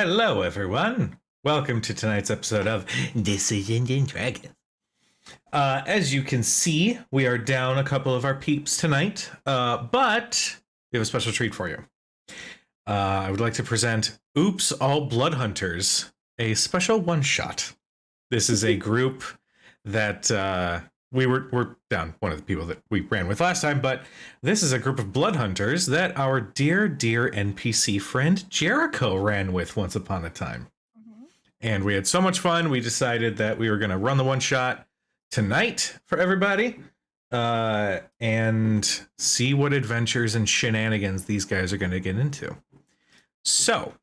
Hello, everyone. Welcome to tonight's episode of Decisions and Dragons. As you can see, we are down a couple of our peeps tonight, but we have a special treat for you. I would like to present Oops All Blood Hunters, a special one-shot. This is a group that we're down one of the people that we ran with last time, but this is a group of blood hunters that our dear NPC friend Jericho ran with once upon a time. Mm-hmm. And we had so much fun, we decided that we were going to run the one shot tonight for everybody and see what adventures and shenanigans these guys are going to get into. So,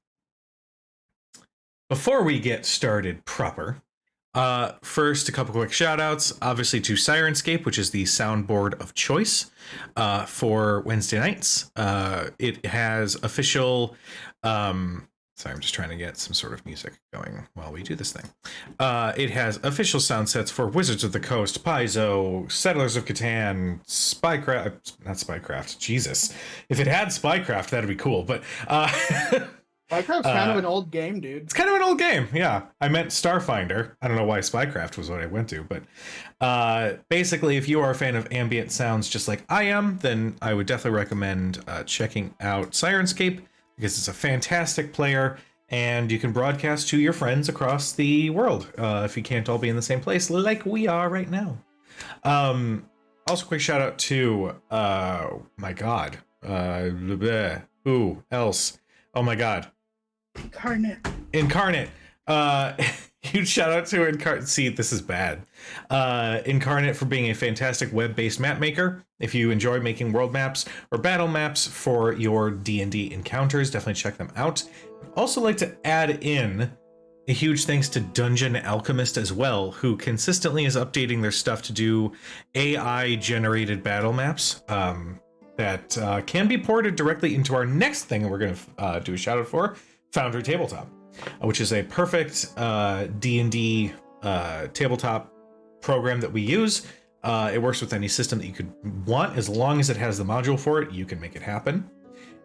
before we get started proper, first, a couple quick shout outs, obviously to Syrinscape, which is the soundboard of choice for Wednesday nights. It has official, sorry, I'm just trying to get some sort of music going while we do this thing. It has official sound sets for Wizards of the Coast, Paizo, Settlers of Catan, not Spycraft, Jesus. If it had Spycraft, that'd be cool, but... Spycraft's kind of an old game, dude. It's kind of an old game, yeah. I meant Starfinder. I don't know why Spycraft was what I went to, but basically, if you are a fan of ambient sounds just like I am, then I would definitely recommend checking out Syrinscape, because it's a fantastic player, and you can broadcast to your friends across the world if you can't all be in the same place, like we are right now. Also, quick shout out to, my God, who else? Oh my God. Incarnate. Huge shout out to Incarnate. See, this is bad. Incarnate for being a fantastic web-based map maker. If you enjoy making world maps or battle maps for your D&D encounters, definitely check them out. I'd also like to add in a huge thanks to Dungeon Alchemist as well, who consistently is updating their stuff to do AI-generated battle maps that can be ported directly into our next thing we're going to do a shout out for, Foundry Tabletop, which is a perfect D&D tabletop program that we use. It works with any system that you could want. As long as it has the module for it, you can make it happen.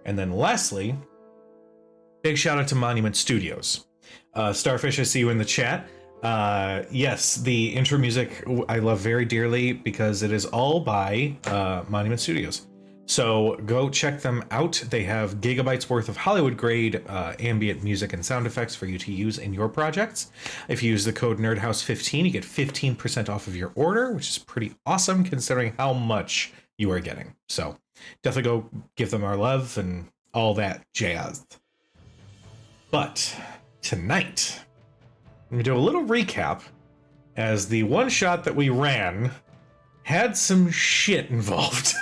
And then lastly, big shout out to Monument Studios. Starfish, I see you in the chat. Yes, the intro music I love very dearly because it is all by Monument Studios. So go check them out. They have gigabytes worth of Hollywood grade ambient music and sound effects for you to use in your projects. If you use the code NERDHOUSE15, you get 15% off of your order, which is pretty awesome considering how much you are getting. So definitely go give them our love and all that jazz. But tonight, I'm going to do a little recap as the one shot that we ran had some shit involved.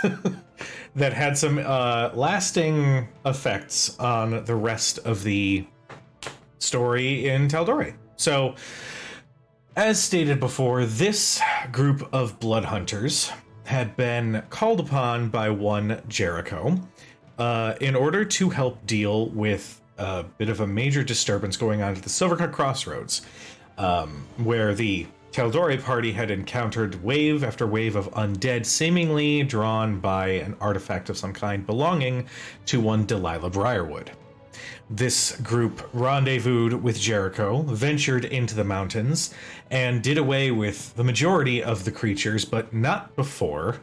That had some lasting effects on the rest of the story in Tal'Dorei. So, as stated before, this group of blood hunters had been called upon by one Jericho in order to help deal with a bit of a major disturbance going on at the Silvercut Crossroads, where the Tal'Dorei party had encountered wave after wave of undead, seemingly drawn by an artifact of some kind belonging to one Delilah Briarwood. This group rendezvoused with Jericho, ventured into the mountains, and did away with the majority of the creatures, but not before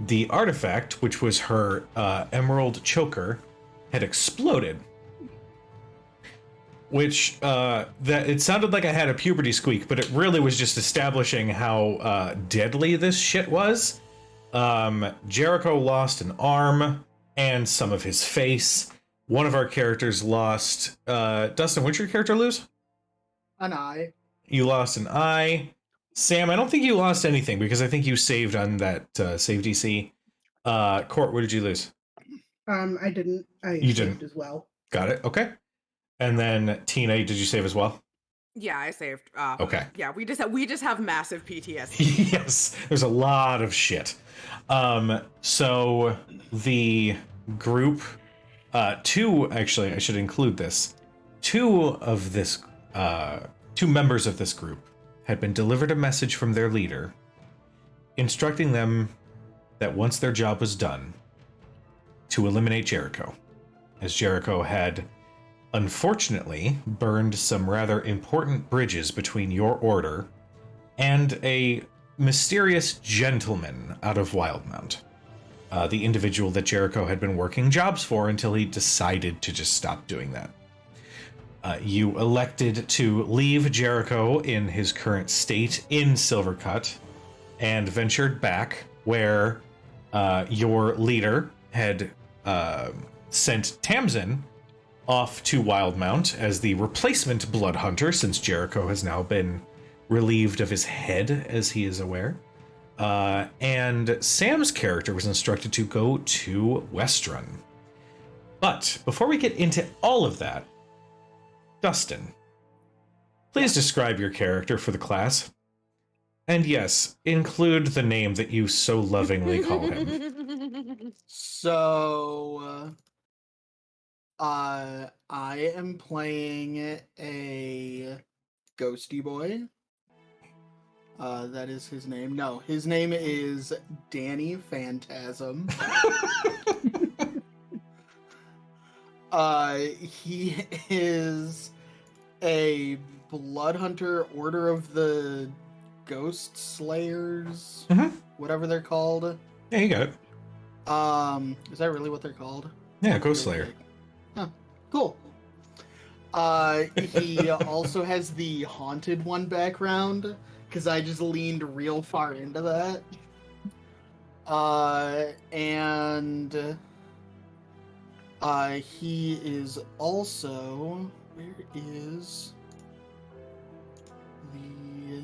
the artifact, which was her emerald choker, had exploded. Which, that it sounded like I had a puberty squeak, but it really was just establishing how deadly this shit was. Jericho lost an arm and some of his face. One of our characters lost... Dustin, what did your character lose? An eye. You lost an eye. Sam, I don't think you lost anything because I think you saved on that save DC. Court, what did you lose? I didn't. You saved didn't as well. Got it. Okay. And then Tina, did you save as well? Yeah, I saved. Okay. Yeah, we just have massive PTSD. Yes, there's a lot of shit. So the group, actually, I should include this. Two members of this group had been delivered a message from their leader, instructing them that once their job was done, to eliminate Jericho, as Jericho had unfortunately burned some rather important bridges between your order and a mysterious gentleman out of Wildmount. The individual that Jericho had been working jobs for until he decided to just stop doing that. You elected to leave Jericho in his current state in Silvercut and ventured back where your leader had sent Tamsin off to Wildmount as the replacement Blood Hunter, since Jericho has now been relieved of his head, as he is aware. And Sam's character was instructed to go to Westrun. But before we get into all of that, Dustin, please describe your character for the class. And yes, include the name that you so lovingly call him. So, I am playing a ghosty boy. That is his name. No, his name is Danny Phantasm. He is a blood hunter, Order of the Ghost Slayers, whatever they're called. Yeah, you got it. Is that really what they're called? Yeah, Ghost Slayer. Huh, cool. He also has the Haunted One background, because I just leaned real far into that. And he is also... Where is the...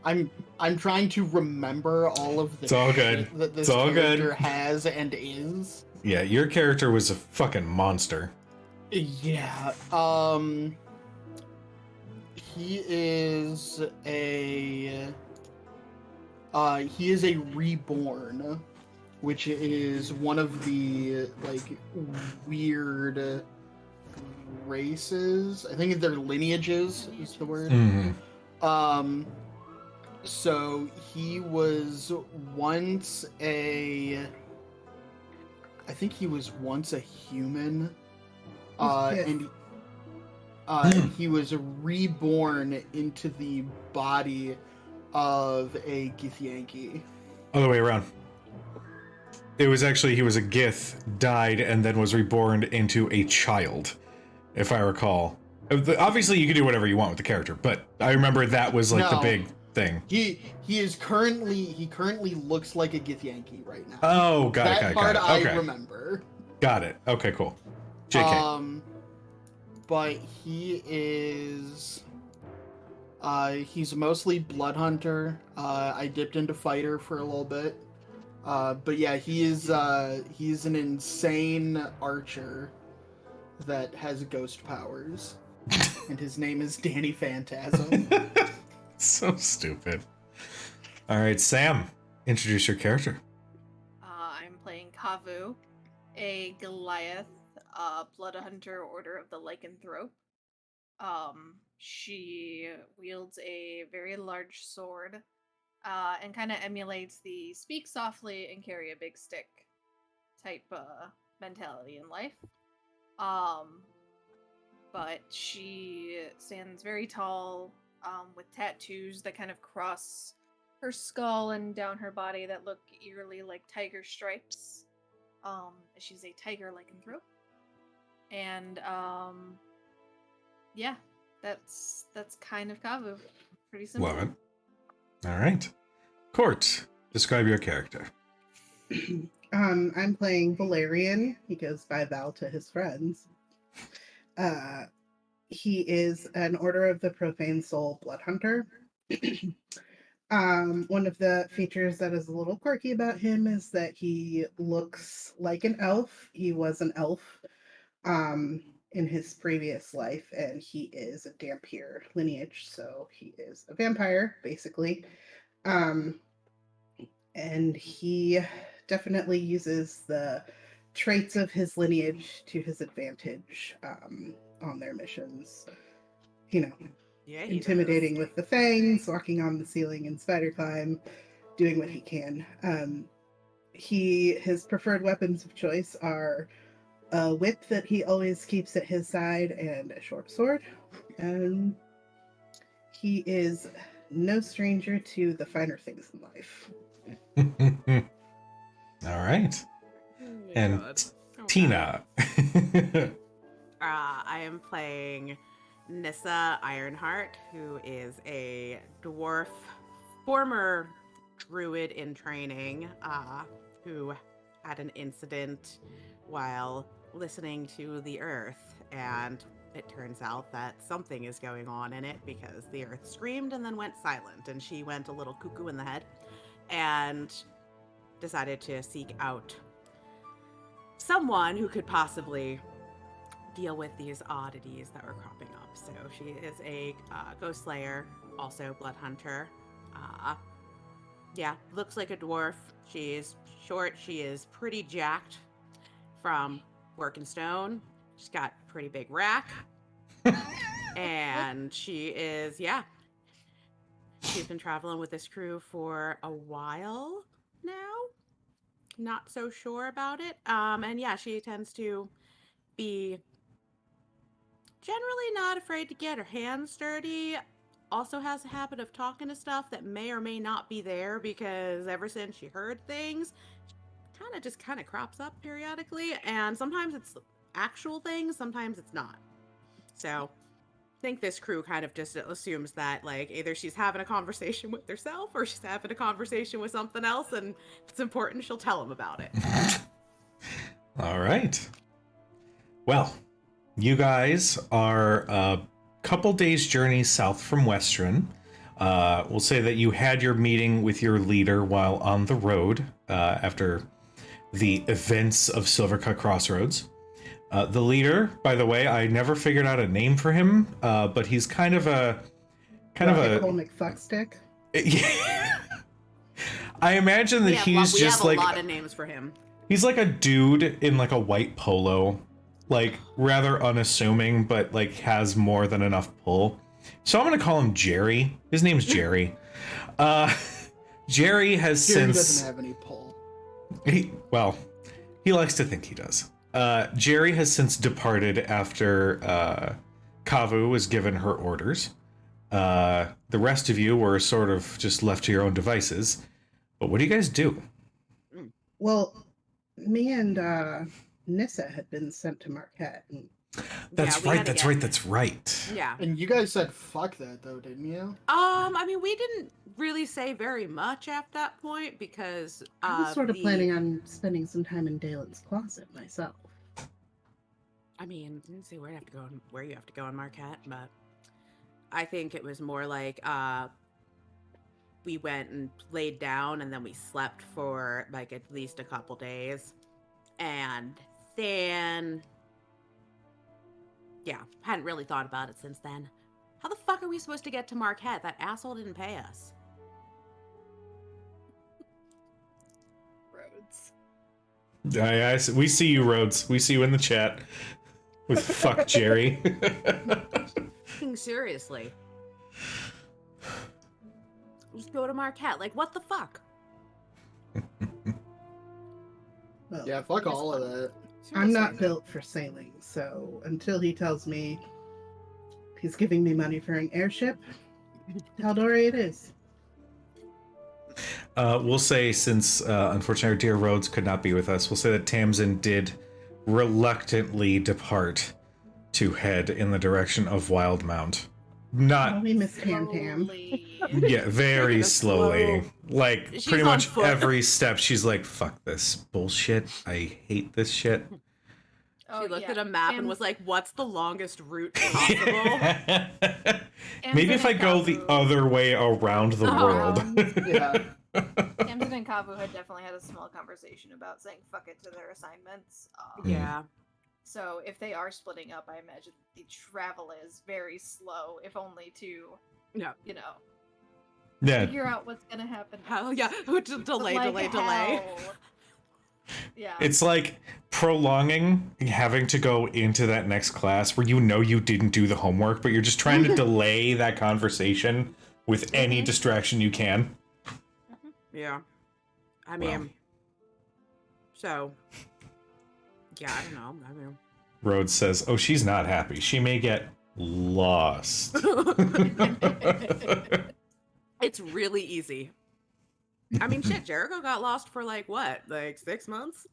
I'm trying to remember all of the It's all shit good. that this It's all character good. has and is. Yeah, your character was a fucking monster. Yeah, he is a reborn, which is one of the like weird races. I think their lineages is the word. So he was once I think he was once a human. And he was reborn into the body of a Githyanki. Other way around. It was actually, he was a Gith, died, and then was reborn into a child, if I recall. Obviously, you can do whatever you want with the character, but I remember that was like the big thing. He currently looks like a Githyanki right now. Oh, got it. That part I Okay. remember. Got it. Okay, cool. JK. But he is he's mostly blood hunter. I dipped into fighter for a little bit. But yeah, he's an insane archer that has ghost powers. And his name is Danny Phantasm. So stupid. All right, Sam, introduce your character. I'm playing Kavu, a Goliath, blood hunter, Order of the Lycanthrope. She wields a very large sword, and kind of emulates the speak softly and carry a big stick type mentality in life. But she stands very tall, with tattoos that kind of cross her skull and down her body that look eerily like tiger stripes. She's a tiger lycanthrope. And yeah, that's kind of Kavu. Pretty simple. Love it. All right. Court, describe your character. I'm playing Valerian. He goes by Val to his friends. He is an Order of the Profane Soul blood hunter. One of the features that is a little quirky about him is that he looks like an elf. He was an elf in his previous life, and he is a Dhampir lineage, so he is a vampire, basically. And he definitely uses the traits of his lineage to his advantage on their missions. You know, Yeah, he intimidating with the fangs, walking on the ceiling in spider climb, doing what he can. His preferred weapons of choice are a whip that he always keeps at his side, and a short sword. And he is no stranger to the finer things in life. All right. And God. Oh, Tina. I am playing Nissa Ironheart, who is a dwarf, former druid in training, who had an incident while listening to the earth, and it turns out that something is going on in it because the earth screamed and then went silent, and she went a little cuckoo in the head and decided to seek out someone who could possibly deal with these oddities that were cropping up. So she is a ghost slayer, also blood hunter. Yeah, looks like a dwarf. She is short. She is pretty jacked from working stone. She's got a pretty big rack. And she is, yeah. She's been traveling with this crew for a while now. Not so sure about it. And yeah, she tends to be generally not afraid to get her hands dirty. Also has a habit of talking to stuff that may or may not be there, because ever since she heard things, kind of crops up periodically, and sometimes it's actual things, sometimes it's not. So I think this crew kind of just assumes that, like, either she's having a conversation with herself or she's having a conversation with something else, and if it's important, she'll tell them about it. All right. Well, you guys are a couple days' journey south from Western. We'll say that you had your meeting with your leader while on the road after the events of Silvercut Crossroads. The leader, by the way, I never figured out a name for him, but he's kind of a Radical McFuckstick. Yeah. I imagine that he's we just have like a lot of names for him. he's like a dude in like a white polo, like rather unassuming, but like has more than enough pull. So I'm gonna call him Jerry. His name's Jerry. Jerry has Jerry since doesn't have any pull. he likes to think he does. Jerry has since departed after Kavu was given her orders. The rest of you were sort of just left to your own devices. But what do you guys do? Well, me and Nissa had been sent to Marquette. And That's we right. had to That's get- right. That's right. Yeah. And you guys said fuck that though, didn't you? I mean, we didn't really say very much at that point because I was sort of planning on spending some time in Dalen's closet myself. I mean, I didn't see where you have to go in Marquette, but I think it was more like we went and laid down and then we slept for like at least a couple days, and then yeah, hadn't really thought about it since then. How the fuck are we supposed to get to Marquette? That asshole didn't pay us. Roads. We see you, Rhodes. We see you in the chat with fuck Jerry. Seriously. Just go to Marquette. Like, what the fuck? Well, Yeah, fuck all of that. I'm not Seriously. built for sailing, so until he tells me he's giving me money for an airship, Tal'Dorei it is. We'll say, since unfortunately our dear Rhodes could not be with us, we'll say that Tamsin did reluctantly depart to head in the direction of Wildmount. Not, We miss Tam Tam. Slowly. yeah, very Taking it slowly. slow. Like, She's pretty on much foot. every step, she's like, fuck this bullshit. I hate this shit. Oh, She looked yeah. at a map and Tam- was like, what's the longest route possible? Maybe if I and go the Kavu- other way around the world. Yeah. Tamsin and Kavu had definitely had a small conversation about saying fuck it to their assignments. Yeah. So if they are splitting up, I imagine the travel is very slow, if only to, Yeah. you know, Yeah. figure out what's gonna happen. Hell yeah. But, delay. like, how? Yeah. It's like prolonging having to go into that next class where you know you didn't do the homework, but you're just trying to delay that conversation with any distraction you can. Yeah. I Well. mean, so Yeah, I don't know. I mean, Rhodes says, "Oh, she's not happy. She may get lost." it's really easy. I mean, shit, Jericho got lost for like what, like 6 months?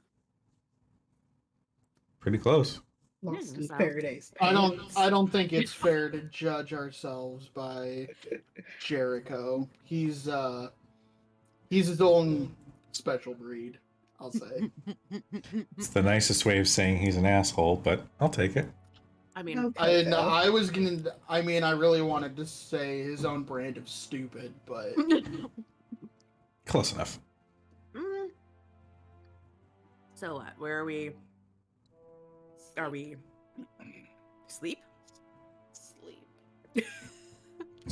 Pretty close. Lost in so- Paradise. I don't think it's fair to judge ourselves by Jericho. He's his own special breed, I'll say. It's the nicest way of saying he's an asshole, but I'll take it. I mean, Okay, I Phil. I was gonna. I mean, I really wanted to say his own brand of stupid, but Close enough. mm. So what? Where are we? Are we sleep? Sleep.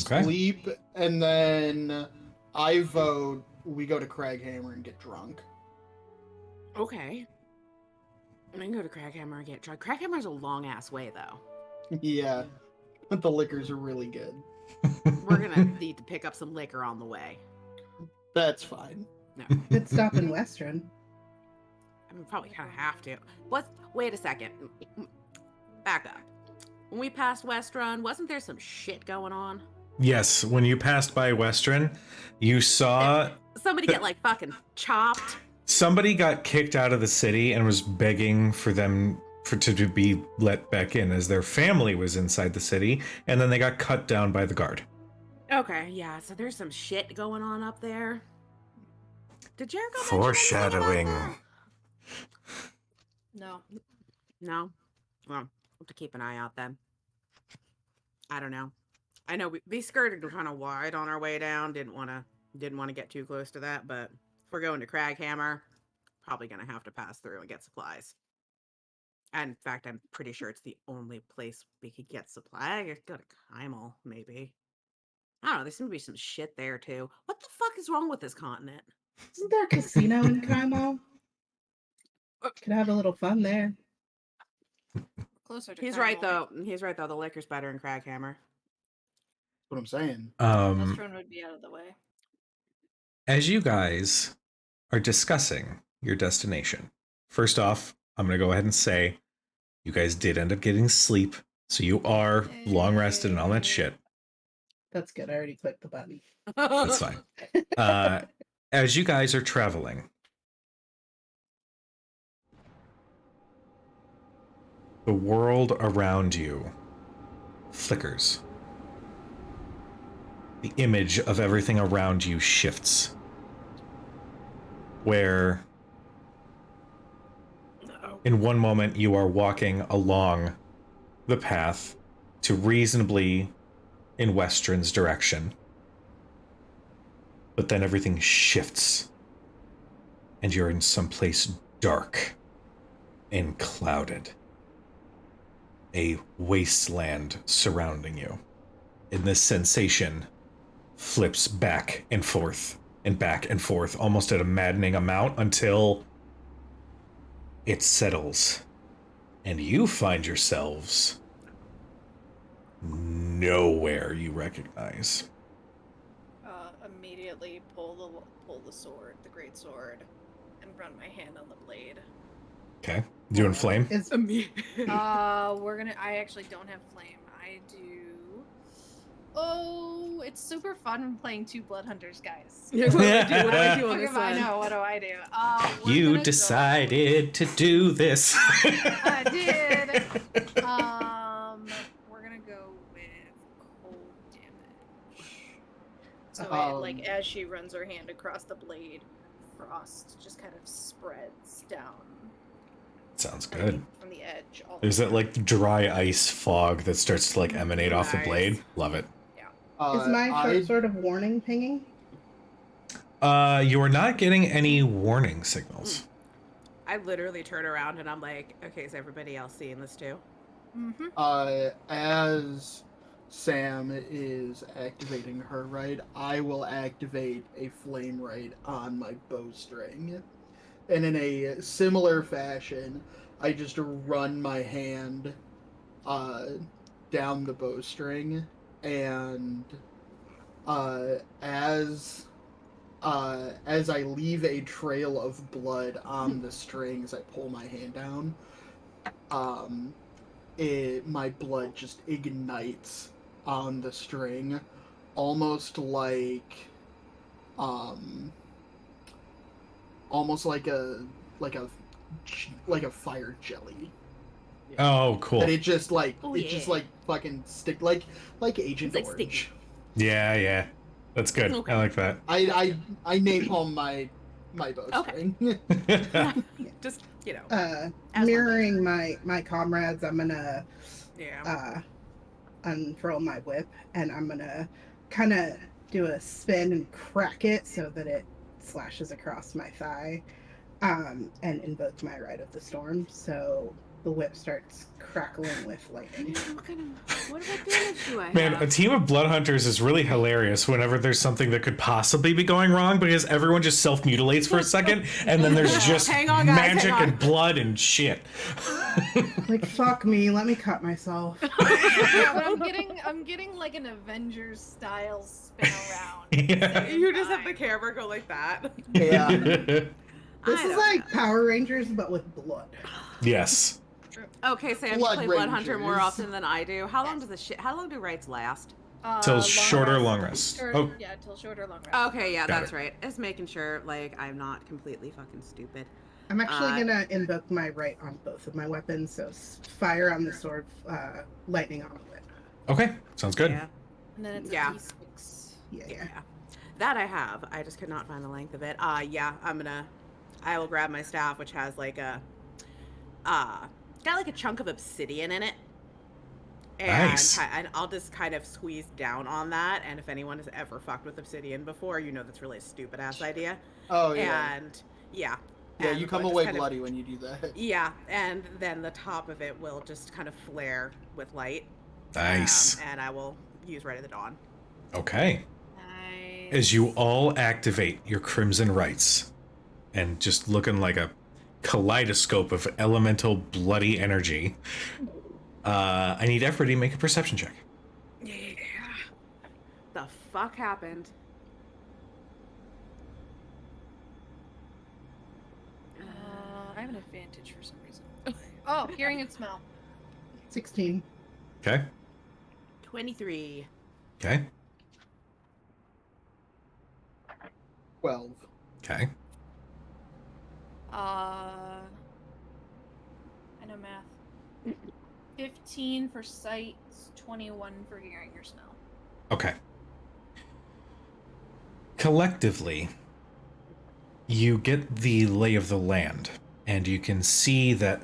Okay. sleep, and then I vote we go to Craghammer and get drunk. Okay. I can go to Craghammer and get drunk. Craghammer's a long ass way though. Yeah, but the liquors are really good. We're gonna need to pick up some liquor on the way. That's fine. Good stop in Western. I mean, probably kind of have to. What? Wait a second. Back up. When we passed West Run, wasn't there some shit going on? Yes, when you passed by Western, you saw Somebody get like fucking chopped. somebody got kicked out of the city and was begging for them to be let back in as their family was inside the city, and then they got cut down by the guard. Okay, yeah. So there's some shit going on up there. Did Jericho mention anything about Foreshadowing. that? No. No. Well, we'll have to keep an eye out then. I don't know. I know we skirted kind of wide on our way down. Didn't want to get too close to that, but if we're going to Craghammer, probably gonna have to pass through and get supplies. And in fact, I'm pretty sure it's the only place we could get supplies. I could go to Kymel, maybe. I don't know. There seems to be some shit there too. What the fuck is wrong with this continent? Isn't there a casino in Kaimo? Could have a little fun there. Closer to He's right Carmel. though. He's right though. The liquor's better in Craghammer. That's what I'm saying. Western would be out of the way. As you guys are discussing your destination, first off, I'm going to go ahead and say you guys did end up getting sleep, so you are long rested and all that shit. That's good. I already clicked the button. That's fine. As you guys are traveling, the world around you flickers. The image of everything around you shifts. Where in one moment you are walking along the path to reasonably in Western's direction. But then everything shifts. And you're in some place dark and clouded. A wasteland surrounding you. And this sensation flips back and forth, almost at a maddening amount until it settles. And you find yourselves nowhere you recognize. Immediately pull the sword, the great sword, and run my hand on the blade. Okay. Doing flame? Is I actually don't have flame. I do. Oh, it's super fun playing two blood hunters, guys. What do I do? What do I do on Fuck this if I one? know. What do I do? We're You gonna go- decided to do this. I did. We're gonna go with cold damage. So like as she runs her hand across the blade, frost just kind of spreads down. Sounds I good. think from the edge. All Is the it way like dry ice fog that starts to like emanate off the Nice. blade? Love it. is my I- short sword of warning pinging? You are not getting any warning signals. I literally turn around and I'm like, okay, is everybody else seeing this too? Mm-hmm. As Sam is activating her right, I will activate a flame right on my bowstring. And in a similar fashion, I just run my hand down the bowstring, and as I leave a trail of blood on the strings, I pull my hand down. my blood just ignites on the string, almost like a fire jelly. Oh, cool. That it just like Oh, just yeah. like fucking stick like Agent It's like Orange. sticky. Yeah. That's good. Okay. I like that. I napalm my bowstring. Just, as one Mirroring my comrades, I'm gonna yeah. unfurl my whip, and I'm gonna kind of do a spin and crack it so that it slashes across my thigh, and invoke my Rite of the Storm. So the whip starts crackling with lightning. What damage do I Man, have? a team of blood hunters is really hilarious whenever there's something that could possibly be going wrong, because everyone just self-mutilates for a second, and then there's just Hang on, guys, magic hang on. and blood and shit. Like, fuck me, let me cut myself. Yeah, but I'm getting like an Avengers style spin around. Yeah. You just have the camera go like that. Yeah. This I is don't like know. Power Rangers, but with blood. Yes. Okay, Sam, you Blood play Blood Hunter more Rangers. often than I do. How long do rights last? Till Long short or rest. long rest. Short- Oh. Yeah, till short or long rest. Okay, yeah, Got that's it. right. Just making sure, like, I'm not completely fucking stupid. I'm actually gonna invoke my right on both of my weapons, so fire on the sword, lightning on the whip. Okay, sounds good. Yeah. And then it's Yeah. a D6. Yeah. That I have. I just could not find the length of it. Yeah, I will grab my staff, which has like got like a chunk of obsidian in it. And, Nice. and I'll just kind of squeeze down on that. And if anyone has ever fucked with obsidian before, you know that's really a stupid ass idea. Oh yeah. And yeah. Yeah, And you come just away kind of- bloody when you do that. Yeah, and then the top of it will just kind of flare with light. Nice. And I will use Rite of the Dawn. Okay. Nice. As you all activate your Crimson Rites, and just looking like a kaleidoscope of elemental bloody energy, I need everybody to make a perception check. Yeah. The fuck happened? I have an advantage for some reason. Oh, hearing and smell. 16. Okay. 23. Okay. 12. Okay. I know math. 15 for sight, 21 for hearing or smell. Okay. Collectively, you get the lay of the land, and you can see that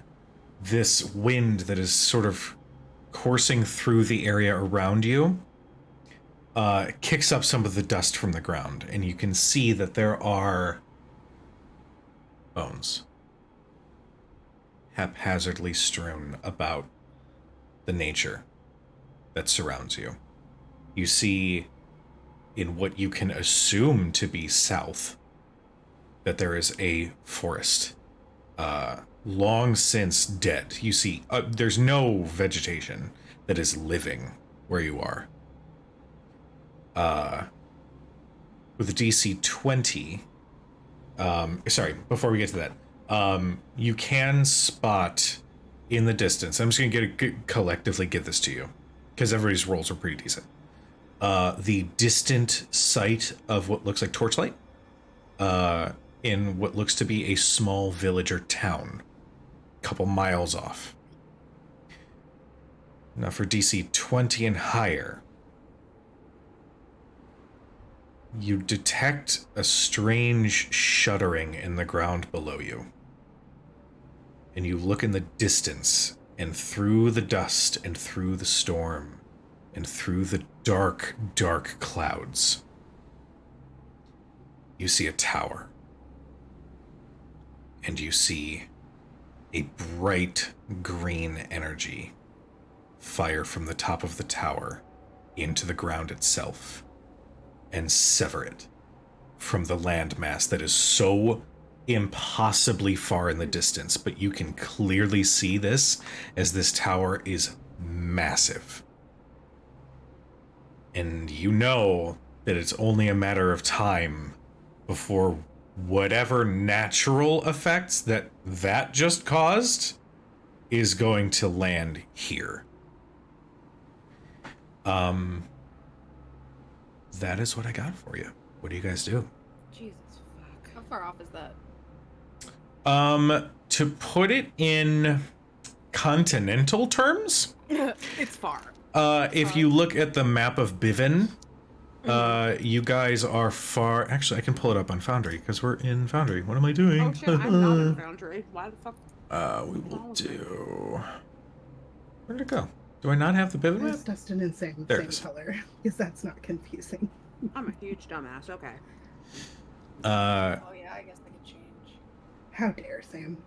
this wind that is sort of coursing through the area around you kicks up some of the dust from the ground, and you can see that there are bones haphazardly strewn about the nature that surrounds you. You see, in what you can assume to be south, that there is a forest, long since dead. You see, there's no vegetation that is living where you are. With a DC 20, sorry, before we get to that, you can spot in the distance. I'm just gonna collectively give this to you, because everybody's rolls are pretty decent. The distant sight of what looks like torchlight, in what looks to be a small village or town, a couple miles off. Now for DC 20 and higher, you detect a strange shuddering in the ground below you. And you look in the distance, and through the dust, and through the storm, and through the dark, dark clouds, you see a tower. And you see a bright green energy fire from the top of the tower into the ground itself and sever it from the landmass that is so impossibly far in the distance, but you can clearly see this as this tower is massive. And you know that it's only a matter of time before whatever natural effects that just caused is going to land here. That is what I got for you. What do you guys do? Jesus fuck. How far off is that? To put it in continental terms, It's far. if you look at the map of Bivin, you guys are far. Actually, I can pull it up on Foundry because we're in Foundry. What am I doing? Oh shit, I'm not in Foundry. Why the fuck? We will do. Where did it go? Do I not have the Bivin map? It's Dustin and Sam, There it same is. color, because that's not confusing. I'm a huge dumbass. Okay. Oh yeah, I guess I could change. How dare, Sam?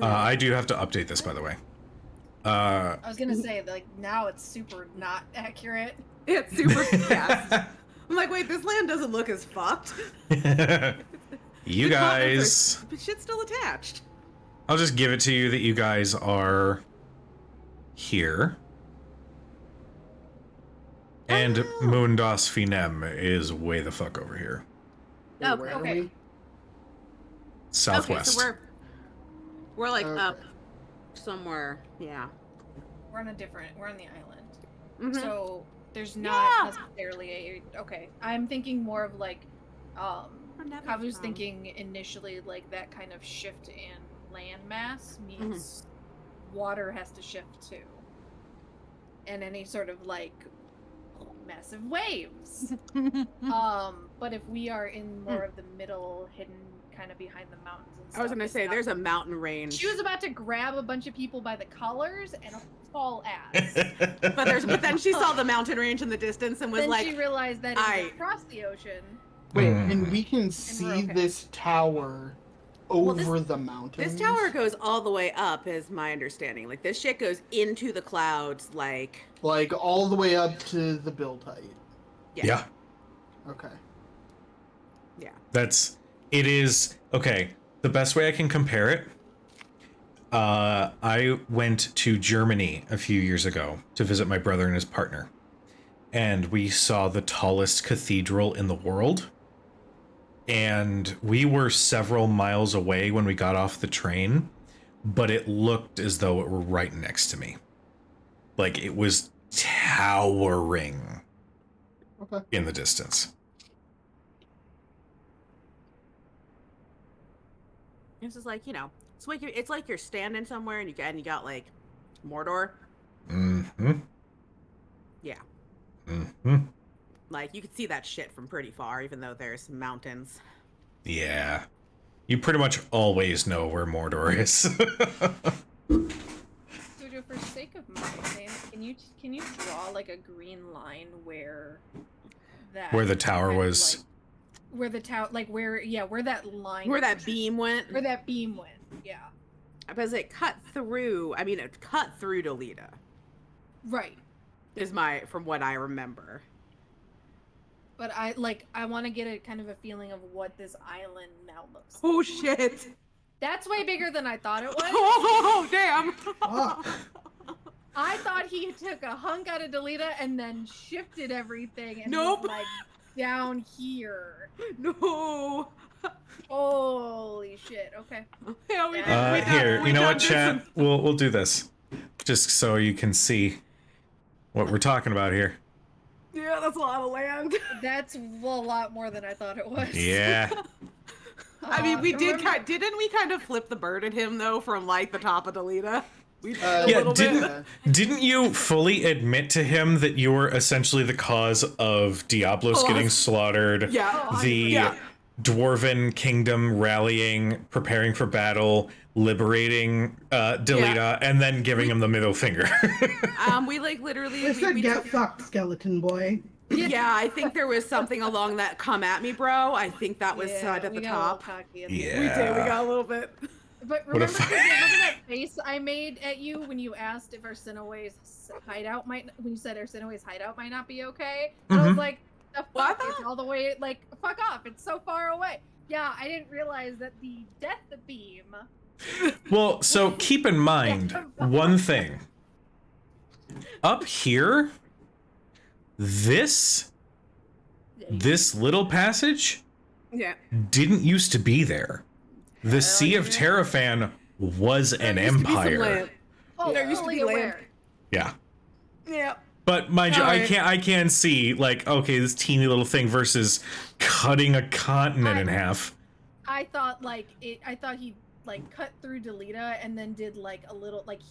I do have to update this, by the way. I was gonna say like now it's super not accurate. It's super fast. I'm like, wait, this land doesn't look as fucked. You The continents guys. are- but shit's still attached. I'll just give it to you that you guys are here. And Oh. Moondos Finem is way the fuck over here. Wait, Okay. where are Okay. we? Southwest. Okay, so we're like Okay. up somewhere. Yeah. We're on the island. Mhm. So there's not Yeah. necessarily a okay. I'm thinking more of like Where Nevin's I was from. thinking initially like that kind of shift in land mass means Mm-hmm. water has to shift too. And any sort of like massive waves. But if we are in more of the middle, hidden kind of behind the mountains and stuff. I was gonna it's say not- there's a mountain range. She was about to grab a bunch of people by the collars and haul ass. but then she saw the mountain range in the distance and was Then like, she realized that it was across the ocean. Wait, Hmm. and we can see okay. this tower Well, over the mountains. this tower goes all the way up, is my understanding. Like this shit goes into the clouds, like like all the way up to the build height. Yeah. Okay. It is okay. The best way I can compare it, I went to Germany a few years ago to visit my brother and his partner, and we saw the tallest cathedral in the world. And we were several miles away when we got off the train, but it looked as though it were right next to me. Like it was towering Okay. in the distance. this is like, it's like you're standing somewhere and you got like Mordor. Mm-hmm. Yeah. Mm-hmm. Like you could see that shit from pretty far, even though there's mountains. Yeah. You pretty much always know where Mordor is. Jojo, for sake of my name, can you draw like a green line where that Where the tower kind of, was. like, where the tower where that line Where that beam went. where that beam went. Yeah. Because it cut through Delita, Right. is from what I remember. But I want to get a kind of a feeling of what this island now looks like. Oh shit. That's way bigger than I thought it was. Oh damn. Fuck. I thought he took a hunk out of Delita and then shifted everything and Nope. was like down here. No. Holy shit. Okay. Yeah, we Here, we you know done what, did chat? some- We'll do this. Just so you can see what we're talking about here. Yeah, that's a lot of land. That's a lot more than I thought it was. Yeah. I mean, we did remember- didn't we kind of flip the bird at him though from like the top of Delita? We Uh, a Yeah, little didn't- bit. Didn't you fully admit to him that you were essentially the cause of Diablos Oh, getting slaughtered? Yeah. The Yeah. Dwarven kingdom rallying, preparing for battle, liberating Delita, and then giving him the middle finger. We like literally. I said we get took- fucked, skeleton boy. Yeah, I think there was something along that "come at me, bro." I think that was Yeah, at we the got a little top. cocky at the Yeah. end. We did. We got a little bit. But What a remember, fu- remember that face I made at you when you asked if Arsenoway's hideout when you said Arsenoway's hideout might not be okay? And I was Mhm. like, the What? fuck? It's all the way, like, fuck off. It's so far away. Yeah, I didn't realize that the death beam. Well, so keep in mind one thing. Up here, this little passage Yeah. didn't used to be there. The Sea of yeah. Terraphan was an There used to be some empire. land. Oh, There used to fully be land. aware. Yeah. Yeah. But mind you, Alright. I can see like, okay, this teeny little thing versus cutting a continent in half. I thought I thought he like cut through Delita and then did like a little like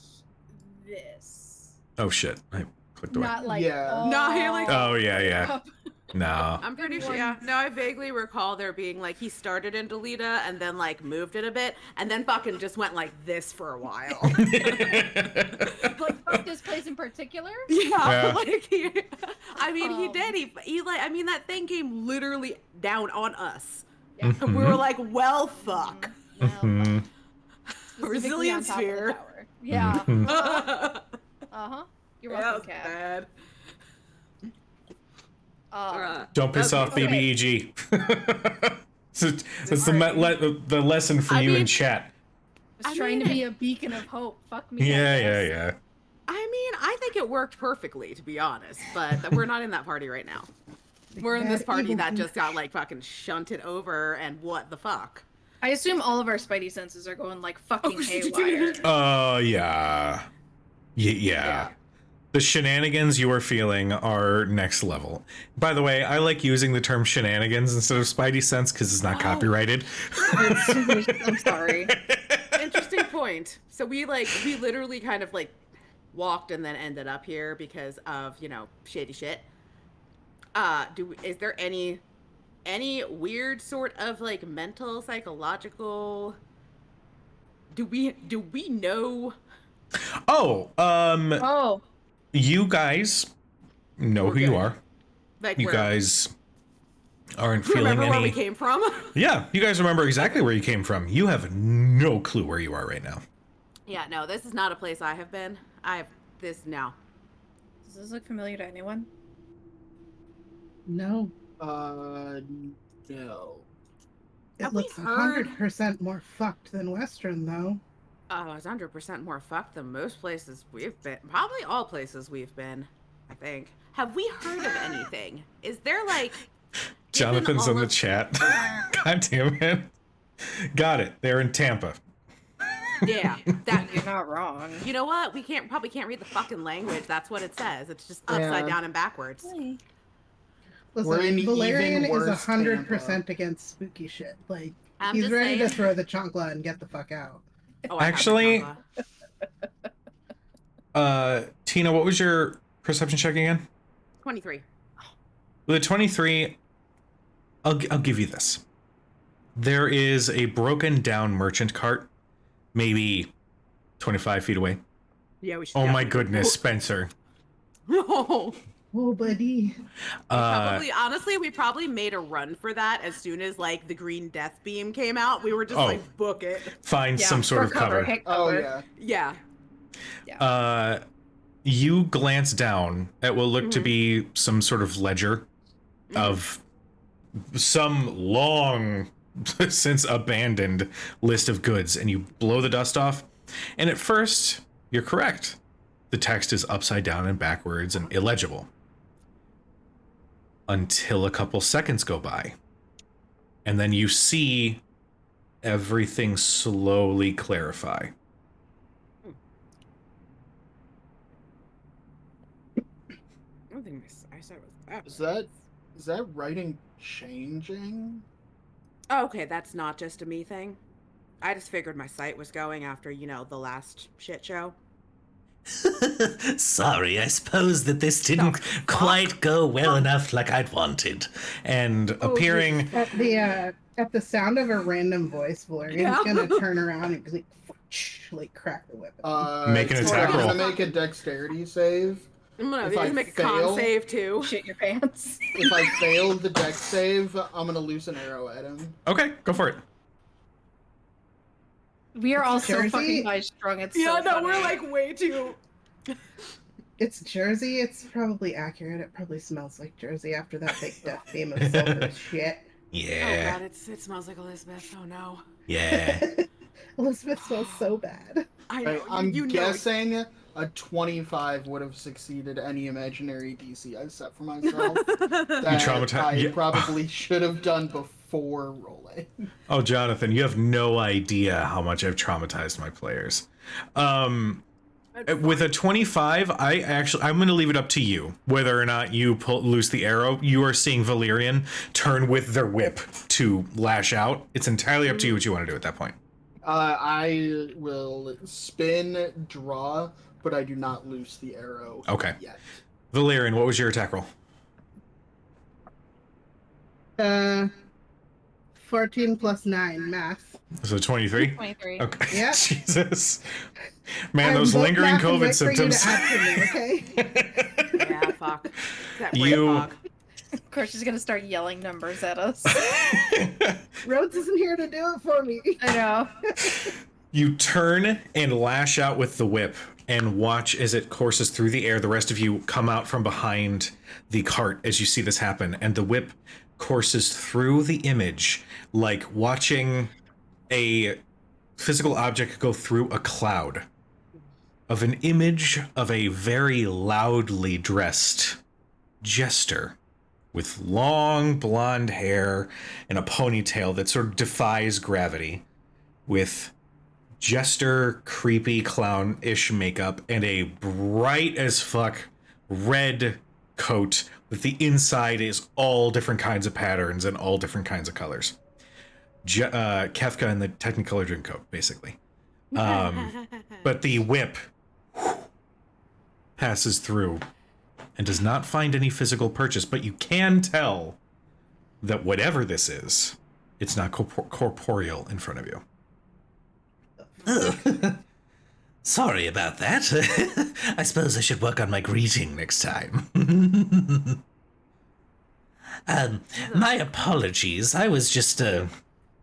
this, Oh shit! I clicked away. not like Yeah. No, you're like- Oh yeah. up. No. I'm pretty Good sure. one. Yeah. No, I vaguely recall there being like he started in Delita and then like moved it a bit and then fucking just went like this for a while. Like fuck this place in particular. Yeah. Like I mean, he Um, did. He like. I mean, that thing came literally down on us. Yeah. And we were like, well, fuck. Well, Mhm. specifically Resilience on top of the sphere. tower. Yeah. Mhm. That Uh-huh. You're was welcome, Cat. bad. Don't piss Okay. off baby Okay. EG. That's the lesson for I you in mean- chat. Just I trying to mean- be a beacon of hope. Fuck me. I Yeah, guess. yeah. I mean, I think it worked perfectly, to be honest. But we're not in that party right now. We're in this Bad party evil that thing. just got like fucking shunted over, and what the fuck? I assume all of our spidey senses are going like fucking Oh, haywire. Yeah. Yeah. The shenanigans you are feeling are next level. By the way, I like using the term shenanigans instead of spidey sense because it's not Oh. copyrighted. I'm sorry. Interesting point. So we literally kind of like walked and then ended up here because of, shady shit. Is there any weird sort of like mental, psychological, do we know? Oh, Oh, you guys know We're who you good. are. Like You where- guys aren't feeling remember where any. we came from? Yeah, you guys remember exactly where you came from. You have no clue where you are right now. Yeah, no, this is not a place I have been. No. does this look familiar to anyone? No, No. it Have we looks heard- 100% more fucked than Western, though. Oh, it's 100% more fucked than most places we've been. Probably all places we've been, I think. Have we heard of anything? Is there like... given Jonathan's all in the of- chat. God damn it. Got it. They're in Tampa. Yeah, that... You're not wrong. You know what? We probably can't read the fucking language. That's what it says. It's just upside Yeah. down and backwards. Listen, We're in Valerian even is worse 100% against spooky shit. Like, I'm he's just ready to saying. throw the chancla and get the fuck out. Oh, I have the Actually- chancla. Tina, what was your perception check again? 23. With a 23, I'll give you this. There is a broken down merchant cart, maybe 25 feet away. Yeah, we should. Oh my definitely- goodness, Spencer. No. Oh, buddy. Honestly, we probably made a run for that as soon as like the green death beam came out. We were just Oh. like, book it. Find some sort for of cover. hit Oh cover. yeah. Yeah. You glance down at what looked to Mhm. be some sort of ledger of some long since abandoned list of goods, and you blow the dust off. And at first, you're correct. The text is upside down and backwards and illegible. Until a couple seconds go by. And then you see everything slowly clarify. I don't think I said it was that. Is that writing changing? Oh, okay, that's not just a me thing. I just figured my sight was going after, the last shit show. Sorry, I suppose that this didn't quite go well enough like I'd wanted. And appearing, At the sound of a random voice, Valerian's Yeah. gonna turn around and like crack the weapon. Make an so attack I'm roll. gonna make a dexterity save. I'm gonna If I make a con fail- save too. Shit your pants. If I fail the dex save, I'm gonna loose an arrow at him. okay, go for it. We are all so Jersey? fucking high strung. It's Yeah, so no, funny. we're like way too. It's Jersey. It's probably accurate. It probably smells like Jersey after that big death beam of silver shit. Oh god, it smells like Elizabeth. Oh no. Yeah. Elizabeth smells so bad. I know. I'm you know. guessing a 25 would have succeeded any imaginary DC I set for myself. That traumatize- I yeah. probably should have done before rolling. Oh, Jonathan, you have no idea how much I've traumatized my players. With a 25, I'm going to leave it up to you whether or not you pull loose the arrow. You are seeing Valyrian turn with their whip to lash out. It's entirely up to you what you want to do at that point. I will spin, draw, but I do not loose the arrow yet. Valyrian, what was your attack roll? 14 plus 9, math. So 23? 23. Okay. Yep. Jesus. Man, I'm those both lingering math and COVID wait for you to symptoms. add to me, okay? Yeah, fuck. That brain You- fog. Of course, she's gonna start yelling numbers at us. Rhodes isn't here to do it for me. I know. You turn and lash out with the whip and watch as it courses through the air. The rest of you come out from behind the cart as you see this happen, and the whip courses through the image like watching a physical object go through a cloud of an image of a very loudly dressed jester with long blonde hair and a ponytail that sort of defies gravity, with jester creepy clown-ish makeup and a bright as fuck red coat that the inside is all different kinds of patterns and all different kinds of colors. Kefka in the Technicolor Dreamcoat, basically. But the whip passes through and does not find any physical purchase, but you can tell that whatever this is, it's not corporeal in front of you. Sorry about that. I suppose I should work on my greeting next time. My apologies. I was just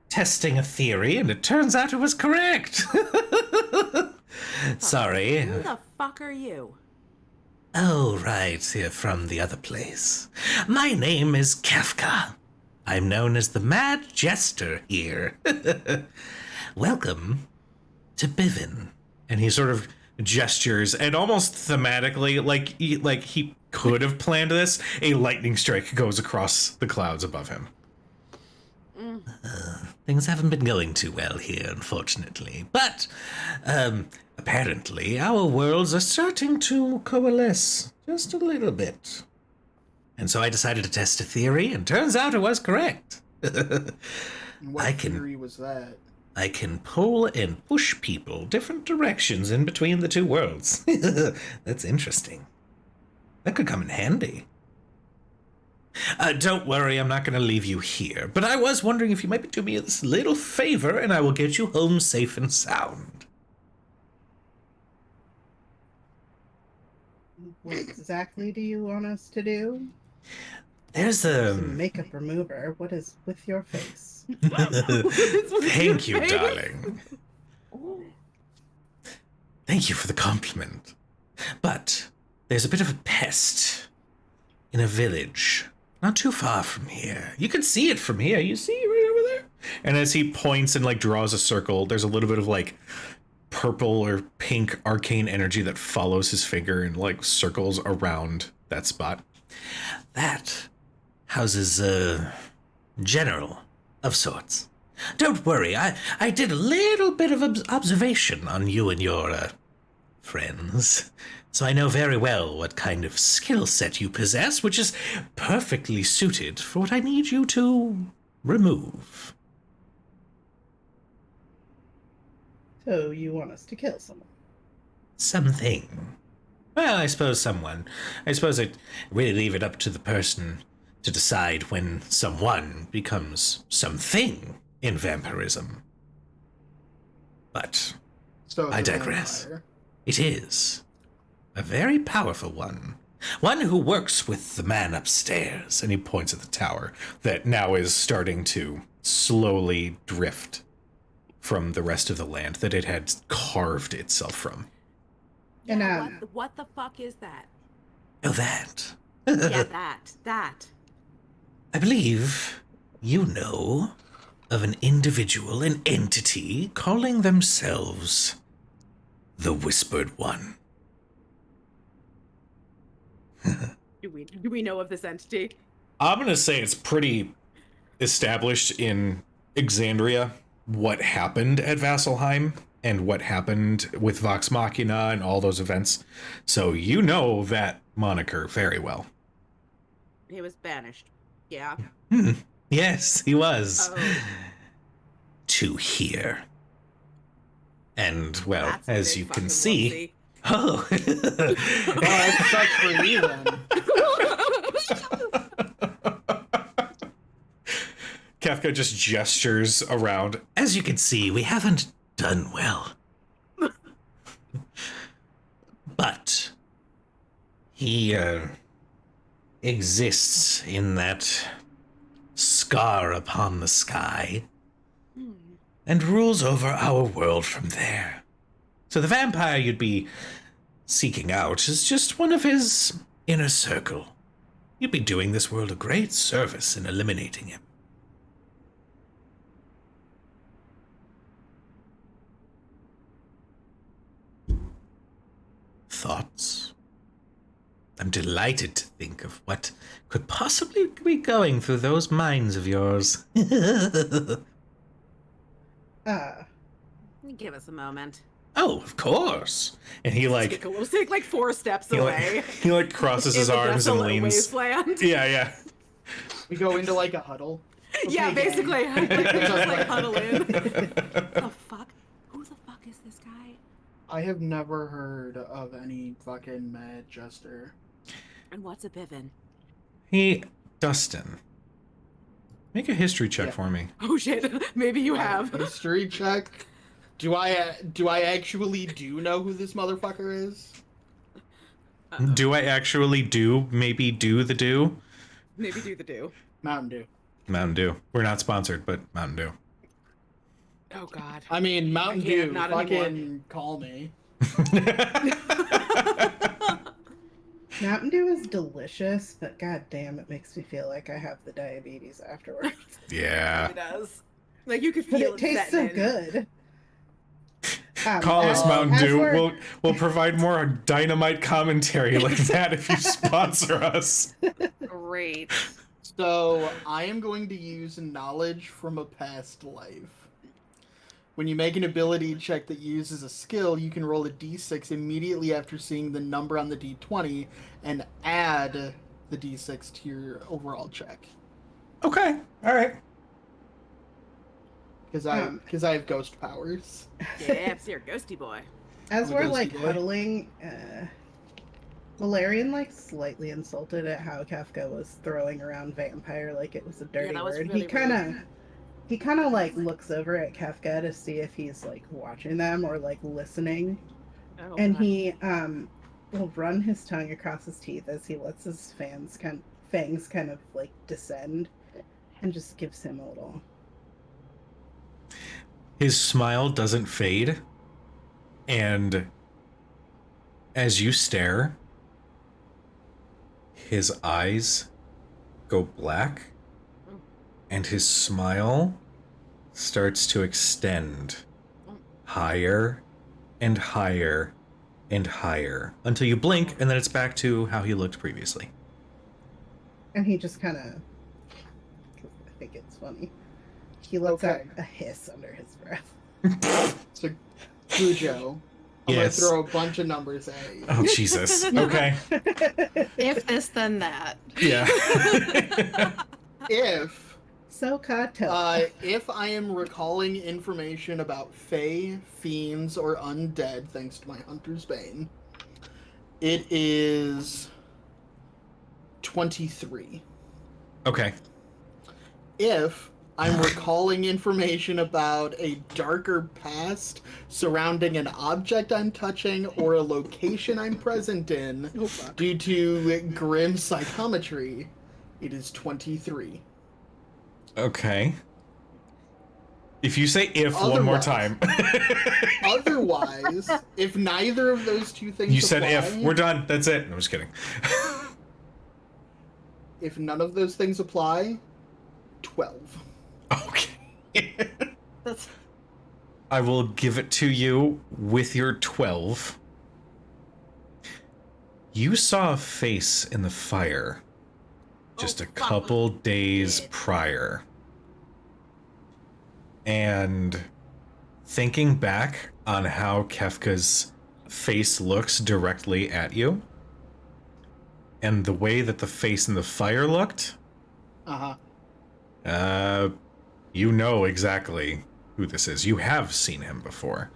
testing a theory, and it turns out it was correct. Sorry. Who the fuck are you? Oh, right, here from the other place. My name is Kefka. I'm known as the Mad Jester here. Welcome to Bivin. And he sort of gestures, and almost thematically, like he could have planned this, a lightning strike goes across the clouds above him. Things haven't been going too well here, unfortunately. But, apparently, our worlds are starting to coalesce just a little bit. And so I decided to test a theory, and turns out it was correct. What theory was that? I can pull and push people different directions in between the two worlds. That's interesting. That could come in handy. Don't worry, I'm not going to leave you here, but I was wondering if you might do me this little favor, and I will get you home safe and sound. What exactly do you want us to do? There's Some makeup remover. What is with your face? Thank you, darling. Thank you for the compliment. But there's a bit of a pest in a village not too far from here. You can see it from here. You see it right over there. And as he points and like draws a circle, there's a little bit of like purple or pink arcane energy that follows his finger and like circles around that spot. That houses a general of sorts. Don't worry, I did a little bit of observation on you and your friends, so I know very well what kind of skill set you possess, which is perfectly suited for what I need you to remove. So you want us to kill someone? Something. Well, I suppose someone. I suppose I really leave it up to the person to decide when someone becomes something in vampirism. But So I it's a digress. vampire. It is a very powerful one. One who works with the man upstairs. And he points at the tower that now is starting to slowly drift from the rest of the land that it had carved itself from. And, Yeah, what the fuck is that? Oh, that. Yeah, that. I believe you know of an individual, an entity, calling themselves the Whispered One. Do we know of this entity? I'm going to say it's pretty established in Exandria what happened at Vasselheim and what happened with Vox Machina and all those events. So you know that moniker very well. He was banished. Yeah. Yes, he was. Oh, To here. And, well, that's a as big you can fucking see. whoopsie. Oh. Well, that sucks for you then. Kefka just gestures around. As you can see, we haven't done well. But he exists in that scar upon the sky and rules over our world from there. So the vampire you'd be seeking out is just one of his inner circle. You'd be doing this world a great service in eliminating him. Thoughts? I'm delighted to think of what could possibly be going through those minds of yours. Give us a moment. Oh, of course. And he like We'll take like 4 steps he away. like, he like crosses his In the arms and desolate leans. wasteland. Yeah, yeah. We go into like a huddle. Yeah, Okay, gang. basically. We just like huddle in. The fuck? Who the fuck is this guy? I have never heard of any fucking mad jester. And what's a Bivin? Hey, Dustin. Make a history check Yeah. for me. Oh shit, maybe you have. History check. Do I actually do know who this motherfucker is? Do I actually do maybe do the do? Maybe do the do. Mountain Dew. Mountain Dew. We're not sponsored, but Mountain Dew. Oh god. I mean, Mountain I can't, Dew. not Fucking anymore. call me. Mountain Dew is delicious, but god damn, it makes me feel like I have the diabetes afterwards. Yeah. It does. Like you could But feel it tastes so setting in. good. Call us Mountain as Dew. we're- We'll provide more dynamite commentary like that if you sponsor us. Great. So I am going to use knowledge from a past life. When you make an ability check that uses a skill, you can roll a d6 immediately after seeing the number on the d20 and add the d6 to your overall check. Okay. All right. Because Um, I have ghost powers. Yeah, so you're a ghosty boy. As I'm a we're ghosty like boy. huddling, Valerian like slightly insulted at how Kafka was throwing around vampire like it was a dirty that was word. really He kind of like looks over at Kafka to see if he's like watching them or like listening, Oh, and God. he will run his tongue across his teeth as he lets his fangs kind of like descend, and just gives him a little. His smile doesn't fade, and as you stare, his eyes go black, and his smile starts to extend higher and higher and higher until you blink, and then it's back to how he looked previously. And he just kind of, I think it's funny, he lets out Okay. a hiss under his breath. So, Cujo, I'm Yes. gonna throw a bunch of numbers at you. Oh, Jesus. Okay. If this, then that. Yeah. If I am recalling information about Fae, fiends, or undead, thanks to my Hunter's Bane, it is 23. Okay. If I'm recalling information about a darker past surrounding an object I'm touching or a location I'm present in due to grim psychometry, it is 23. Okay. If you say if one more Otherwise- time. Otherwise, if neither of those two things You said apply, if. We're done. That's it. I'm just kidding. if none of those things apply, 12. Okay. That's I will give it to you with your 12. You saw a face in the fire just Oh, a fuck, couple we days did. prior. And thinking back on how Kefka's face looks directly at you, and the way that the face in the fire looked, you know exactly who this is. You have seen him before.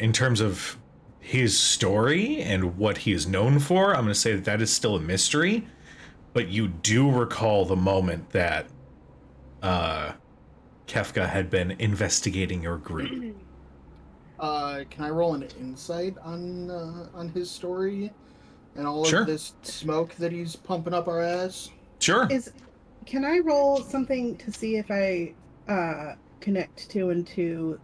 In terms of his story and what he is known for, I'm going to say that that is still a mystery, but you do recall the moment that Kefka had been investigating your group. Can I roll an insight on his story and all Sure. of this smoke that he's pumping up our ass? Sure. Can I roll something to see if I connect two and two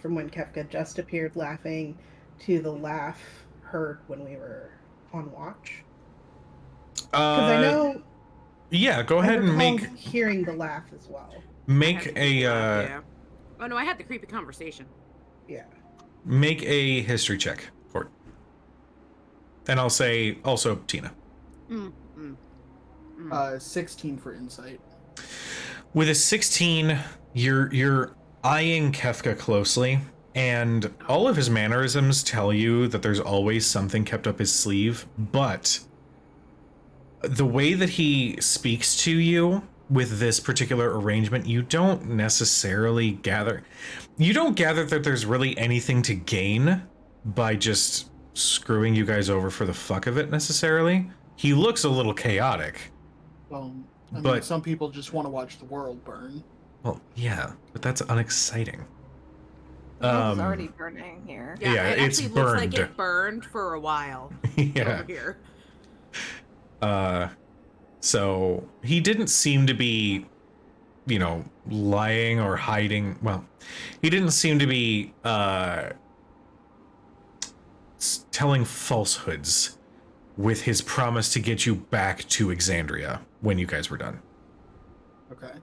from when Kefka just appeared laughing to the laugh heard when we were on watch? Because I know. Yeah, go I ahead and recall make hearing the laugh as well. Yeah. Oh no, I had the creepy conversation. Yeah. make a history check, Court. And I'll say also Tina. 16 for insight. With a 16, you're eyeing Kefka closely, and all of his mannerisms tell you that there's always something kept up his sleeve, but the way that he speaks to you with this particular arrangement, you don't necessarily gather that there's really anything to gain by just screwing you guys over for the fuck of it necessarily. He looks a little chaotic. Well, I mean, But- some people just want to watch the world burn. Well, yeah, but that's unexciting. The world is already burning here. Yeah, it it's actually looks like burned. it burned for a while Yeah. over here. So he didn't seem to be, lying or hiding. Well, he didn't seem to be telling falsehoods with his promise to get you back to Exandria when you guys were done. Okay.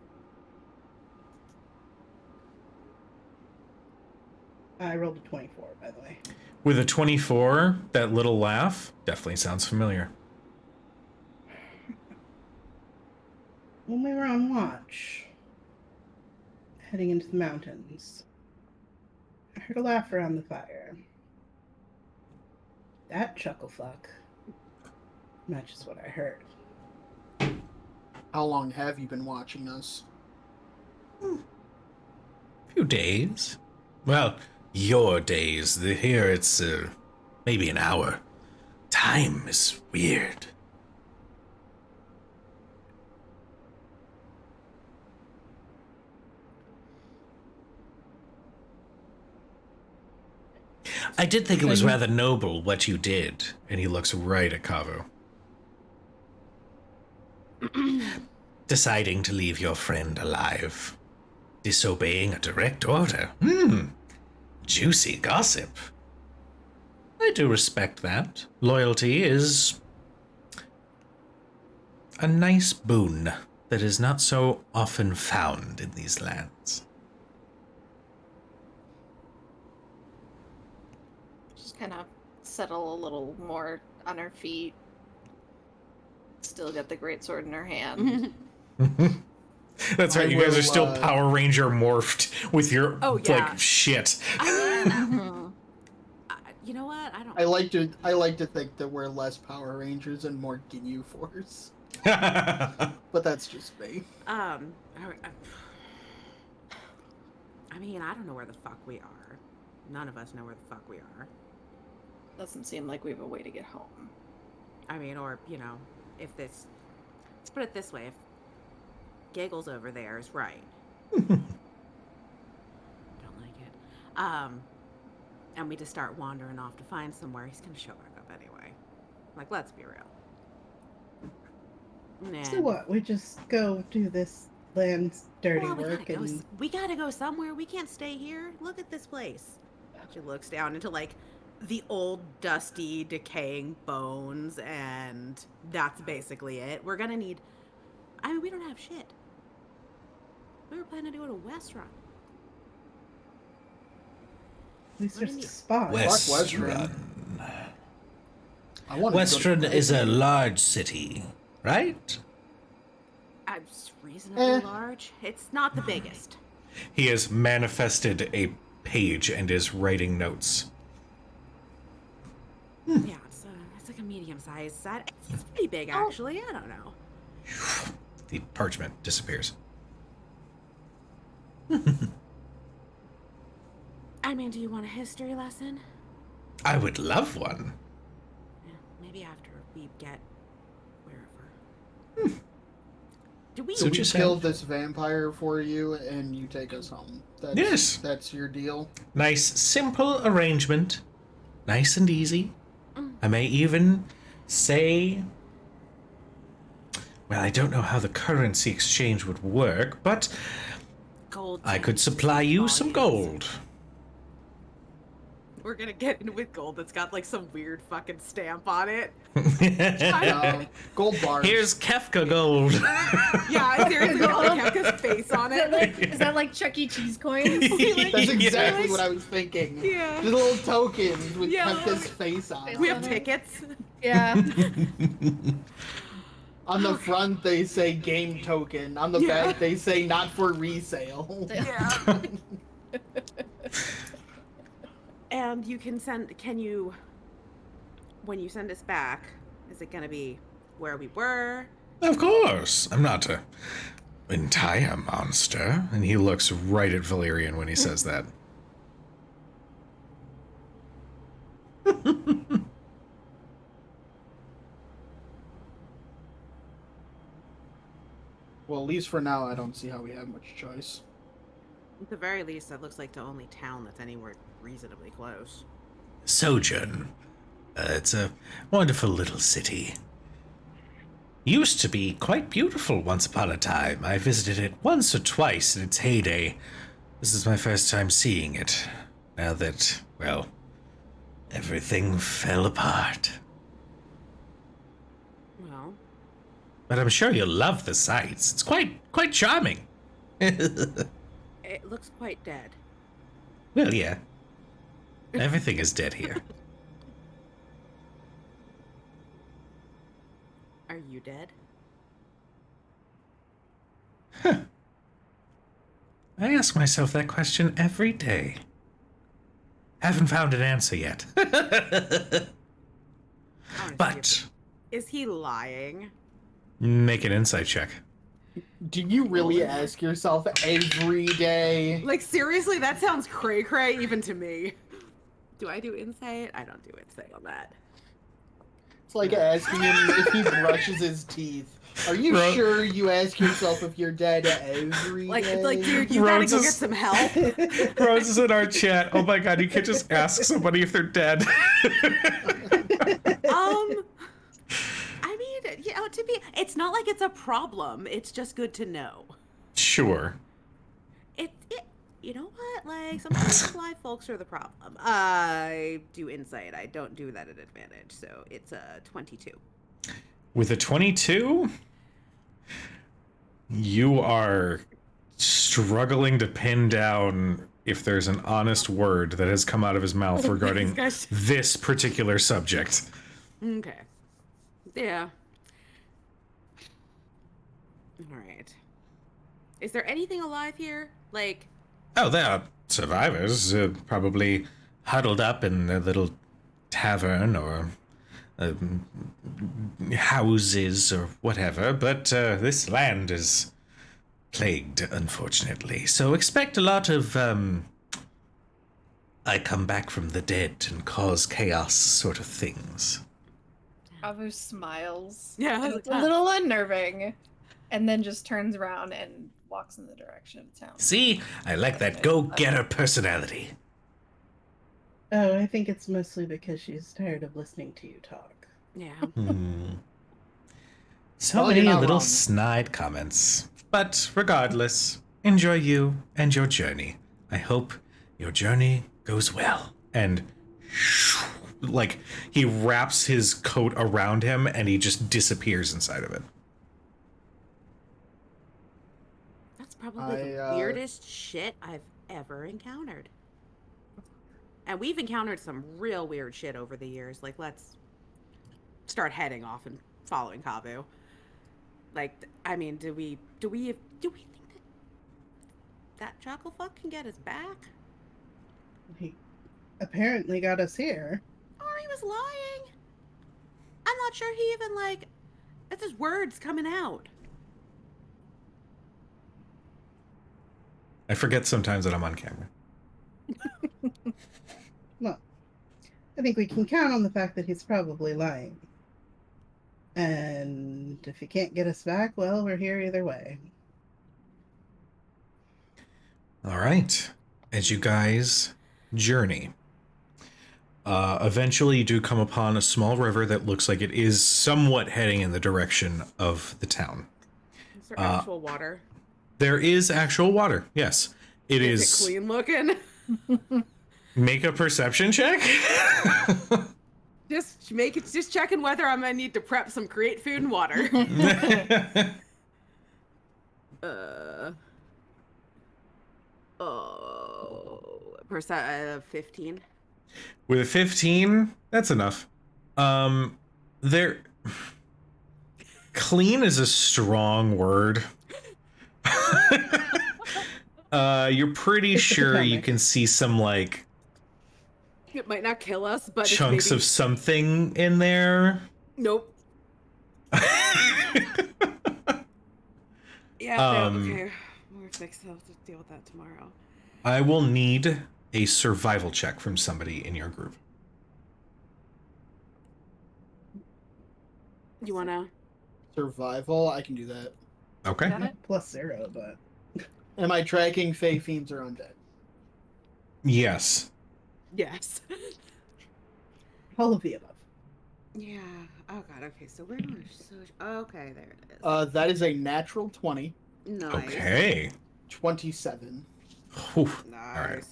I rolled a 24, by the way. With a 24, that little laugh definitely sounds familiar. When we were on watch, heading into the mountains, I heard a laugh around the fire. That chuckle fuck matches what I heard. How long have you been watching us? Few days. Well, your days. Here it's maybe an hour. Time is weird. I did think it was rather noble what you did. And he looks right at Kavu. Deciding to leave your friend alive. Disobeying a direct order. Juicy gossip. I do respect that. Loyalty is a nice boon that is not so often found in these lands. Just kind of settle a little more on her feet. Still got the great sword in her hand. That's right, I you guys are will, still Power Ranger morphed with your, Oh, yeah. like, shit. I mean, you know what? I don't. I like to think that we're less Power Rangers and more Ginyu Force, but that's just me. I mean, I don't know where the fuck we are. None of us know where the fuck we are. Doesn't seem like we have a way to get home. I mean, or, if this... Let's put it this way. If Giggles over there is right. Don't like it. And we just start wandering off to find somewhere, he's gonna show back up anyway. Like, let's be real. So what? We just go do this land's dirty Well, work and we gotta go somewhere. We can't stay here. Look at this place. She looks down into like the old, dusty, decaying bones, and that's basically it. We're gonna need. I mean, we don't have shit. We were planning to go to Westrun. at least what do there's you a mean? spot. Westrun. I want Westrun is a large city, right? It's reasonably large. It's not the biggest. He has manifested a page and is writing notes. Yeah, it's like a medium sized set. It's pretty big, actually. I don't know. The parchment disappears. I mean, do you want a history lesson? I would love one. Yeah, maybe after we get wherever. Do we? So We just kill have- this vampire for you, and you take us home. That's, Yes. That's your deal. Nice, simple arrangement. Nice and easy. I may even say... Well, I don't know how the currency exchange would work, but Gold. I could supply you some gold. We're gonna get in with gold that's got like some weird fucking stamp on it. Gold bars. Here's Kefka gold. Yeah, seriously, got like Kefka's face on it. Is that like Chuck E. Cheese coins? That's exactly Yes. what I was thinking. Yeah. The little tokens with Yeah. Kefka's face on We it. We have tickets. Yeah. On the front, they say game token. On the Yeah. back, they say not for resale. Yeah. And you can when you send us back, is it gonna be where we were? Of course. I'm not a entire monster. And he looks right at Valerian when he says that. Well, at least for now, I don't see how we have much choice. At the very least, that looks like the only town that's anywhere reasonably close. Sojourn. It's a wonderful little city. Used to be quite beautiful once upon a time. I visited it once or twice in its heyday. This is my first time seeing it. Now that, well, everything fell apart. Well, But I'm sure you'll love the sights. It's quite charming. it looks quite dead. Well, yeah. Everything is dead here. Are you dead? I ask myself that question every day. Haven't found an answer yet. Honestly, But is he lying? Make an insight check. Do you really ask yourself every day? Like, seriously, that sounds cray cray even to me. Do I do insight? I don't do insight on that. It's like asking him if he brushes his teeth. Are you Bro. sure you ask yourself if you're dead every Like, day? like, dude, you gotta Rhodes go is- get some help. Rose is in our chat. Oh my god, you can't just ask somebody if they're dead. I mean, you know, it's not like it's a problem. It's just good to know. Sure. You know what? Like, sometimes live folks are the problem. I do insight. I don't do that at advantage, so it's a 22. With a 22, you are struggling to pin down if there's an honest word that has come out of his mouth regarding Gosh. this particular subject. Okay. Yeah. All right. Is there anything alive here? Like, Oh, there are survivors, probably huddled up in a little tavern or houses or whatever, but this land is plagued, unfortunately. So expect a lot of, I come back from the dead and cause chaos sort of things. Avu smiles. Yeah, and it's a little unnerving, and then just turns around and walks in the direction of town. See? I like that go-getter personality. Oh, I think it's mostly because she's tired of listening to you talk. yeah. So Well, many you're not little wrong. snide comments. But regardless, enjoy you and your journey. I hope your journey goes well. And like he wraps his coat around him and he just disappears inside of it. That's probably the weirdest shit I've ever encountered. And we've encountered some real weird shit over the years. Like, let's start heading off and following Kabu. Like, I mean, do we think that chuckle fucking get us back? He apparently got us here. Or he was lying. I'm not sure he even, like, that's his words coming out. I forget sometimes that I'm on camera. Well, I think we can count on the fact that he's probably lying. And if he can't get us back, well, we're here either way. All right. As you guys journey, eventually you do come upon a small river that looks like it is somewhat heading in the direction of the town. Is there actual water? There is actual water. Yes, it Is is. it clean looking? Make a perception check. Just checking whether I'm gonna need to prep some create food and water. 15. With a 15, that's enough. There. Clean is a strong word. You're pretty sure you can see some like It might not kill us, but chunks it's maybe... of something in there. Nope. Yeah. No, okay. We'll fix that. We'll deal with that tomorrow. I will need a survival check from somebody in your group. You wanna? Survival, I can do that. Okay. Got it? +0, but Am I tracking Fey Fiends or undead? Yes. Yes. all of the above. Yeah. Oh god. Okay. So we're gonna. Okay. There it is. That is a natural 20. Nice. Okay. 27. Whew. Nice. All right.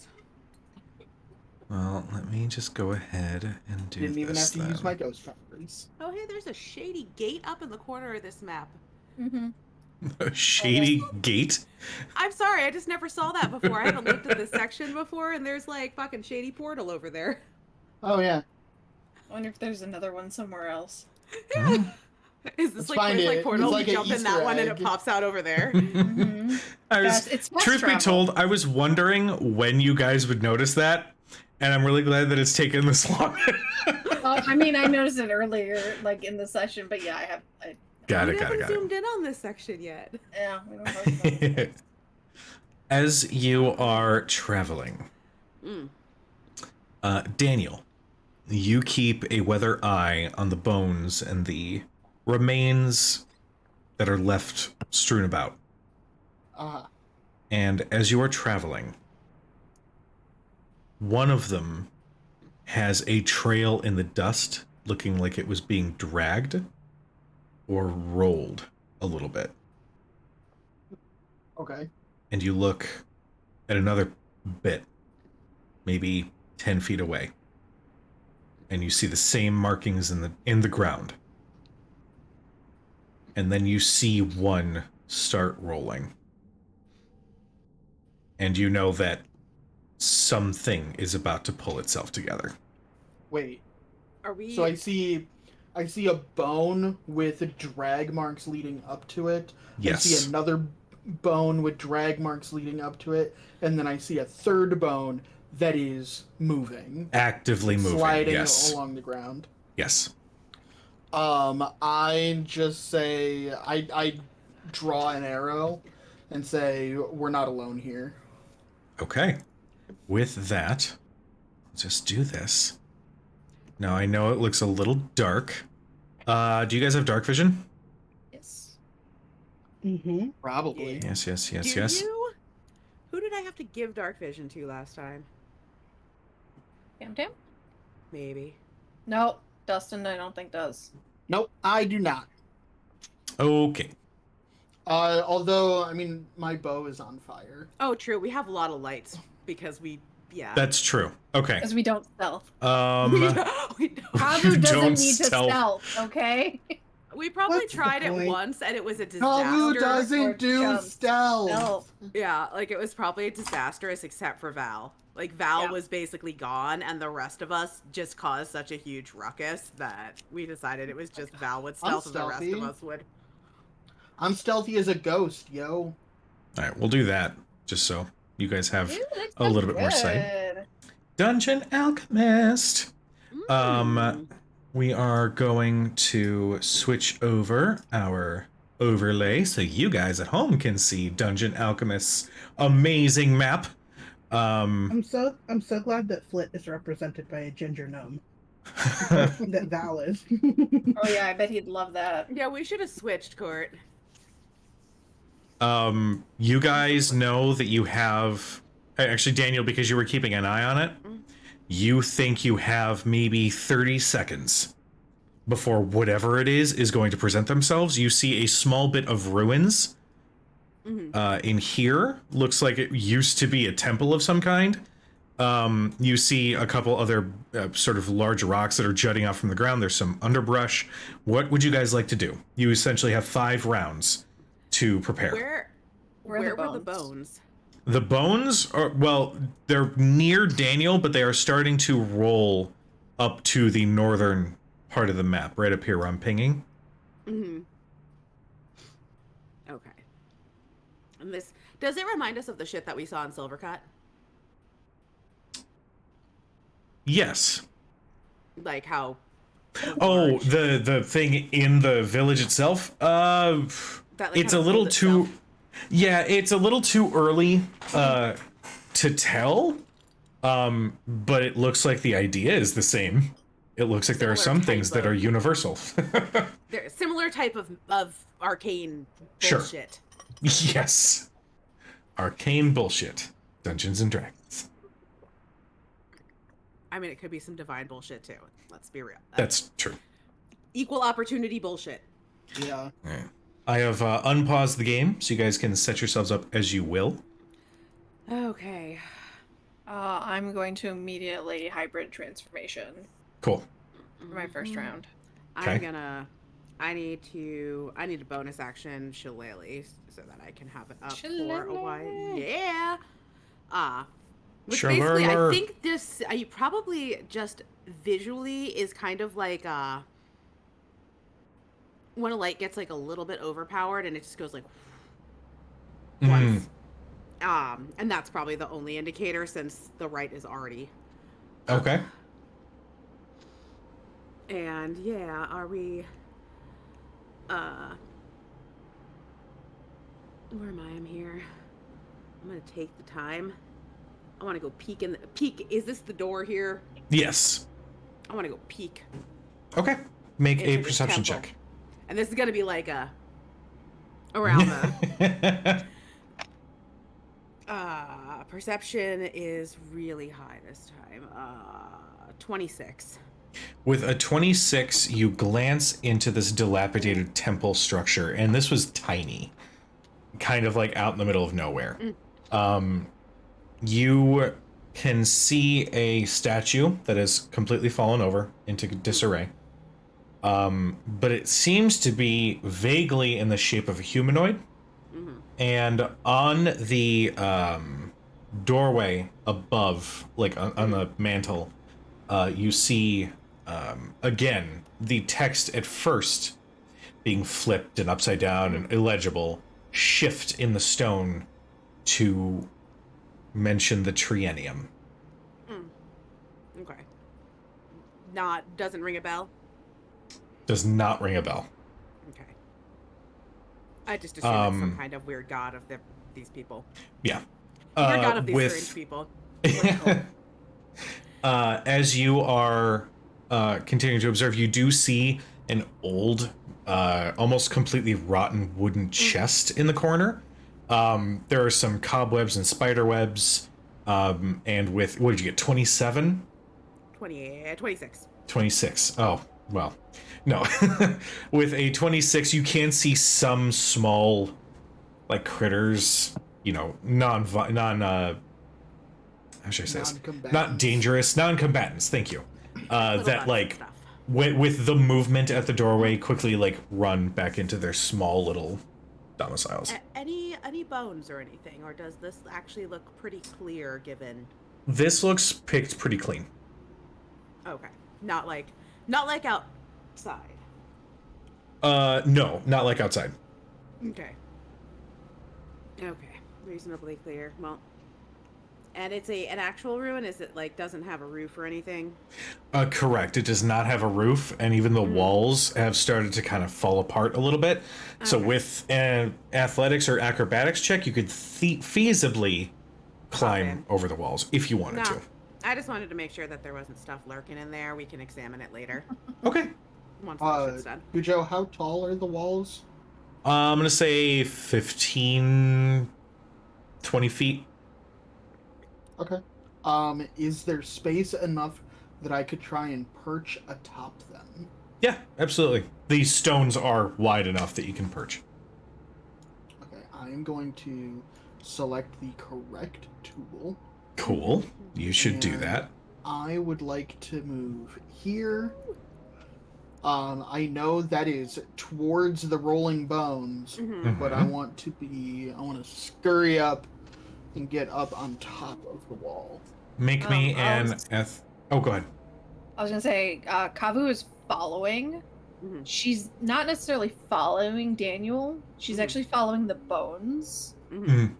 Well, let me just go ahead and do Didn't even have this to then. use my ghost powers. Oh, hey, there's a shady gate up in the corner of this map. Mm-hmm. A shady gate. I'm sorry, I just never saw that before. I haven't looked at this section before, and there's like fucking shady portal over there. Oh, yeah. I wonder if there's another one somewhere else. Hmm. Is this Let's like find place it. like portal? It's like you an jump in that Easter one and it egg. pops out over there. Mm-hmm. I was, It's fast truth be travel. told, I was wondering when you guys would notice that, and I'm really glad that it's taken this long. I mean, I noticed it earlier, like in the session, but yeah, Got we it. haven't zoomed in on this section yet. yeah, we don't talk about it. As you are traveling, Mm. Daniel, you keep a weather eye on the bones and the remains that are left strewn about. And as you are traveling, one of them has a trail in the dust looking like it was being dragged or rolled a little bit. Okay. And you look at another bit, maybe 10 feet away, and you see the same markings in the ground. And then you see one start rolling. And you know that something is about to pull itself together. Wait. Are we? So I see a bone with drag marks leading up to it. Yes. I see another bone with drag marks leading up to it, and then I see a third bone that is moving, Actively moving. sliding Yes. along the ground. Yes. I just say I draw an arrow and say we're not alone here. Okay. With that, let's just do this. Now I know it looks a little dark. Do you guys have dark vision? Yes. Mm-hmm. Probably. Yes, yes, yes, Do yes. you? Who did I have to give dark vision to last time? Tam? Maybe. No, Dustin, I don't think does. Nope, I do not. Okay. Although I mean my bow is on fire. Oh, true. We have a lot of lights because we. Yeah. That's true. Okay. Because we don't stealth. we don't. Kabu doesn't don't need to stealth, okay? We probably What's the tried it point? once and it was a Kabu disaster. doesn't do Jump. stealth. Stealth. Yeah, like it was probably disastrous except for Val. Like Val Yeah. was basically gone and the rest of us just caused such a huge ruckus that we decided it was just Val would stealth and the rest stealthy. of us would. I'm stealthy as a ghost, yo. All right, we'll do that just so. you guys have Ooh, looks a little bit more sight. good. Dungeon Alchemist. Mm. We are going to switch over our overlay so you guys at home can see Dungeon Alchemist's amazing map. I'm so glad that Flit is represented by a ginger gnome. That Val is. Oh yeah, I bet he'd love that. Yeah, we should have switched, Court. You guys know that you have, actually Daniel, because you were keeping an eye on it, you think you have maybe 30 seconds before whatever it is going to present themselves. You see a small bit of ruins in here. Looks like it used to be a temple of some kind. You see a couple other sort of large rocks that are jutting out from the ground. There's some underbrush. What would you guys like to do? You essentially have 5 rounds to prepare. Where were the bones? The bones are, well, they're near Daniel, but they are starting to roll up to the northern part of the map, right up here where I'm pinging. Mm-hmm. Okay. And this, does it remind us of the shit that we saw in Silvercut? Yes. Like how... Oh, the thing in the village itself? That, like, It's kinda a little pulled too... itself. Yeah, it's a little too early to tell. But it looks like the idea is the same. It looks like there are Similar some things type that are of- universal. They're similar type of arcane Sure. bullshit. Yes. Arcane bullshit. Dungeons and Dragons. I mean, it could be some divine bullshit too. Let's be real. That's true. Equal opportunity bullshit. Yeah. Yeah. I have unpaused the game, so you guys can set yourselves up as you will. Okay. I'm going to immediately hybrid transformation Cool. for my first round. Okay. I need a bonus action shillelagh so that I can have it up for a while. Shillelagh. Yeah. Which basically, I Shillelagh. think this, you probably just visually is kind of like, when a light gets like a little bit overpowered and it just goes like once. And that's probably the only indicator since the right is already. Okay. And yeah, are we where am I? I'm here. I'm gonna take the time. I wanna go peek in the peek. Is this the door here? Yes. I wanna go peek. Okay. Make Into a the perception temple. check. And this is gonna be like around the perception is really high this time. 26. With a 26, you glance into this dilapidated temple structure, and this was tiny, kind of like out in the middle of nowhere. You can see a statue that has completely fallen over into disarray. But it seems to be vaguely in the shape of a humanoid. And on the doorway above, like on the mantle, you see, again, the text at first being flipped and upside down and illegible, shift in the stone to mention the triennium. Okay. Doesn't ring a bell. Does not ring a bell. Okay. I just assume it's some kind of weird god of these people. Yeah. Weird god of these with strange people. as you are continuing to observe, you do see an old, almost completely rotten wooden chest in the corner. There are some cobwebs and spider webs. And with, what did you get, 27? 26. 26. Oh, well, no. With a 26, you can see some small, like, critters, you know, how should I say this? Non-combatants. Not dangerous, non-combatants, thank you. Little That, bugs like, and stuff. with the movement at the doorway, quickly, like, run back into their small little domiciles. Any bones or anything, or does this actually look pretty clear given? This looks picked pretty clean. Okay, not like outside. No, not like outside. Okay, reasonably clear. Well, And it's an actual ruin? Is it like doesn't have a roof or anything? Correct. It does not have a roof, and even the walls have started to kind of fall apart a little bit. So Okay. with an athletics or acrobatics check, you could feasibly climb over the walls if you wanted No. to. I just wanted to make sure that there wasn't stuff lurking in there. We can examine it later Okay. once the shit's done. Cujo, how tall are the walls? I'm going to say 15, 20 feet. Okay. Is there space enough that I could try and perch atop them? Yeah, absolutely. The stones are wide enough that you can perch. Okay, I am going to select the correct tool. Cool. You should do And that. I would like to move here. I know that is towards the rolling bones, Mhm. but I want to scurry up and get up on top of the wall. Make me I an was- Oh, go ahead. I was gonna say, Kavu is following. Mhm. She's not necessarily following Daniel. She's Mhm. actually following the bones. Mhm.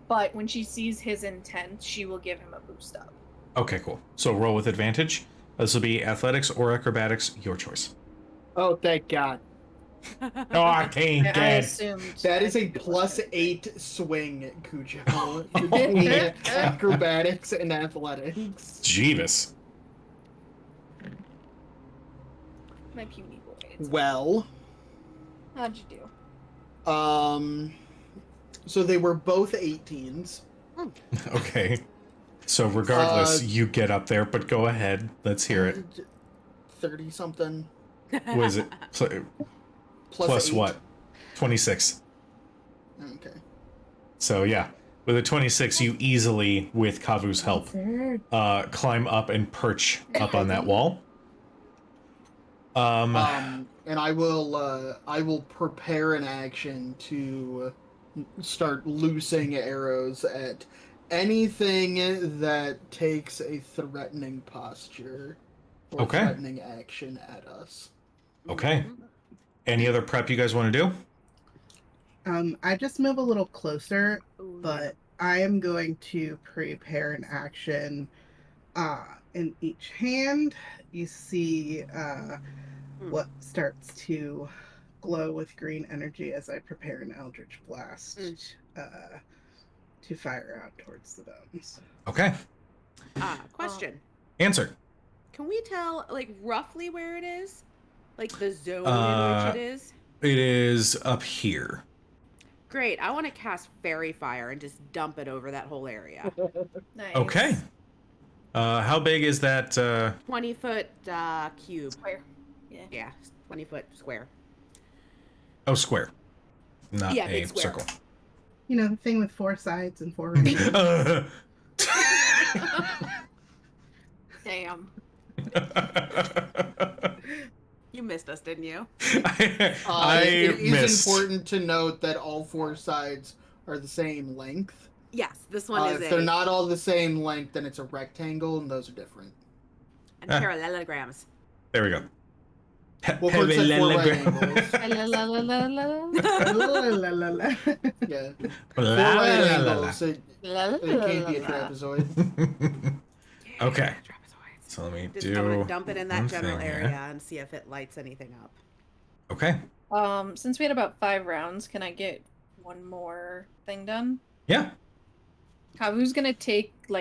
But when she sees his intent, she will give him a boost up. Okay, cool. So roll with advantage. This will be athletics or acrobatics, your choice. Oh, thank God. Oh, I can't I get. assumed That is a it was gonna be. +8 swing, Cujo. Between acrobatics and athletics. Jeebus. My puny boy. Well, How'd you do? so they were both 18s. Okay. So regardless, Uh, you get up there, but go ahead. Let's hear it. 30 something. What is it? Plus 8. what? 26. Okay. So yeah, with a 26, you easily, with Kavu's help, climb up and perch up on that wall. And I will prepare an action to start loosing arrows at anything that takes a threatening posture or Okay. threatening action at us. Okay. Any other prep you guys want to do? I just move a little closer, Ooh, but I am going to prepare an action. In each hand, you see what starts to glow with green energy as I prepare an Eldritch Blast to fire out towards the bones. Okay. Question. Answer. Can we tell, like, roughly where it is? Like, the zone Uh, in which it is? It is up here. Great. I want to cast Fairy Fire and just dump it over that whole area. Nice. Okay. How big is that? 20-foot cube. Square. Yeah. Yeah, 20-foot square. Oh, square. Not Yeah, a big square. circle. You know, the thing with 4 sides and 4 rings. Damn. You missed us, didn't you? I It is missed. important to note that all 4 sides are the same length. Yes, this one is If they're not all the same length, then it's a rectangle, and those are different. and parallelograms. There we go. Well, first at 4 right Parallelograms. angles. La, la, la, la. Yeah. 4 La, right la, la, la, la. angles. It can't be a trapezoid. Okay. Trapezoids. So let me Just do. I'm gonna dump it in that one general thing here. area and see if it lights anything up. Okay. Since we had about 5 rounds, can I get one more thing done? Yeah. Kavu's gonna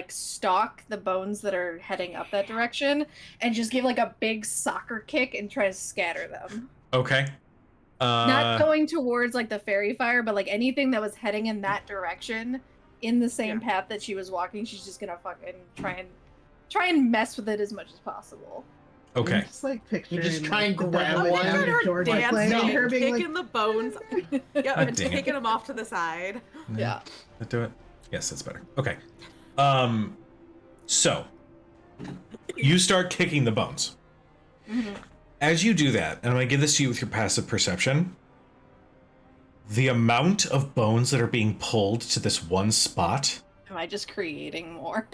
stalk the bones that are heading up that direction and just give a big soccer kick and try to scatter them. Okay. Not going towards the fairy fire, but anything that was heading in that direction in the same path that she was walking, she's just gonna fucking try and mess with it as much as possible. Okay. I'm just picturing just try and the grab Devil one. Down to Georgia playing and her being kicking the bones. Yep, and dang it. taking them off to the side. Yeah. That do it? Yes, that's better. Okay. So you start kicking the bones. Mhm. As you do that, and I'm gonna give this to you with your passive perception, the amount of bones that are being pulled to this one spot. Am I just creating more?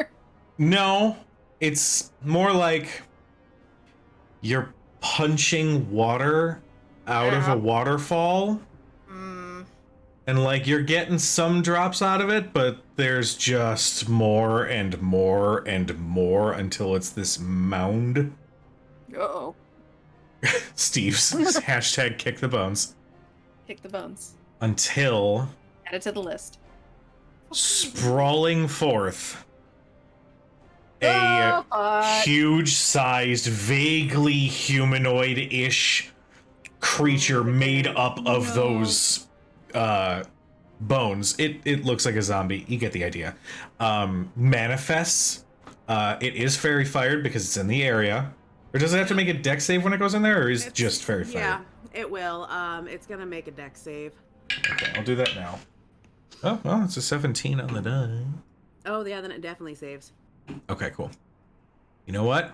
No, it's more like you're punching water out of a waterfall. Mm, And like you're getting some drops out of it, but there's just more and more and more until it's this mound. Uh-oh. Steve's hashtag kick the bones. Kick the bones. Until Add it to the list. sprawling forth a huge-sized, vaguely humanoid-ish creature made up of those bones. It looks like a zombie. You get the idea. Manifests. It is fairy fired because it's in the area. Or does it have to make a deck save when it goes in there, or is it just fairy fired? Yeah, it will. It's gonna make a deck save. Okay, I'll do that now. Oh, well, it's a 17 on the die. Oh, yeah, then it definitely saves. Okay, cool. You know what?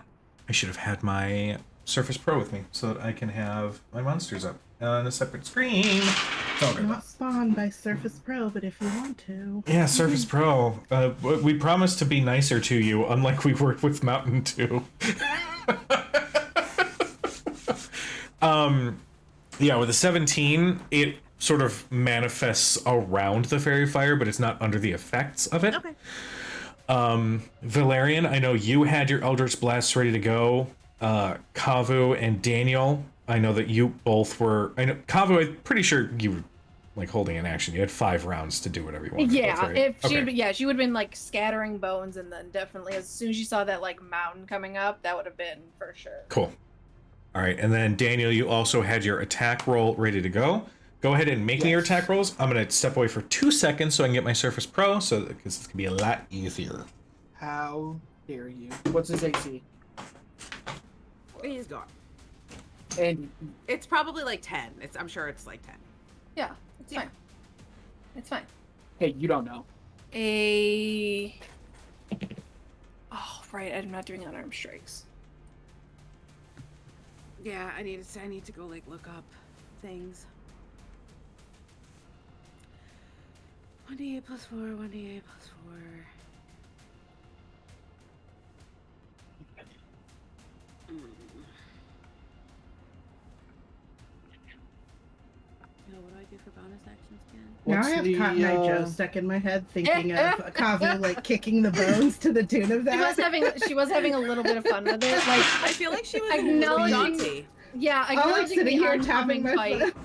I should have had my Surface Pro with me so that I can have my monsters up on a separate screen. It's all good. Not spawned by Surface Pro, but if you want to. Yeah, Surface Pro. We promised to be nicer to you, unlike we were with Mountain Dew. Yeah, with the 17, it sort of manifests around the fairy fire, but it's not under the effects of it. Okay. Valerian, I know you had your Eldritch Blasts ready to go. Kavu and Daniel, I know that you both were. I know Kavu, I'm pretty sure you were like holding an action. You had 5 rounds to do whatever you wanted. Yeah, both, right? if she Okay. she would have been like scattering bones, and then definitely as soon as you saw that like mountain coming up, that would have been for sure. Cool. All right, and then Daniel, you also had your attack roll ready to go. Go ahead and make me your attack rolls. I'm gonna step away for 2 seconds so I can get my Surface Pro, so because it's gonna be a lot easier. How dare you? What's his AC? He's gone. And It's probably like 10. I'm sure it's like 10. Yeah, it's fine. It's fine. hey, you don't know. Oh right, I'm not doing unarmed strikes. Yeah, I need to go like look up things. 1d8 plus 4, 1d8 plus 4. What do I do for bonus actions again? Now I have Cotton Eye Joe stuck in my head, thinking of Kavu like kicking the bones to the tune of that. She was having a little bit of fun with it. Like I feel like she was a little Acknowledging- jaunty. yeah, I'm acknowledging sitting the here oncoming tapping my fight. foot.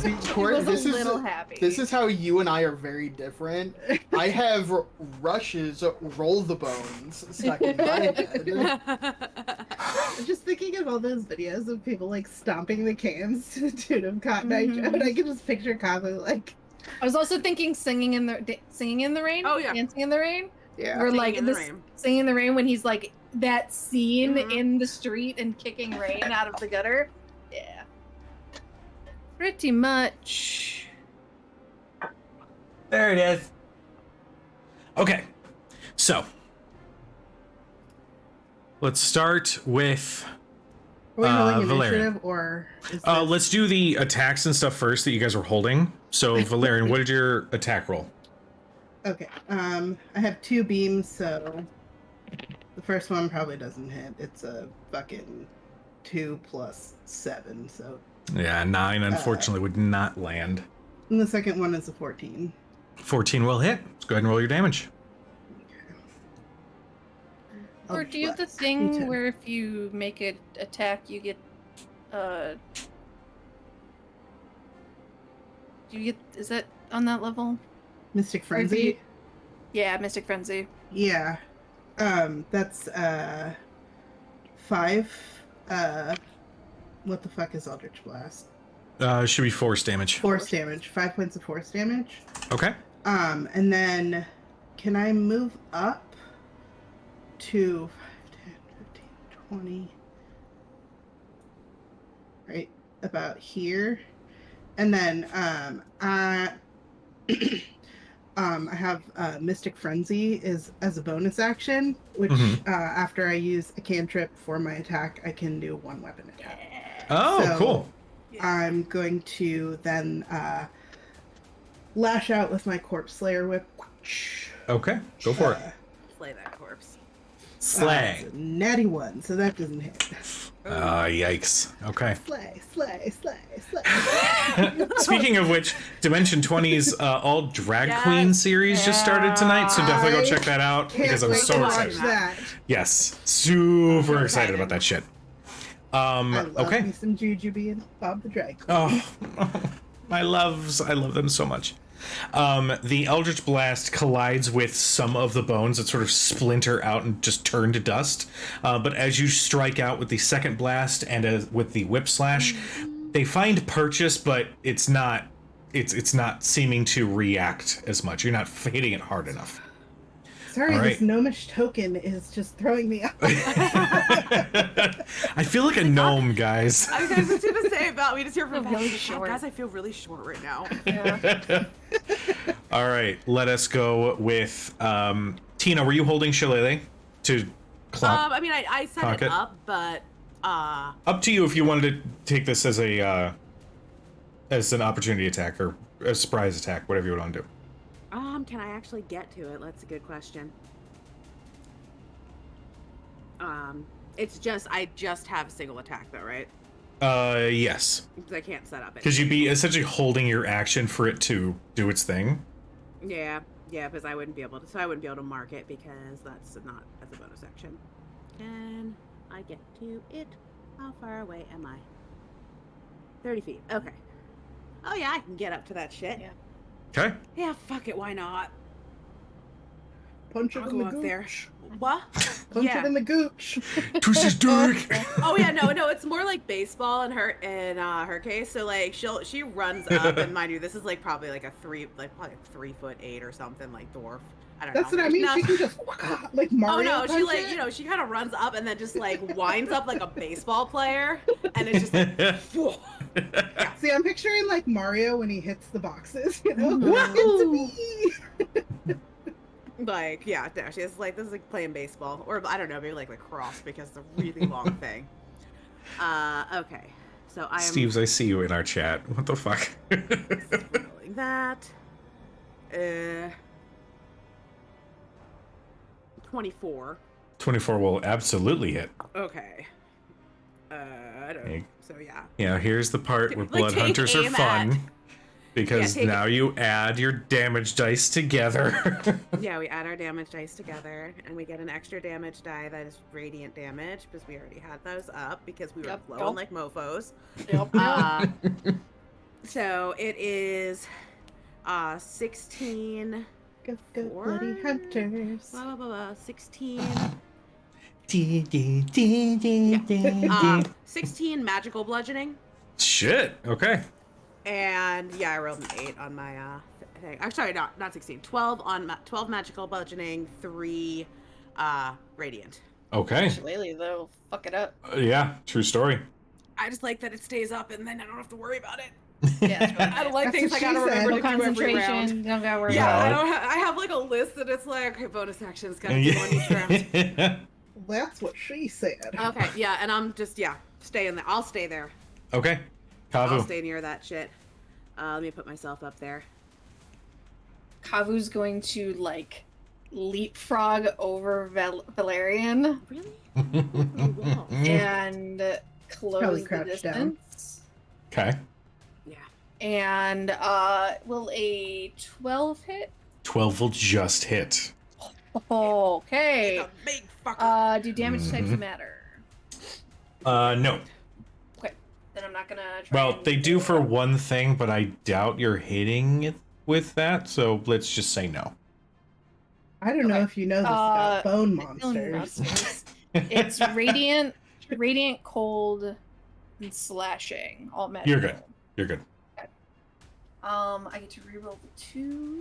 See, She Court, was this a is little happy. this is how you and I are very different. I have Rush's roll the bones stuck in my head. I'm just thinking of all those videos of people like stomping the cans to the tune of Cotton Eye Joe, and I can just picture Kavu like, I was also thinking singing in the rain. Oh, yeah. Dancing in the rain. yeah. Or Singing like in the this rain. singing in the rain when he's like that scene Mhm. in the street and kicking rain out of the gutter. Yeah. Pretty much. There it is. Okay, so let's start with. Are we rolling Valerian. initiative or? Is this... Let's do the attacks and stuff first that you guys were holding. So Valerian, what did your attack roll? Okay. I have 2 beams, so the first one probably doesn't hit. It's a fucking 2 plus 7, so. Yeah, 9 unfortunately would not land. And the second one is a 14. 14 will hit. Let's go ahead and roll your damage. Or do you have the Flex. thing D10. where if you make an attack, you get, do you get? Is that on that level? Mystic Or if Frenzy? you- Yeah, Mystic Frenzy. Yeah. That's 5. What the fuck is Eldritch Blast? Should be force damage. Force damage. 5 points of force damage. Okay. And then can I move up to 5, 10, 15, 20? Right about here. And then I have Mystic Frenzy is as a bonus action, which Mhm. after I use a cantrip for my attack, I can do 1 weapon attack. Oh, So- cool. I'm going to then lash out with my Corpse Slayer whip. Okay, go for it. Slay that corpse. Slay. It's a natty 1, so that doesn't hit. Yikes. Okay. Slay, slay, slay, slay. Speaking of which, Dimension 20's all drag Yes. queen series just started tonight, so definitely go check that out Can't because I'm wait so to watch excited. that. Yes, super excited about that shit. I love Okay. me some Jujubee and Bob the Drag Queen. Oh, my loves. I love them so much. The Eldritch Blast collides with some of the bones that sort of splinter out and just turn to dust. But as you strike out with the second blast and with the whip slash, they find purchase, but it's not seeming to react as much. You're not hitting it hard enough. Sorry, all right. this gnomish token is just throwing me off. I feel like a gnome, guys. I was just gonna say about we just hear from Really Becky, short. guys. I feel really short right now. Yeah. All right, let us go with Tina. Were you holding Shillelagh to clock? I mean, I set Pocket. it up, but Up to you if you wanted to take this as a as an opportunity attack or a surprise attack, whatever you would want to do. can I actually get to it? That's a good question. It's just I just have a single attack though, right? Yes, Because I can't set up it. because you'd be essentially holding your action for it to do its thing. Yeah, because I wouldn't be able to. So I wouldn't be able to mark it because that's not as a bonus action. Can I get to it? How far away am I? 30 feet. Okay. Oh yeah, I can get up to that shit. Yeah. Okay. Yeah, fuck it. Why not? Punch it I'll in go the up gooch. there. What? Punch Yeah. it in the gooch. Twist his dick. Oh yeah, no, it's more like baseball in her case. So like she runs up, and mind you, this is like probably like probably 3'8" or something, like dwarf. I don't That's know. what I mean. No. She can just like Oh Mario. no, she punch like it. she kind of runs up and then just like winds up like a baseball player, and it's just like, whoa. See, I'm picturing like Mario when he hits the boxes. You know, Woohoo! it's me. Like yeah, no, she's like this is like playing baseball, or I don't know, maybe like lacrosse because it's a really long thing. Okay, so I am Steve's, I see you in our chat. What the fuck? rolling that. 24. 24 will absolutely hit. Okay. I don't know. Hey. So yeah. Yeah, here's the part where Like, blood take hunters are aim fun. at- Because Yeah, take now you add your damage dice together. Yeah, we add our damage dice together, and we get an extra damage die that is radiant damage because we already had those up because we were Yep, glowing like mofos. Yep. So it is 16. Go, go, Four. bloody hunters. Blah, blah, blah, blah, 16. 16 magical bludgeoning. Shit. Okay. And yeah, I rolled an 8 on my thing. I'm sorry, not 16. 12 on 12 magical bludgeoning, 3 radiant. Okay. Shillelagh, though, fuck it up. Yeah, true story. I just like that it stays up and then I don't have to worry about it. Yeah, I don't like That's things what I gotta she said. remember no to do every round. concentration. Don't gotta worry Yeah, about it. I have like a list that it's like, okay, bonus actions gotta do on each round. That's what she said. Okay, yeah, and I'm just staying there. I'll stay there. Okay. I'll Kavu. stay near that shit. Let me put myself up there. Kavu's going to like leapfrog over Valerian Really? and Probably close the crouched down. distance. Okay. Yeah. And will a 12 hit? 12 will just hit. Okay. It's a big fucker. Do damage types Mhm. matter? No. Then I'm not gonna try. Well, and they do for roll. one thing, but I doubt you're hitting it with that, so let's just say no. I don't know Okay. if you know this about bone Bone monsters. monsters. It's radiant, cold, and slashing. All magical. You're good. You're good. I get to reroll the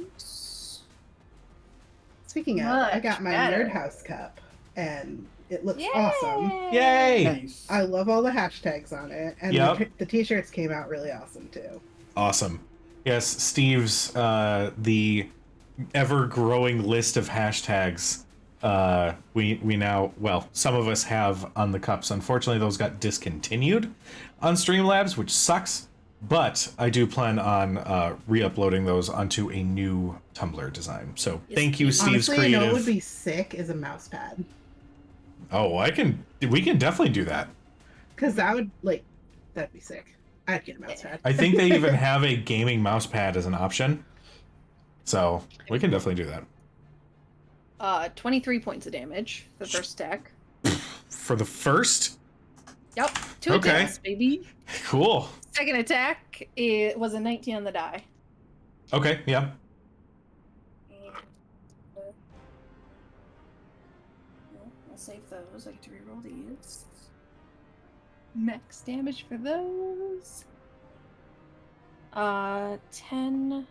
2s. Speaking of, I Much got my better. Nerd House cup, and it looks awesome. Yay! Nice. I love all the hashtags on it, and Yep. the t-shirts came out really awesome too. Awesome. Yes, Steve's the ever-growing list of hashtags. We now, well, some of us have on the cups. Unfortunately, those got discontinued on Streamlabs, which sucks. But I do plan on re-uploading those onto a new Tumblr design. So thank you, Steve's Honestly, you know Creative. what would be sick is a mouse pad. Oh, we can definitely do that. Because that would, that'd be sick. I'd get a mouse pad. I think they even have a gaming mouse pad as an option. So we can definitely do that. 23 points of damage for the first attack. For the first? Yep. 2 Okay. attacks, baby. Cool. Second attack, it was a 19 on the die. Okay, yeah. And, I'll save those. I get to reroll these. Max damage for those. 10,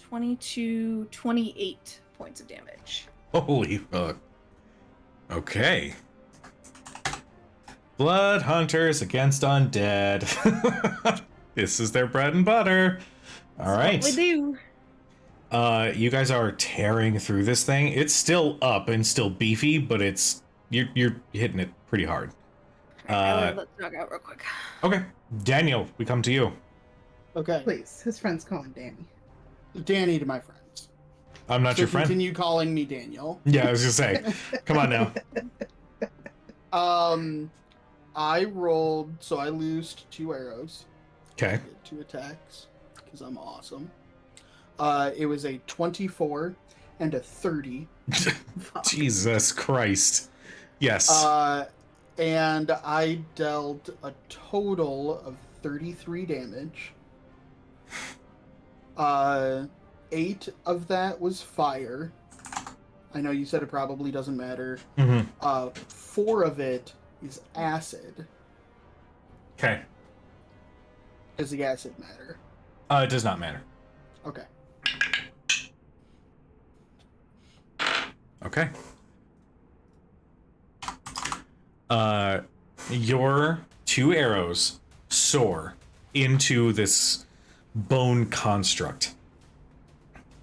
22, 28 points of damage. Holy fuck. Okay. Blood hunters against undead. This is their bread and butter. All right. What we do. You guys are tearing through this thing. It's still up and still beefy, but you're hitting it pretty hard. Let's dog out real quick. Okay, Daniel, we come to you. Okay. Please, his friend's calling Danny. Danny to my friends. I'm not So your friend. Continue calling me Daniel. Yeah, I was gonna say. Come on now. I rolled, so I loosed 2 arrows. Okay. I did 2 attacks because I'm awesome. It was a 24 and a 30. Jesus Christ. Yes. And I dealt a total of 33 damage. 8 of that was fire. I know you said it probably doesn't matter. Mm-hmm. 4 of it is acid. Okay. Does the acid matter? It does not matter. Okay. Okay. Your 2 arrows soar into this bone construct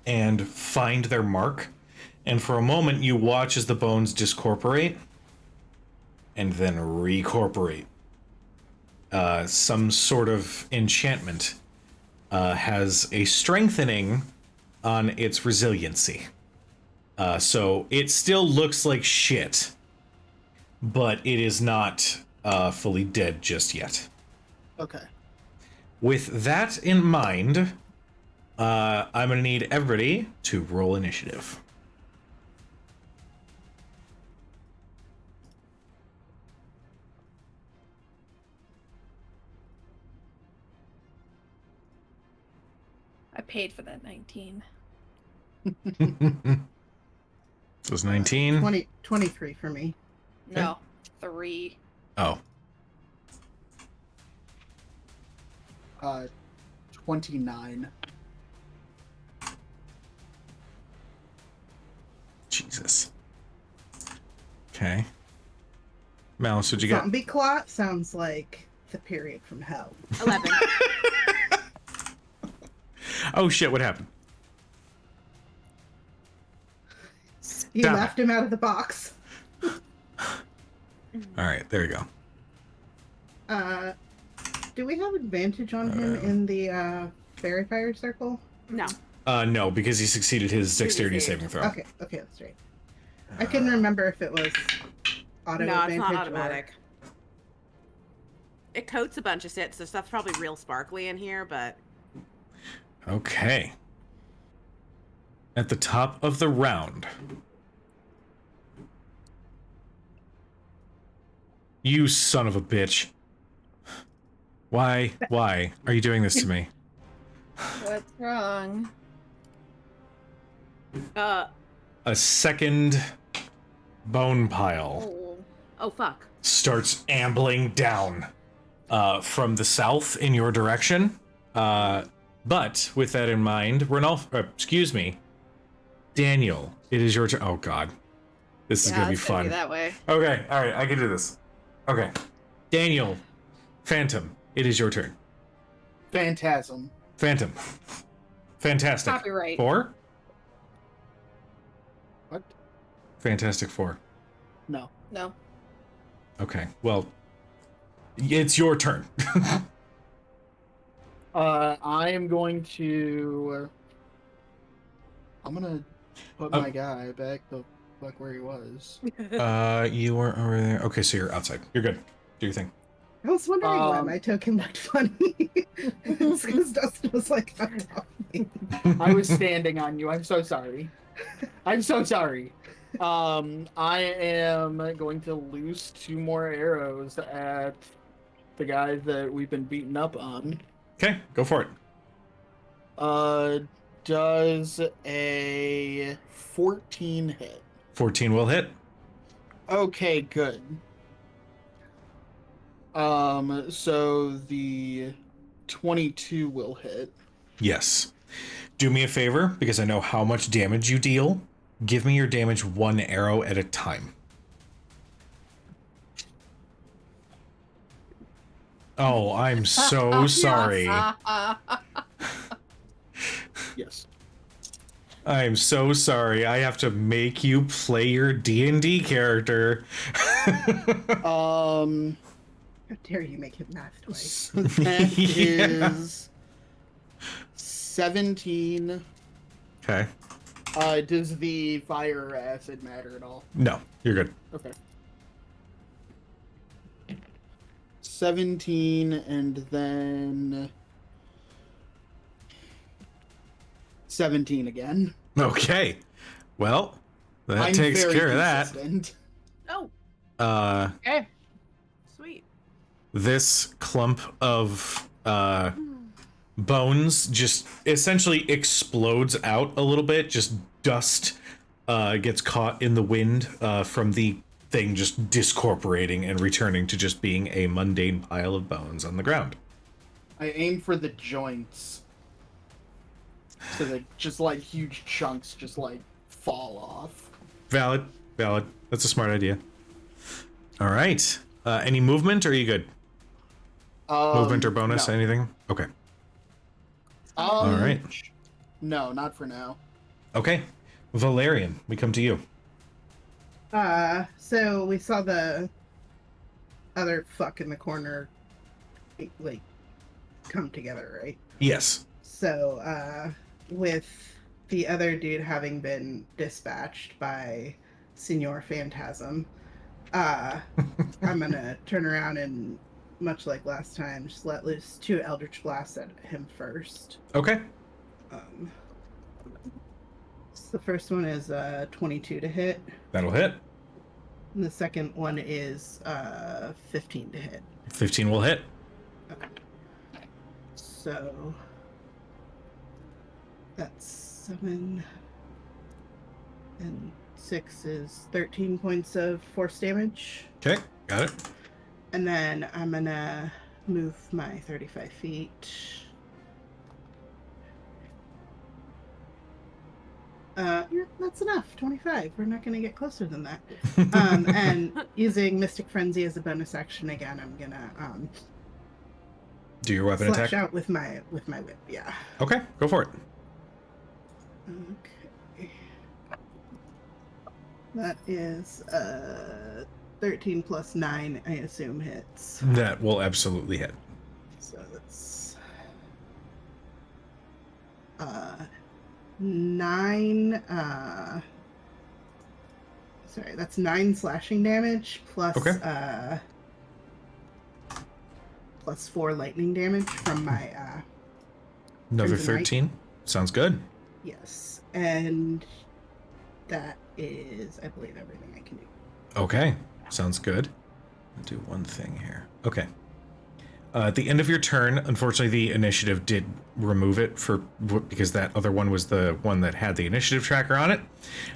and find their mark. And for a moment, you watch as the bones discorporate and then recorporate. Some sort of enchantment has a strengthening on its resiliency. So it still looks like shit, but it is not fully dead just yet. Okay. With that in mind, I'm going to need everybody to roll initiative. I paid for that 19. It was 19. 23 for me. No, 3. Oh. 29. Jesus. Okay. Mouse, what'd you get? Zombie clot sounds like the period from hell. 11. Oh shit, what happened? You Damn it. left him out of the box. Alright, there you go. Do we have advantage on him in the fairy fire circle? No. No, because he succeeded his dexterity saved. saving throw. Okay, that's right. I couldn't remember if it was auto No, advantage it's not or- automatic. It coats a bunch of shit, so stuff's probably real sparkly in here, but Okay. At the top of the round. You son of a bitch. Why are you doing this to me? What's wrong? A second bone pile Oh, fuck. starts ambling down from the south in your direction. But with that in mind, excuse me, Daniel, it is your turn. Oh god, this is gonna be it's gonna fun. be that way. Okay, all right, I can do this. Okay, Daniel, Phantom, it is your turn. Phantasm. Phantom, fantastic. Copyright. 4. What? Fantastic 4. No. No. Okay, well, it's your turn. I am going to. I'm gonna put Oh. my guy back where he was. You were over there. Okay, so you're outside. You're good. Do your thing. I was wondering why Um, my token looked funny. It's because Dustin was like on top of me. I was standing on you. I'm so sorry. I'm so sorry. I am going to loose 2 more arrows at the guy that we've been beating up on. Okay, go for it. Does a 14 hit? 14 will hit. Okay, good. So the 22 will hit. Yes. Do me a favor, because I know how much damage you deal. Give me your damage 1 arrow at a time. Oh, I'm so sorry. Yes. I'm so sorry. I have to make you play your D&D character. How dare you make him math twice? So that Yeah. is 17. Okay. Does the fire or acid matter at all? No, you're good. Okay. 17 and then 17 again. Okay. Well, that I'm takes very care of that. consistent. Oh, Okay. sweet. This clump of bones just essentially explodes out a little bit. Just dust gets caught in the wind from the thing just discorporating and returning to just being a mundane pile of bones on the ground. I aim for the joints. So that just like huge chunks just like fall off. Valid. That's a smart idea. All right. Any movement, or are you good? Movement or bonus, no. anything? Okay. All right. No, not for now. Okay. Valerian, we come to you. So we saw the other fuck in the corner, like, come together, right? Yes. So, with the other dude having been dispatched by Senor Phantasm, I'm gonna turn around and, much like last time, just let loose 2 Eldritch Blasts at him first. Okay. So the first one is 22 to hit, That'll hit. and the second one is 15 to hit. 15 will hit. So that's 7 and 6 is 13 points of force damage. Okay, got it. And then I'm gonna move my 35 feet. Yeah, that's enough. 25. We're not gonna get closer than that. And using Mystic Frenzy as a bonus action again, I'm gonna Do your weapon slash attack. out with my whip. Yeah. Okay, go for it. Okay. That is 13 plus 9, I assume, hits. That will absolutely hit. So that's 9 sorry, that's 9 slashing damage plus Okay. plus 4 lightning damage from my Another Crimson Knight. 13. Sounds good. yes. And that is, I believe, everything I can do. Okay, sounds good. I'll do one thing here. Okay. At the end of your turn, unfortunately, the initiative did remove it because that other one was the one that had the initiative tracker on it.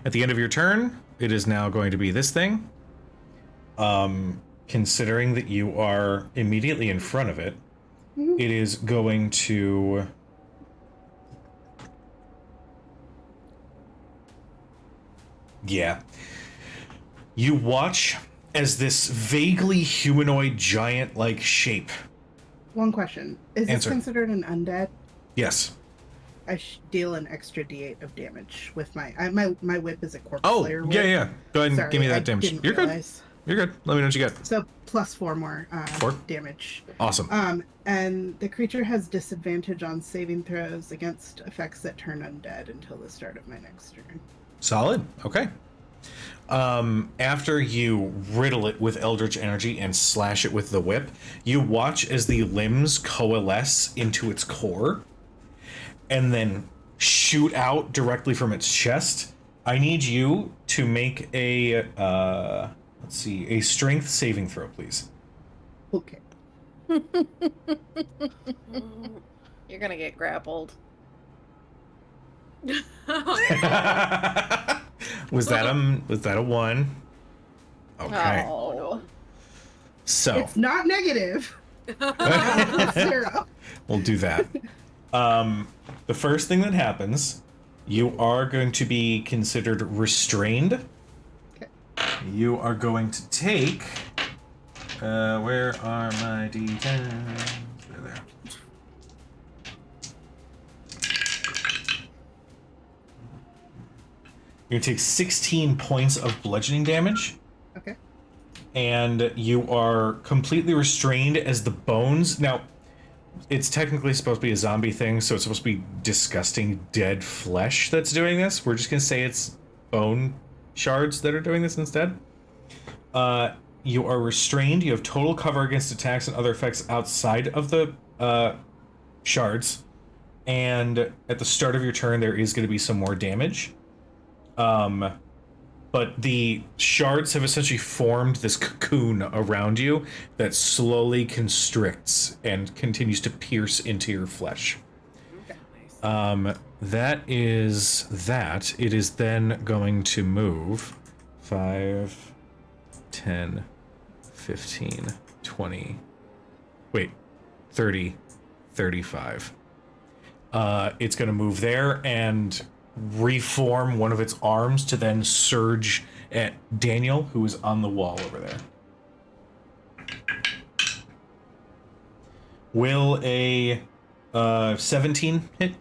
At the end of your turn, it is now going to be this thing. Considering that you are immediately in front of it, it is going to... Yeah. You watch as this vaguely humanoid giant-like shape. One question. Is Answer. this considered an undead? Yes. I deal an extra d8 of damage with my my whip is a corpse Oh, slayer whip. yeah. Go ahead and Sorry, give me I that damage. didn't You're good. realize. You're good. Let me know what you got. So plus 4 more 4? damage. Awesome. And the creature has disadvantage on saving throws against effects that turn undead until the start of my next turn. Solid. Okay. After you riddle it with eldritch energy and slash it with the whip, you watch as the limbs coalesce into its core and then shoot out directly from its chest. I need you to make a let's see, a strength saving throw, please. Okay. You're gonna get grappled. Was that a 1? Okay. Oh. So It's not negative. It's 0. we'll do that. The first thing that happens, you are going to be considered restrained. Okay. You are going to take. Where are my d10s? They're there. You're going to take 16 points of bludgeoning damage. Okay. And you are completely restrained as the bones. Now, it's technically supposed to be a zombie thing, so it's supposed to be disgusting dead flesh that's doing this. We're just going to say it's bone shards that are doing this instead. You are restrained. You have total cover against attacks and other effects outside of the shards. And at the start of your turn, there is going to be some more damage. But the shards have essentially formed this cocoon around you that slowly constricts and continues to pierce into your flesh. That is that. It is then going to move 5, 10, 15, 20, wait, 30, 35. It's going to move there and reform one of its arms to then surge at Daniel, who is on the wall over there. Will a 17 hit?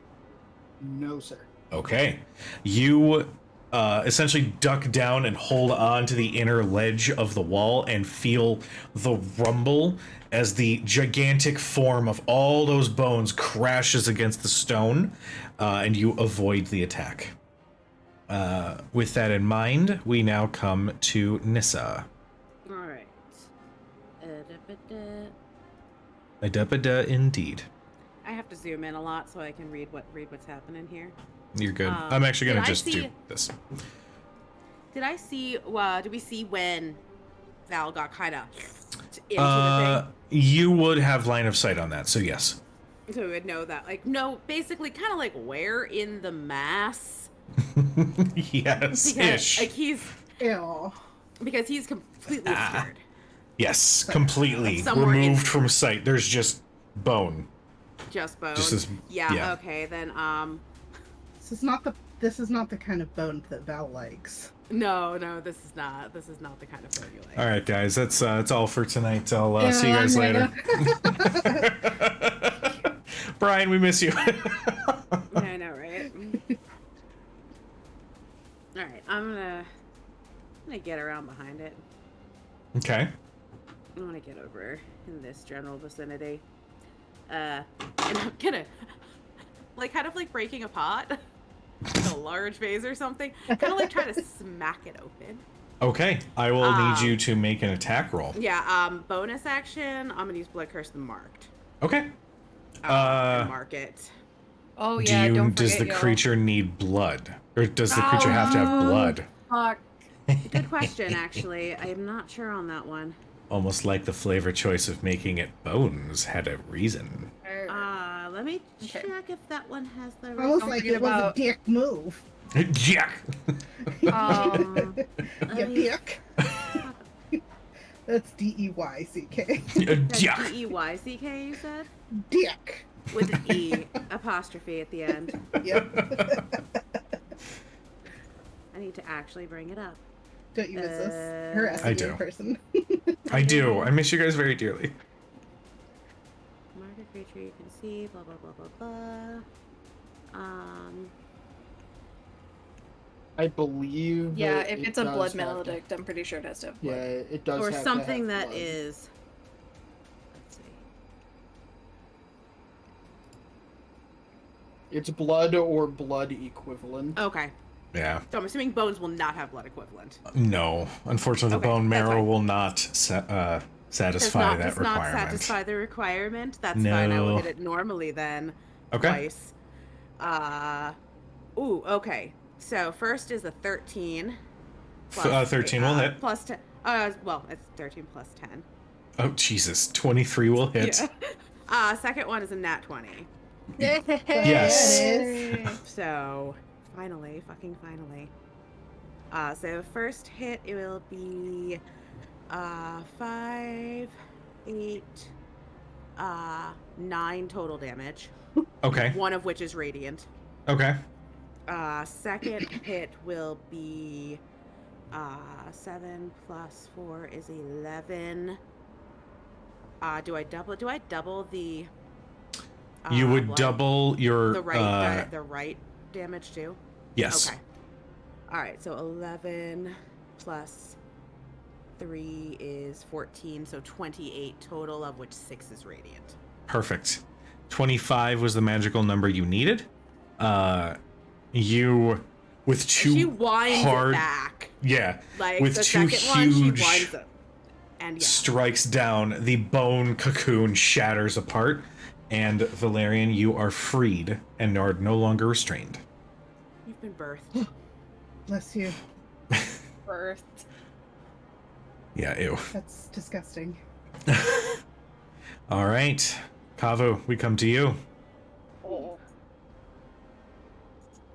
No, sir. Okay. You essentially duck down and hold on to the inner ledge of the wall and feel the rumble as the gigantic form of all those bones crashes against the stone, and you avoid the attack. With that in mind, we now come to Nissa. All right. Adabada indeed. I have to zoom in a lot so I can read what's happening here. You're good. I'm actually did going I to just do see- this. Did I see? Did we see when Val got kind of into the You would have line of sight on that, so yes. thing? So we would know that, like, no, basically, kind of like where in the mass? Yes, Because ish. like he's Ew. completely obscured. Yes, completely Somewhere in removed there. from sight. There's just bone. Just bone. Just this- yeah, yeah. Okay. Then This is not the kind of bone that Val likes. no, this is not the kind of bone you like. All right, guys, that's all for tonight. I'll see you guys later. Brian, we miss you. I know, right? All right, I'm gonna get around behind it. Okay. I want to get over in this general vicinity. And I'm gonna, like, kind of like breaking a pot, like a large vase or something. Kind of like try to smack it open. Okay, I will need you to make an attack roll. Yeah. Bonus action. I'm gonna use Blood Curse the Marked. Okay. And mark it. Oh yeah, don't forget Does the y'all. creature need blood, or does the creature have to have blood? Fuck. Good question, actually. I'm not sure on that one. Almost like the flavor choice of making it bones had a reason. Let me Okay. check if that one has the. Almost Don't like forget it was about- a dick move. Jack. Um, Yeah, dick. That's D-E-Y-C-K. Jack. D-E-Y-C-K, you said? Dick. With an E apostrophe at the end. Yep. I need to actually bring it up. Don't you miss us? Harassing I you do. in person. I do. I miss you guys very dearly. Mark a creature you can see, blah, blah, blah, blah, blah. I believe. Yeah, that if it it's a does blood have to- maledict, I'm pretty sure it has to have blood. Yeah, it does. Or have to something have that blood. is. Let's see. It's blood or blood equivalent. Okay. Yeah. So I'm assuming bones will not have blood equivalent. No. Unfortunately, the Okay, bone that's marrow fine. will not satisfy that Does not requirement. satisfy the requirement. That's fine. I will No. hit it normally then. Okay. Twice. Ooh, okay. So first is a 13. 13 will hit. Plus 10. Well, it's 13 plus 10. Oh, Jesus. 23 will hit. Yeah. Second one is a nat 20. Yes. So, finally, fucking finally. So first hit, it will be 5, 8, 9 total damage. Okay. One of which is radiant. Okay. Second hit will be 7 plus 4 is 11. Do I double the You would blood? double your the right damage too? yes. Okay. All right, so 11 plus 3 is 14, so 28 total, of which 6 is radiant. Perfect. 25 was the magical number you needed. You with two She winds hard it back. yeah, Like with the two second one, she huge winds it. And yeah. strikes down, the bone cocoon shatters apart, and Valerian, you are freed and are no longer restrained. You've been birthed. Bless you. Birthed. Yeah, ew. That's disgusting. All right, Kavu, we come to you. Oh.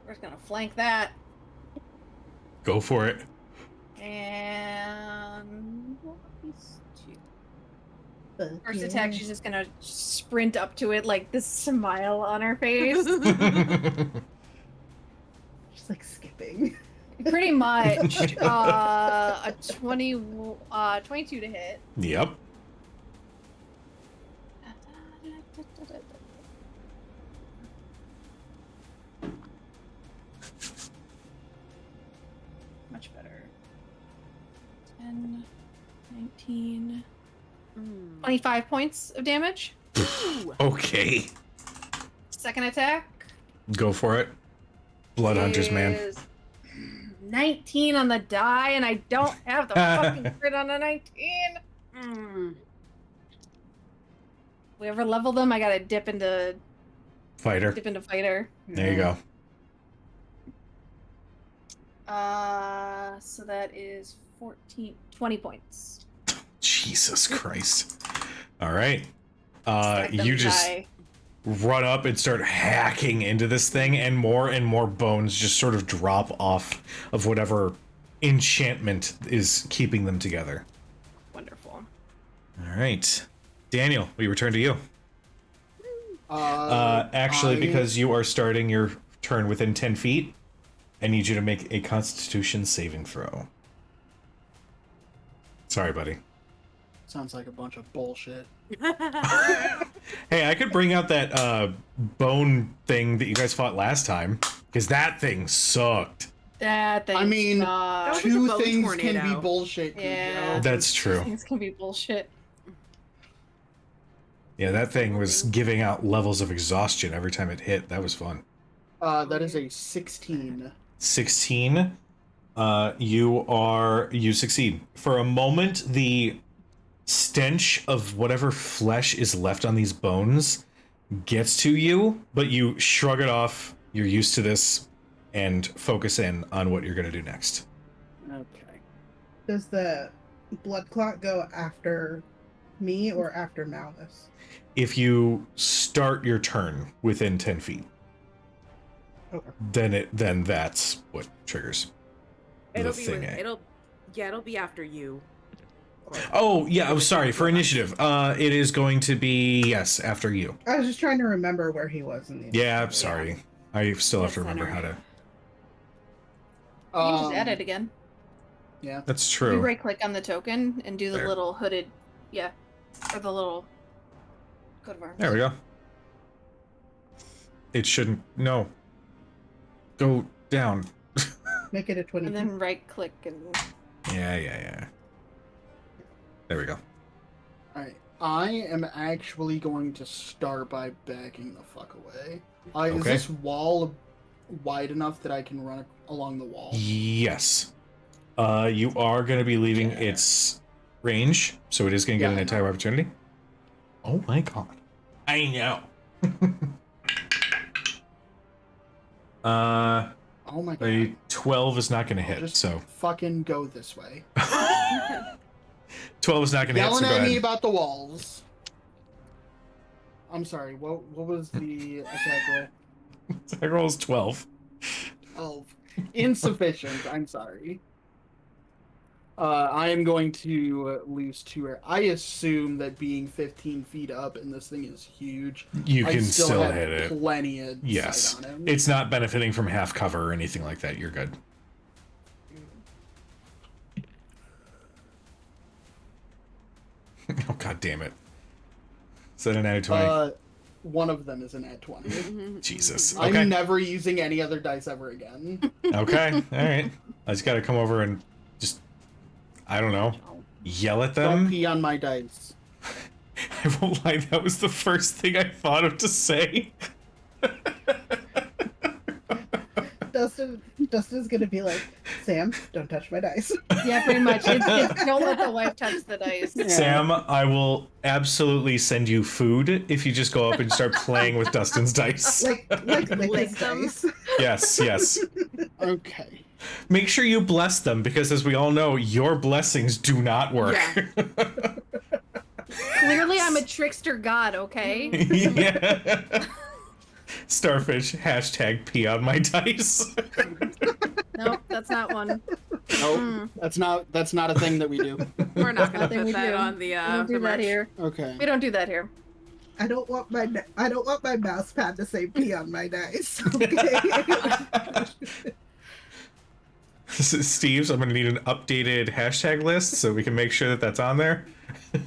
We're just gonna flank that. Go for it. And Fuck first yeah. attack, she's just gonna sprint up to it like this smile on her face. Just like skipping. Pretty much. A 22 to hit. Yep. Much better. 10, 19, 25 points of damage. Okay. Second attack. Go for it. Blood hunters, man. is 19 on the die, and I don't have the fucking crit on a 19. We ever level them? I gotta dip into Fighter. fighter. There you go. So that is 20 points. Jesus Christ. All right. Stack them You just die. run up and start hacking into this thing, and more bones just sort of drop off of whatever enchantment is keeping them together. Wonderful. All right. Daniel, we return to you. Actually, I- because you are starting your turn within 10 feet, I need you to make a Constitution saving throw. Sorry, buddy. Sounds like a bunch of bullshit. Hey, I could bring out that bone thing that you guys fought last time, because that thing sucked. That thing. I mean, sucks. was like a Two bone things can tornado. be bullshit. Yeah. Cujo. That's true. Things can be bullshit. Yeah, that thing was giving out levels of exhaustion every time it hit. That was fun. That is a 16. 16. You succeed. For a moment, the stench of whatever flesh is left on these bones gets to you, but you shrug it off. You're used to this, and focus in on what you're going to do next. Okay. Does the blood clot go after me or after Malthus? If you start your turn within 10 feet, Okay. then that's what triggers the It'll be thing. it'll be after you. Oh, yeah, I'm sorry. For initiative, it is going to be, yes, after you. I was just trying to remember where he was in the. Yeah, I'm sorry. I still have to Yes, remember center. how to... You can just add Um, it again. Yeah. That's You true. right click on the token and do the There. little hooded, yeah, or the little coat of arms. There we go. It shouldn't... No. Go down. Make it a 20. And then right click and Yeah. There we go. Alright. I am actually going to start by backing the fuck away. Is Okay. this wall wide enough that I can run along the wall? Yes. You are going to be leaving Okay. its range, so it is going to get an Yeah, I attack opportunity. Oh my god. I know. Oh my god. A 12 is not going to I'll hit, just so fucking go this way. 12 is not going to hit, so Yelling go at me ahead. about the walls. I'm sorry. What was the attack roll? Attack roll is 12. Oh, insufficient. I'm sorry. I am going to lose 2 air. I assume that being 15 feet up and this thing is huge, You I can still have hit it. plenty of Yes. sight on him. It's not benefiting from half cover or anything like that. You're good. Oh god damn it. Is that an out of 20? One of them is an at 20. Jesus. Okay. I'm never using any other dice ever again. Okay. Alright. I just gotta come over and just, I don't know, yell at Don't them. pee on my dice. I won't lie, that was the first thing I thought of to say. Dustin's gonna be like, Sam, don't touch my dice. Yeah, pretty much. It's don't let the wife touch the dice. Yeah. Sam, I will absolutely send you food if you just go up and start playing with Dustin's dice. like lick Lick his them. dice. Yes, yes. Okay. Make sure you bless them because, as we all know, your blessings do not work. Yeah. Clearly, I'm a trickster god. Okay. Yeah. Starfish, hashtag pee on my dice. Nope, that's not one. Nope. That's not a thing that we do. We're not gonna Nothing put we that do. on the We don't do the that merch. here. Okay. We don't do that here. I don't want my mouse pad to say pee on my dice. Okay. This is Steve's. I'm going to need an updated hashtag list so we can make sure that that's on there.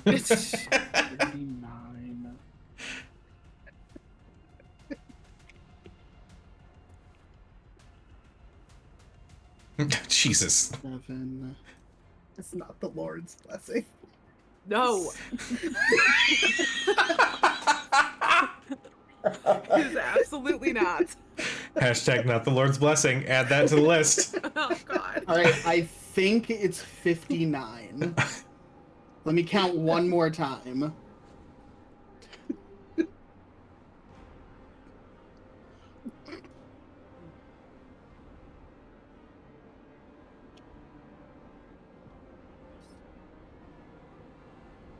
39. Jesus. 7. It's not the Lord's blessing. No. It's absolutely not. Hashtag not the Lord's blessing. Add that to the list. Oh god. All right, I think it's 59. Let me count one more time.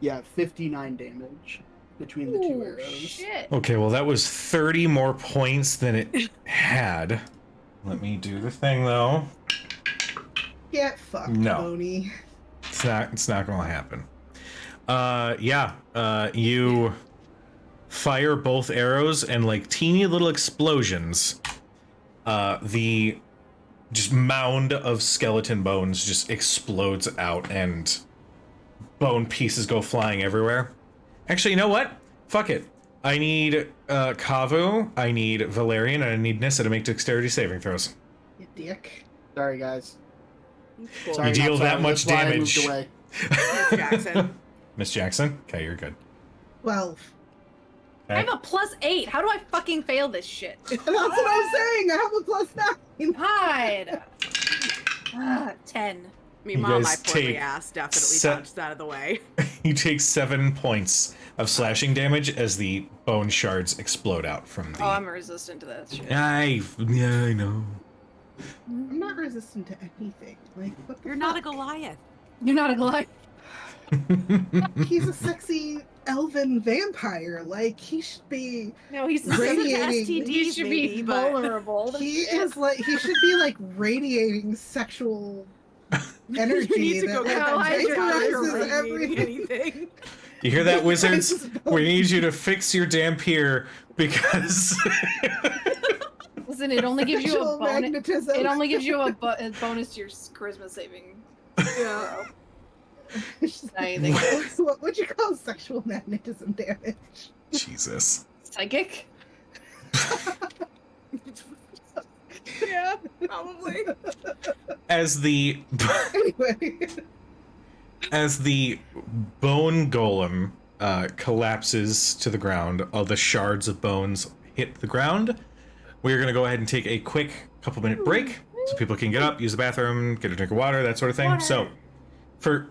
Yeah, 59 damage between the 2 Ooh, arrows. shit. Okay, well, that was 30 more points than it had. Let me do the thing, though. Get fucked, No. Boney. It's not going to happen. You fire both arrows and like teeny little explosions. The just mound of skeleton bones just explodes out and bone pieces go flying everywhere. Actually, you know what? Fuck it. I need Kavu, I need Valerian, and I need Nissa to make dexterity saving throws. You dick. Sorry, guys. Cool. Sorry, You deal not that sorry, much that's why I damage. moved away. Miss Jackson. Miss Jackson? Okay, you're good. 12. I have a +8. How do I fucking fail this shit? That's what I'm saying. I have a +9. Hide. 10. Meanwhile, my guys portly take ass definitely se- dodged out of the way. You take 7 points of slashing damage as the bone shards explode out from the. Oh, I'm resistant to that shit. I know. I'm not resistant to anything. Like, what the You're not a fuck? Goliath. You're not a Goliath. He's a sexy elven vampire. Like, he should be. No, he's Radiating. He should be maybe, but- vulnerable. to He shit. is like. He should be like radiating sexual energy. You need to go that get How that high is your vaporizes vaporizes everything. anything. You hear that, wizards? Vaporizes We need you to fix your dampier because. Listen, it only gives you a sexual bonus. magnetism. It only gives you a bonus to your charisma saving. Yeah. It's just- Anything. what would you call sexual magnetism damage? Jesus. Psychic? Yeah, probably. As the Anyway. as the bone golem collapses to the ground, all the shards of bones hit the ground. we're going to go ahead and take a quick couple minute break so people can get up, use the bathroom, get a drink of water, that sort of thing. So, for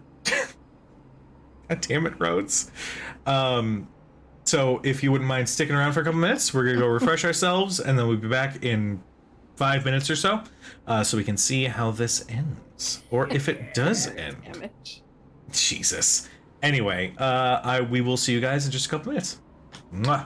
God damn it, Rhodes. So if you wouldn't mind sticking around for a couple minutes, we're gonna go refresh ourselves, and then we'll be back in 5 minutes or so, so we can see how this ends, or if it does end. Damage. Jesus. Anyway, we will see you guys in just a couple minutes. Mwah.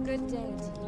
Good day to you.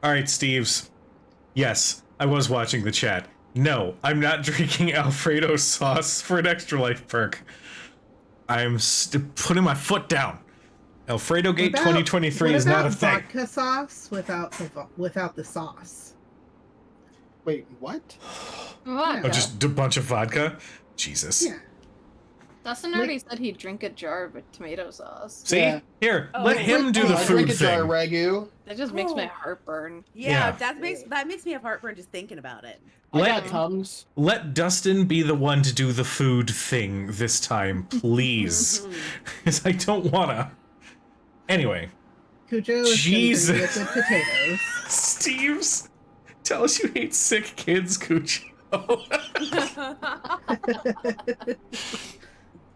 All right, Steves. Yes, I was watching the chat. No, I'm not drinking Alfredo sauce for an extra life perk. I'm putting my foot down. Alfredo Gate 2023 is not a thing. Vodka sauce without the sauce. Wait, what? Vodka. Oh, just a bunch of vodka? Jesus. Yeah. Dustin already said he'd drink a jar with tomato sauce. See? Yeah. Here, Oh, let him do the I food drink a jar of thing. ragu. That just makes my Oh. heart burn. Yeah. that makes me have heartburn just thinking about it. I Let- got Tums. Let Dustin be the one to do the food thing this time, please. Because I don't wanna. Anyway, Cujo is Jesus. Jesus. With potatoes. Steve's, tell us you hate sick kids, Cujo.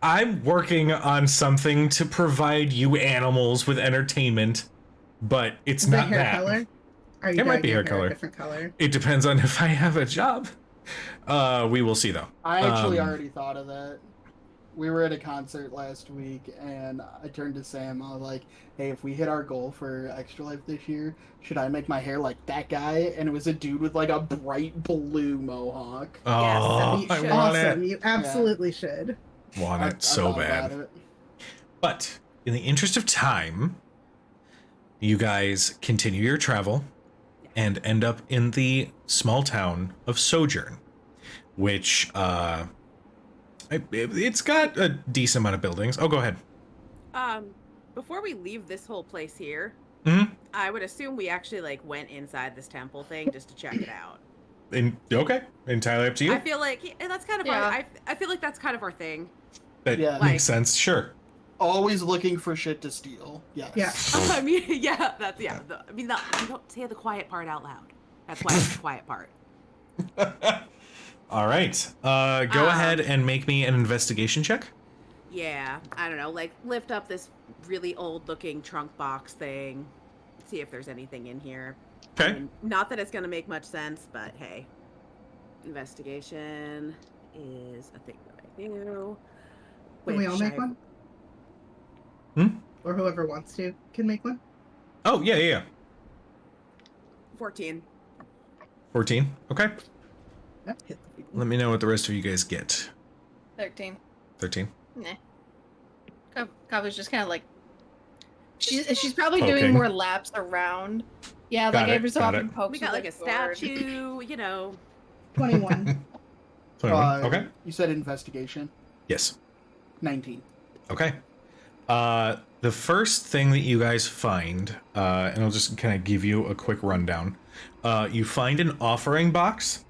I'm working on something to provide you animals with entertainment, but it's Is it not hair that. color? Are you It might dyeing be your hair color. a different color? It depends on if I have a job. We will see though. I actually Um, already thought of that. We were at a concert last week, and I turned to Sam. I was like, "Hey, if we hit our goal for Extra Life this year, should I make my hair like that guy?" And it was a dude with like a bright blue mohawk. Oh, That'd be I want awesome. it. You absolutely should. Want I it so thought bad. about it. But in the interest of time, you guys continue your travel and end up in the small town of Sojourn, which it's got a decent amount of buildings. Oh, go ahead. Before we leave this whole place here, Mhm. I would assume we actually like went inside this temple thing just to check it out. Okay, entirely up to you. I feel like that's kind of Yeah. I feel like that's kind of our thing. That Yeah. makes sense. Sure. Always looking for shit to steal. Yes. Yeah. I mean, yeah, that's you don't say the quiet part out loud. That's why it's the quiet part. All right. Go ahead and make me an investigation check. Yeah, I don't know, like lift up this really old-looking trunk box thing, see if there's anything in here. I Okay. mean, not that it's gonna make much sense, but hey, investigation is a thing that I do. Can we all which make I- one? Hmm? Or whoever wants to can make one? Oh, yeah. 14. 14. Okay. Yep, hit the- Let me know what the rest of you guys get. 13. 13. Nah. Kava's just kind of like. She's probably Poking. doing more laps around. Yeah, Got like it, every so got often it. pokes We got with like a sword. statue, you know. 21. 21. Okay. You said investigation. Yes. 19. Okay. The first thing that you guys find, and I'll just kind of give you a quick rundown. You find an offering box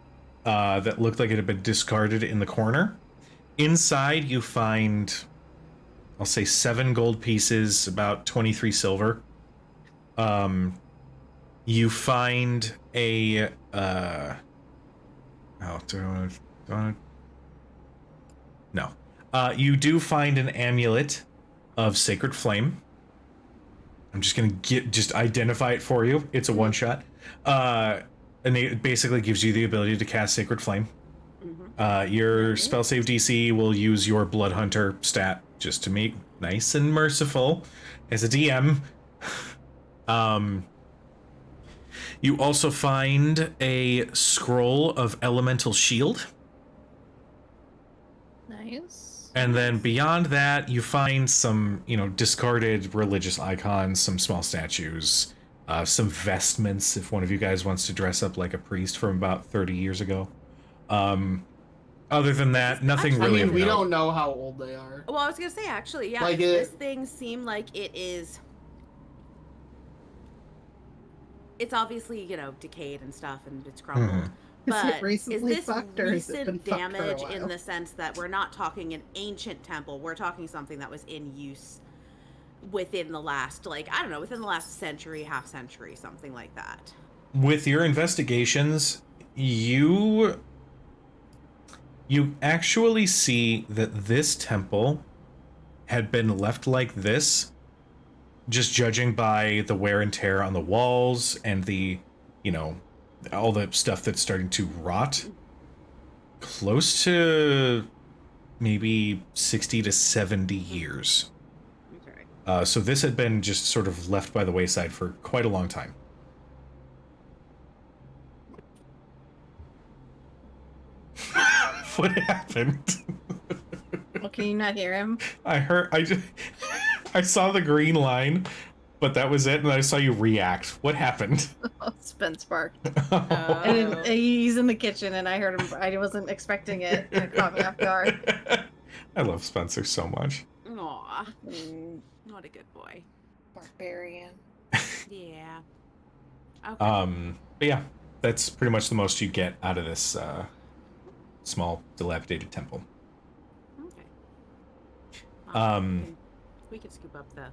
that looked like it had been discarded in the corner. Inside, you find, I'll say, 7 gold pieces, about 23 silver. You find a no. You do find an amulet of Sacred Flame. I'm just gonna identify it for you. It's a one shot. And it basically gives you the ability to cast Sacred Flame. Your spell save DC will use your Blood Hunter stat just to make nice and merciful as a DM. You also find a scroll of Elemental Shield. Nice. And then beyond that, you find some, discarded religious icons, some small statues, some vestments, if one of you guys wants to dress up like a priest from about 30 years ago. Other than that, nothing I really mean, of we note. don't know how old they are. Well, I was gonna say actually, yeah, Like this it- thing seemed like it is. It's obviously decayed and stuff, and it's crumbled. Mhm. Is But it recently is this fucked or has it been recent fucked for a damage in while? the sense that we're not talking an ancient temple? We're talking something that was in use within the last, within the last century, half century, something like that. With your investigations, you actually see that this temple had been left like this, just judging by the wear and tear on the walls and the, all the stuff that's starting to rot. Close to maybe 60 to 70 years. Okay. So this had been just sort of left by the wayside for quite a long time. What happened? Well, can you not hear him? I saw the green line, but that was it, and I saw you react. What happened? Oh, Spence barked. Oh. And he's in the kitchen, and I heard him. I wasn't expecting it, and it caught me off guard. I love Spencer so much. Aw, Mm, what a good boy. barbarian. Yeah. Okay. But yeah, that's pretty much the most you get out of this small dilapidated temple. Okay. Um, we could scoop up the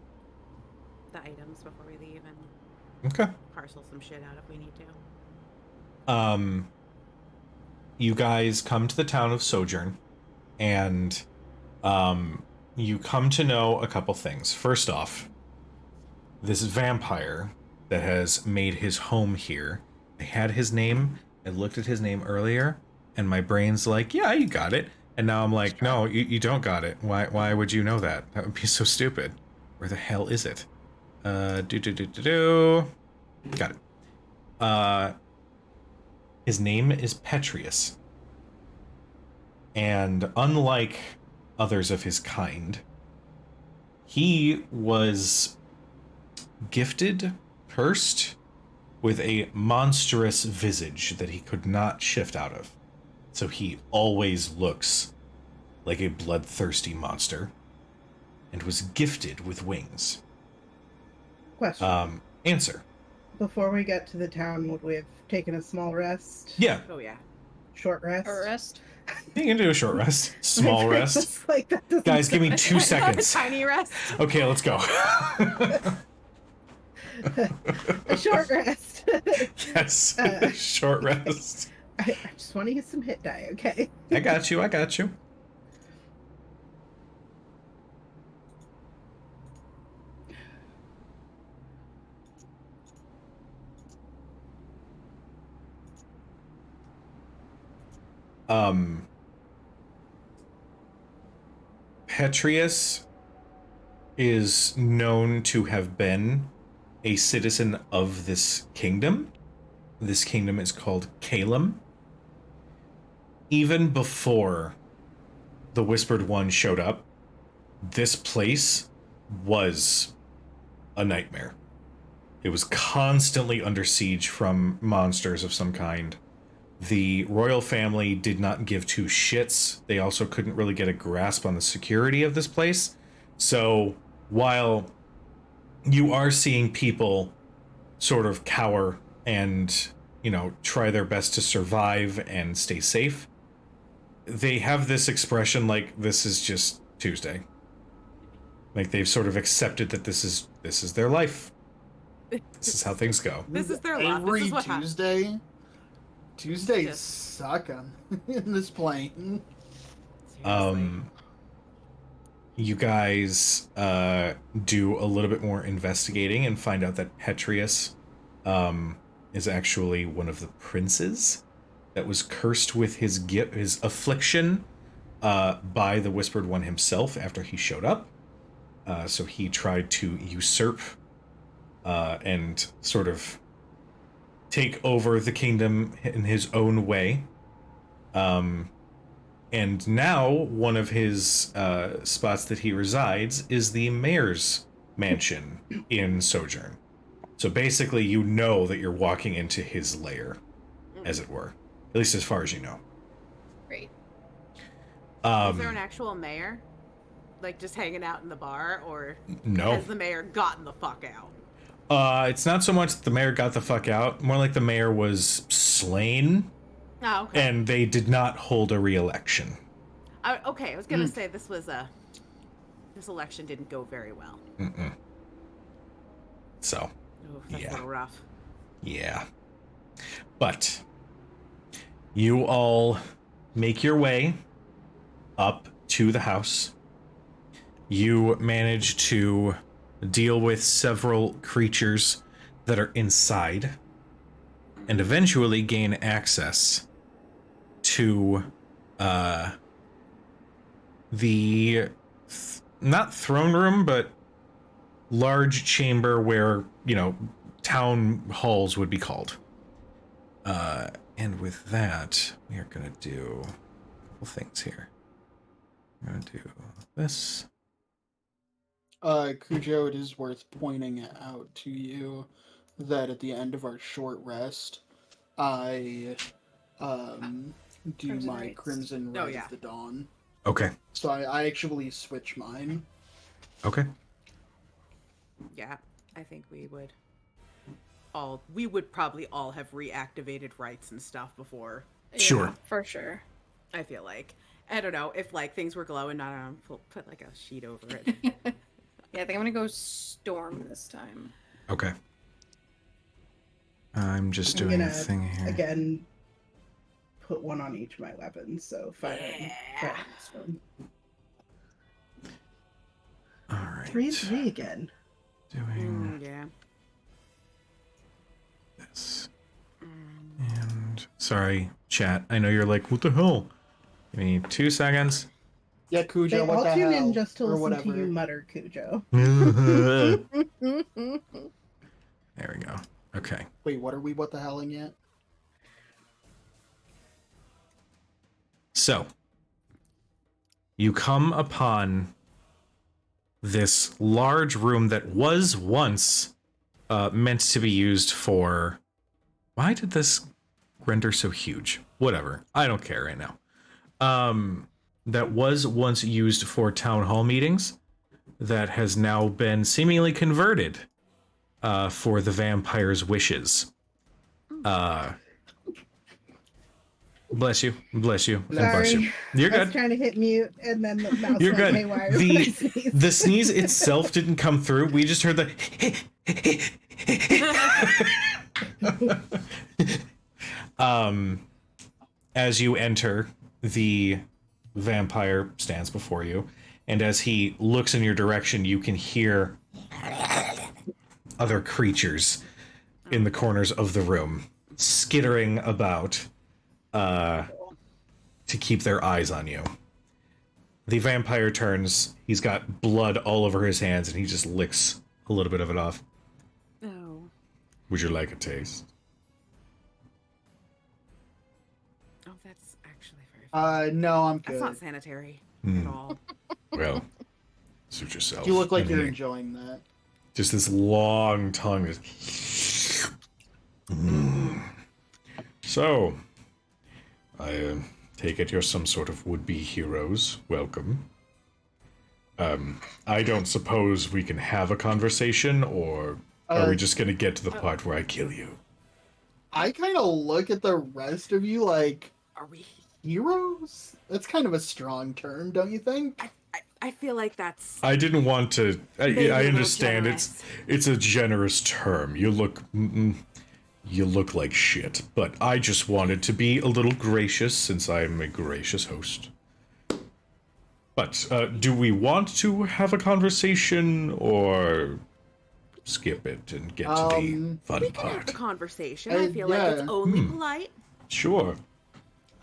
items before we leave and Okay. parcel some shit out if we need to. You guys come to the town of Sojourn, and you come to know a couple things. First off, this vampire that has made his home here, I had his name, I looked at his name earlier, and my brain's like, yeah, you got it. And now I'm like, no, you don't got it. Why would you know that? That would be so stupid. Where the hell is it? Got it. His name is Petrius. And unlike others of his kind, he was gifted, cursed, with a monstrous visage that he could not shift out of. So he always looks like a bloodthirsty monster, and was gifted with wings. Question. Answer. Before we get to the town, would we have taken a small rest? Yeah, Oh yeah. Short rest? A rest. you can do a short rest. Small rest. It's like, that doesn't Guys, give me sound- 2 seconds. Tiny rest. Okay, let's go. A short rest. Yes, Uh, short rest. I just want to use some hit die, okay? I got you. Petrius is known to have been a citizen of this kingdom. This kingdom is called Calum. Even before the Whispered One showed up, this place was a nightmare. It was constantly under siege from monsters of some kind. The royal family did not give two shits. They also couldn't really get a grasp on the security of this place. So while you are seeing people sort of cower and, you know, try their best to survive and stay safe, they have this expression like, this is just Tuesday. Like they've sort of accepted that this is their life. This is how things go. This is their luck. This Every is what happens. Tuesday. Tuesdays Yes. suck on in this plane. Seriously. You guys do a little bit more investigating and find out that Petrius is actually one of the princes that was cursed with his affliction by the Whispered One himself after he showed up. So he tried to usurp and sort of take over the kingdom in his own way. And now one of his spots that he resides is the mayor's mansion in Sojourn. So basically you know that you're walking into his lair, as it were. At least as far as you know. Great. Is there an actual mayor? Like just hanging out in the bar, or No. has the mayor gotten the fuck out? It's not so much that the mayor got the fuck out, more like the mayor was slain, Oh, okay. and they did not hold a re-election. Okay, I was gonna say this election didn't go very well. Mm-mm. So, Oof, that's Yeah. a little rough. yeah. But you all make your way up to the house. You manage to deal with several creatures that are inside and eventually gain access to the not throne room, but large chamber where, you know, town halls would be called. And with that, we are going to do couple things here. I'm gonna do this. Cujo, it is worth pointing out to you that at the end of our short rest, I do Crimson my Rites. Crimson Oh, Rite yeah. of the Dawn. Okay. So I actually switch mine. Okay. Yeah, I think we would probably all have reactivated rights and stuff before. Sure. For sure. I feel like. I don't know if like things were glowing. I don't know. Put like a sheet over it. Yeah, I think I'm gonna go storm this time. Okay. I'm just I'm doing a gonna, thing here. Again, put one on each of my weapons, so fire and storm. All right. 3-3 again. Doing Yeah. this. And sorry, chat. I know you're like, what the hell? Give me 2 seconds. Yeah, They Cujo, what all the tune hell? in just to or listen whatever. to you mutter, Cujo. There we go. Okay. Wait, what are we what the helling yet? So, you come upon this large room that was once meant to be used for. Why did this render so huge? Whatever. I don't care right now. That was once used for town hall meetings, that has now been seemingly converted for the vampire's wishes. Bless you, bless you, and bless you. Sorry. You're I was good. trying to hit mute, and then the mouse You're went good. haywire when I sneezed. The sneeze itself didn't come through. We just heard the. As you enter, the vampire stands before you, and as he looks in your direction, you can hear other creatures in the corners of the room skittering about to keep their eyes on you. The vampire turns. He's got blood all over his hands, and he just licks a little bit of it off. Oh. Would you like a taste? Oh, that's actually very. No, I'm That's good. not sanitary Hmm. at all. Well, suit yourself. You look like And you're he- enjoying that. just this long tongue. So, I take it you're some sort of would-be heroes. Welcome. I don't suppose we can have a conversation, or are we just gonna get to the part where I kill you? I kind of look at the rest of you like Are we? heroes. That's kind of a strong term, don't you think? I feel like that's. I didn't want to. Maybe a I little understand generous. it's a generous term. You look like shit, but I just wanted to be a little gracious since I'm a gracious host. But do we want to have a conversation or skip it and get to the fun We can have part? the conversation. I feel like yeah. it's only polite. Sure.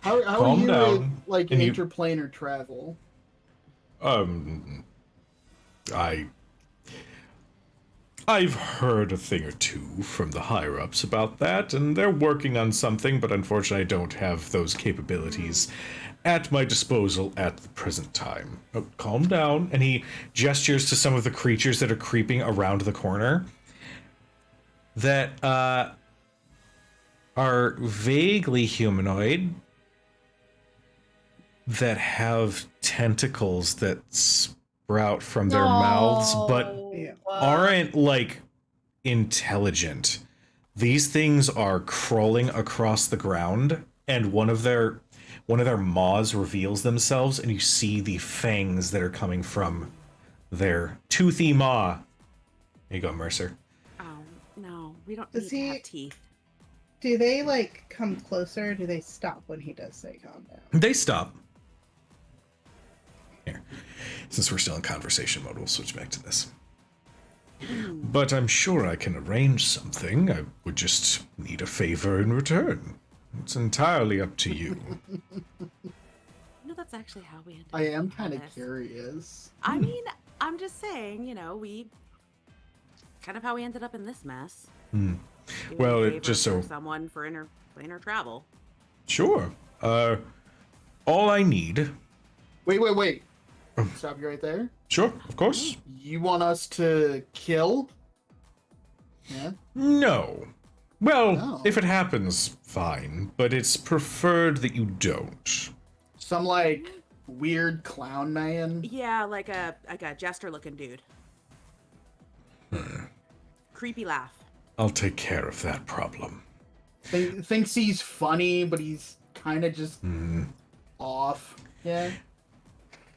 How are Calm you down, with like and you- interplanar travel? I've heard a thing or two from the higher ups about that, and they're working on something, but unfortunately I don't have those capabilities at my disposal at the present time. Oh, calm down. And he gestures to some of the creatures that are creeping around the corner that are vaguely humanoid, that have tentacles that sprout from their mouths, but Yeah. aren't like intelligent. These things are crawling across the ground, and one of their maws reveals themselves, and you see the fangs that are coming from their toothy maw. There you go, Mercer. Oh no, we don't Does need to he- have teeth. Do they like come closer? Or do they stop when he does say calm down? They stop. Here. Since we're still in conversation mode, we'll switch back to this. But I'm sure I can arrange something. I would just need a favor in return. It's entirely up to you. No, that's actually how we ended I up am in kind of this. curious. I mean, I'm just saying, we kind of how we ended up in this mess. Doing Well, a it favor just for so- someone for interplanar travel. Sure. all I need. Wait. Stop you right there. Sure, of course. You want us to kill? Yeah. No. Well, No. if it happens, fine, but it's preferred that you don't. Some like weird clown man. Yeah, like a jester looking dude. Creepy laugh. I'll take care of that problem. Thinks he's funny, but he's kind of just off. Yeah.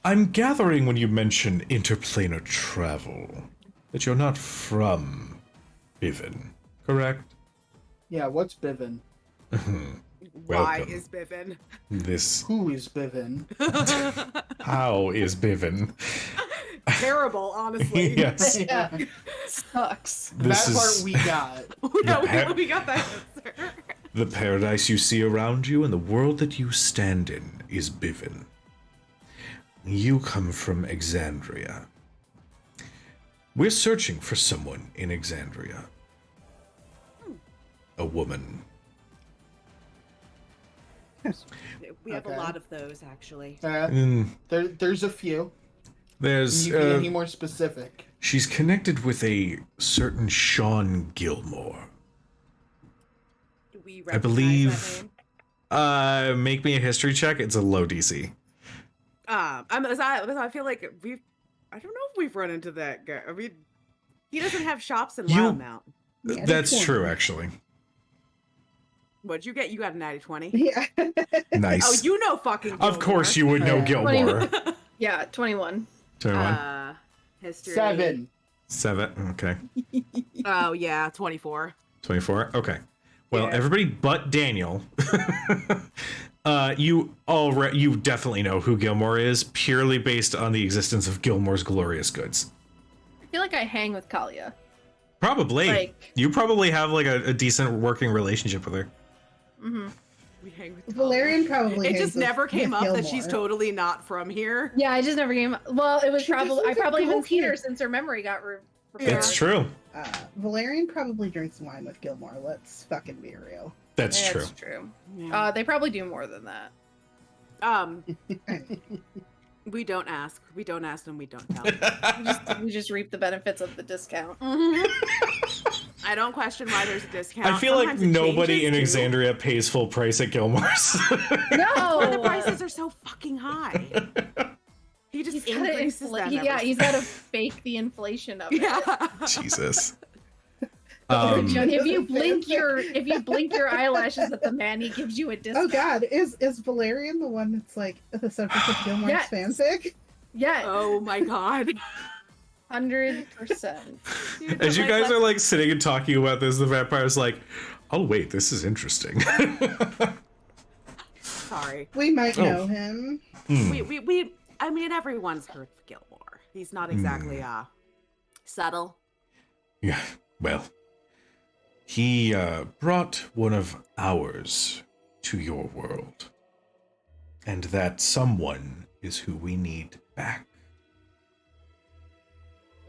I'm gathering when you mention interplanar travel that you're not from Bivin, correct? Yeah. What's Bivin? Why Welcome. is Bivin? This. Who is Bivin? How is Bivin? Terrible, honestly. Yes. Yeah. Sucks. This That part is we got. Yeah, we got that answer. the paradise you see around you and the world that you stand in is Bivin. You come from Exandria. We're searching for someone in Exandria. A woman. We have Okay. a lot of those, actually. There's a few. There's Can you be any more specific? she's connected with a certain Sean Gilmore. Do we I recognize believe that name? make me a history check. It's a low DC. I feel like I don't know if we've run into that guy. I mean, he doesn't have shops in You- Wildmount. Yeah, That's that's true one. actually. What'd you get? You got a natty 20. Yeah. Nice. Oh, you know fucking Of course you would know Yeah. Gilmore. Yeah, 21. 21. History. 7. 7. Okay. Oh, yeah, 24. 24. Okay. Well, Yeah. everybody but Daniel. You definitely know who Gilmore is purely based on the existence of Gilmore's Glorious Goods. I feel like I hang with Kalia. Probably. Like- You probably have like a decent working relationship with her. Mm-hmm. We hang with Valerian probably. It hangs just with- never came with up that she's Gilmore. totally not from here. Yeah, I just never came. Well, it was She probably. doesn't I even probably go haven't seen here. her since her memory got repaired. It's true. Valerian probably drinks wine with Gilmore. Let's fucking be real. That's true. That's true. Yeah. They probably do more than that. We don't ask. We don't ask and we don't tell. We just reap the benefits of the discount. I don't question why there's a discount. I feel like Sometimes it nobody in changes, too. Exandria pays full price at Gilmore's. No, The prices are so fucking high. He just He's gotta increases them. yeah, every he's got to fake the inflation of it. Yeah. Jesus. If you blink your eyelashes at the man, he gives you a Oh discount. God, is Valerian the one that's like the subject of Gilmore's Yes. fanfic? Yeah, Oh my god. 100%. Dude, As you but, guys are let's- like sitting and talking about this, the vampire's like, "Oh wait, this is interesting." Sorry. We might Oh. know him. We I mean everyone's heard of Gilmore. He's not exactly subtle. Yeah. Well, he brought one of ours to your world, and that someone is who we need back.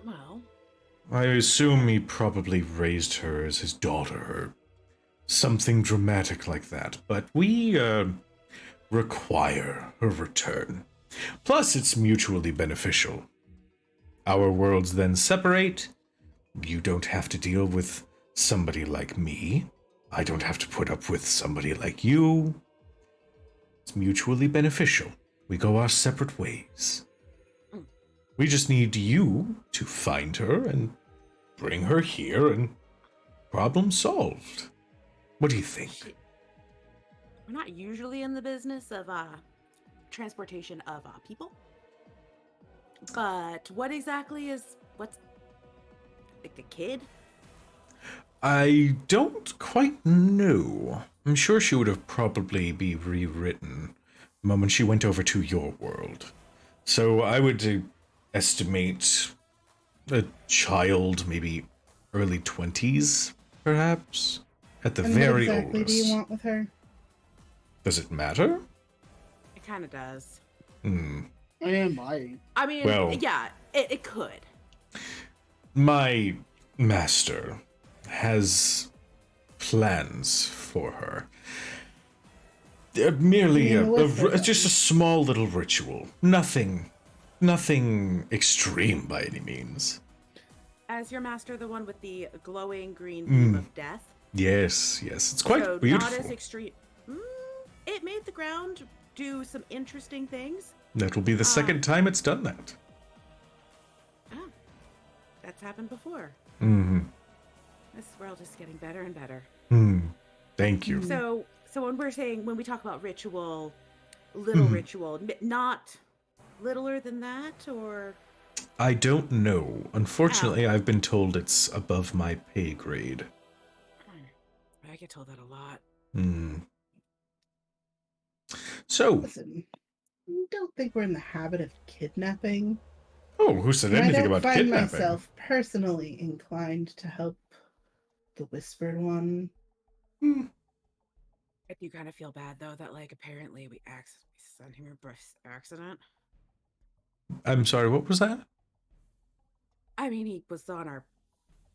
Well, I assume he probably raised her as his daughter or something dramatic like that, but we require her return. Plus, it's mutually beneficial. Our worlds then separate. You don't have to deal with somebody like me. I don't have to put up with somebody like you. It's mutually beneficial. We go our separate ways. We just need you to find her and bring her here, and problem solved. What do you think? we're not usually in the business of transportation of people. But what exactly is what's like a kid? I don't quite know. I'm sure she would have probably be rewritten the moment she went over to your world. So I would estimate a child, maybe early 20s, perhaps, at the And very what exactly oldest. do you want with her? Does it matter? It kind of does. And my I mean, Well- yeah, it could. My master has plans for her. Merely Yeah, what's that? just a small little ritual. Nothing extreme by any means. As your master, the one with the glowing green beam Mm. of death. Yes, it's quite So beautiful. not as extreme. It made the ground do some interesting things. That will be the second time it's done that. Oh, that's happened before. Mm-hmm. This world is getting better and better. Thank you. So when we talk about ritual, little ritual, not littler than that, or I don't know. Unfortunately, I've been told it's above my pay grade. I get told that a lot. So, Listen, I don't think we're in the habit of kidnapping. who said And I anything don't about find kidnapping? myself personally inclined to help the Whispered One. I do kind of feel bad though that like apparently we sent him a accident. I'm sorry, what was that? I mean, he was on our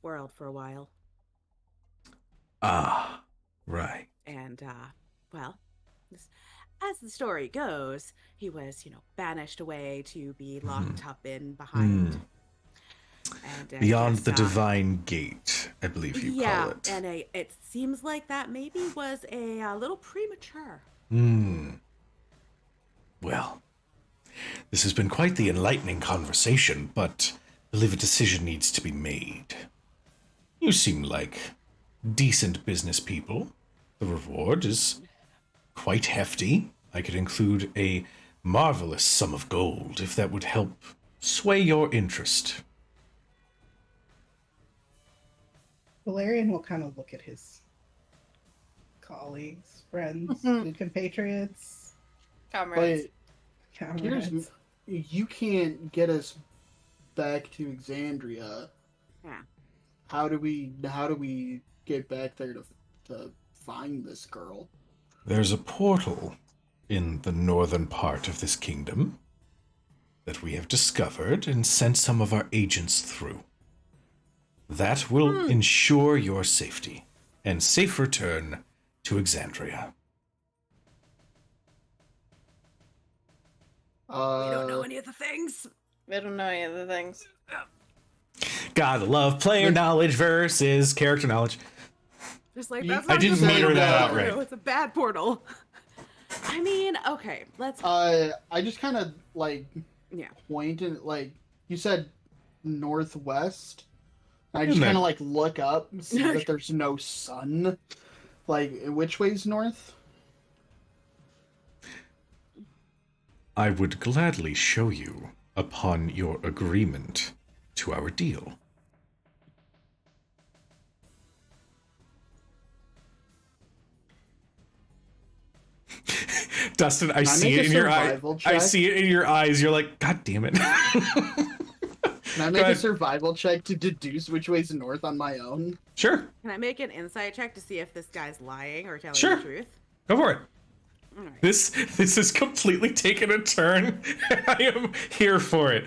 world for a while, Ah, right. and well, as the story goes, he was banished away to be locked up in behind. And, Beyond yes, the divine gate, I believe you call it. and it seems like that maybe was a little premature. Well, this has been quite the enlightening conversation, but I believe a decision needs to be made. You seem like decent business people. The reward is quite hefty. I could include a marvelous sum of gold if that would help sway your interest. Valerian will kind of look at his colleagues, friends, and compatriots, Comrades. But comrades. you can't get us back to Exandria. Yeah. How do we get back there to find this girl? There's a portal in the northern part of this kingdom that we have discovered and sent some of our agents through. That will ensure your safety and safe return to Exandria. We don't know any of the things. We don't know any of the things. Gotta love player knowledge versus character knowledge. Just like You- that's I not didn't the meter portal. that outright. It's a bad portal. I mean, okay, let's. I just kind of Yeah. point and you said northwest. I just Isn't it? kind of look up and see that there's no sun. Which way's north? I would gladly show you upon your agreement to our deal. Dustin, I see make it a in your eye. survival I check? see it in your eyes. You're like, God damn it. Can I make a ahead. survival check to deduce which way's north on my own? Sure, Can I make an insight check to see if this guy's lying or telling Sure. the truth? go for it. All right. This is completely taken a turn. I am here for it.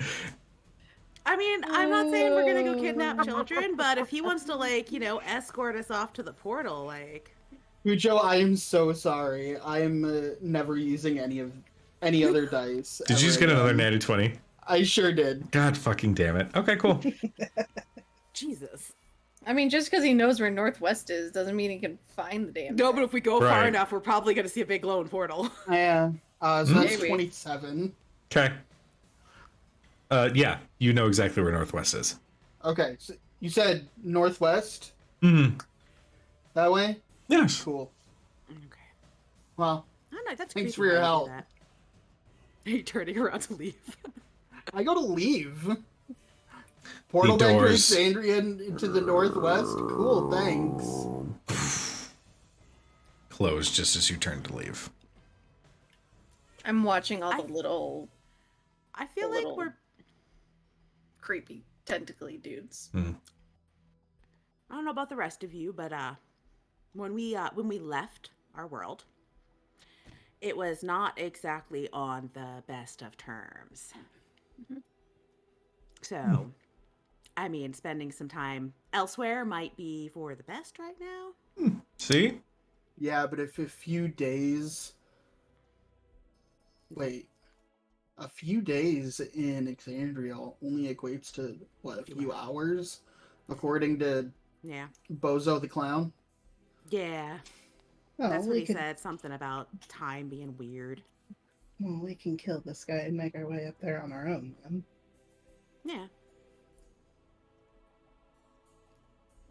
I mean, I'm not saying we're gonna go kidnap children, but if he wants to, escort us off to the portal, Ujo, I am so sorry. I am never using any other dice. Did you just ever get another again. natty 20? I sure did. God fucking damn it. Okay, cool. Jesus. I mean, just because he knows where Northwest is doesn't mean he can find the damn No, thing. but if we go Right. far enough, we're probably gonna see a big glowing portal. Yeah. So that's Maybe. 27. Okay. Yeah, you know exactly where Northwest is. Okay, so you said northwest? Mm-hmm. That way? Yes. Cool. Okay. Well, I don't know, that's Thanks creepy for your why you do help. that. Are you turning around to leave? I gotta leave. Portal back to doors- Alexandria into the northwest? Cool, thanks. Closed just as you turn to leave. I'm watching all the I- little I feel A like little- we're. creepy tentacly dudes. I don't know about the rest of you, but when we left our world, it was not exactly on the best of terms. So, I mean, spending some time elsewhere might be for the best right now. See? Yeah, but if a few days Wait, a few days in Exandria only equates to what, a few hours, according to Yeah. Bozo the Clown. Yeah. Oh, That's what we he could, said. Something about time being weird. well, we can kill this guy and make our way up there on our own, then. Yeah.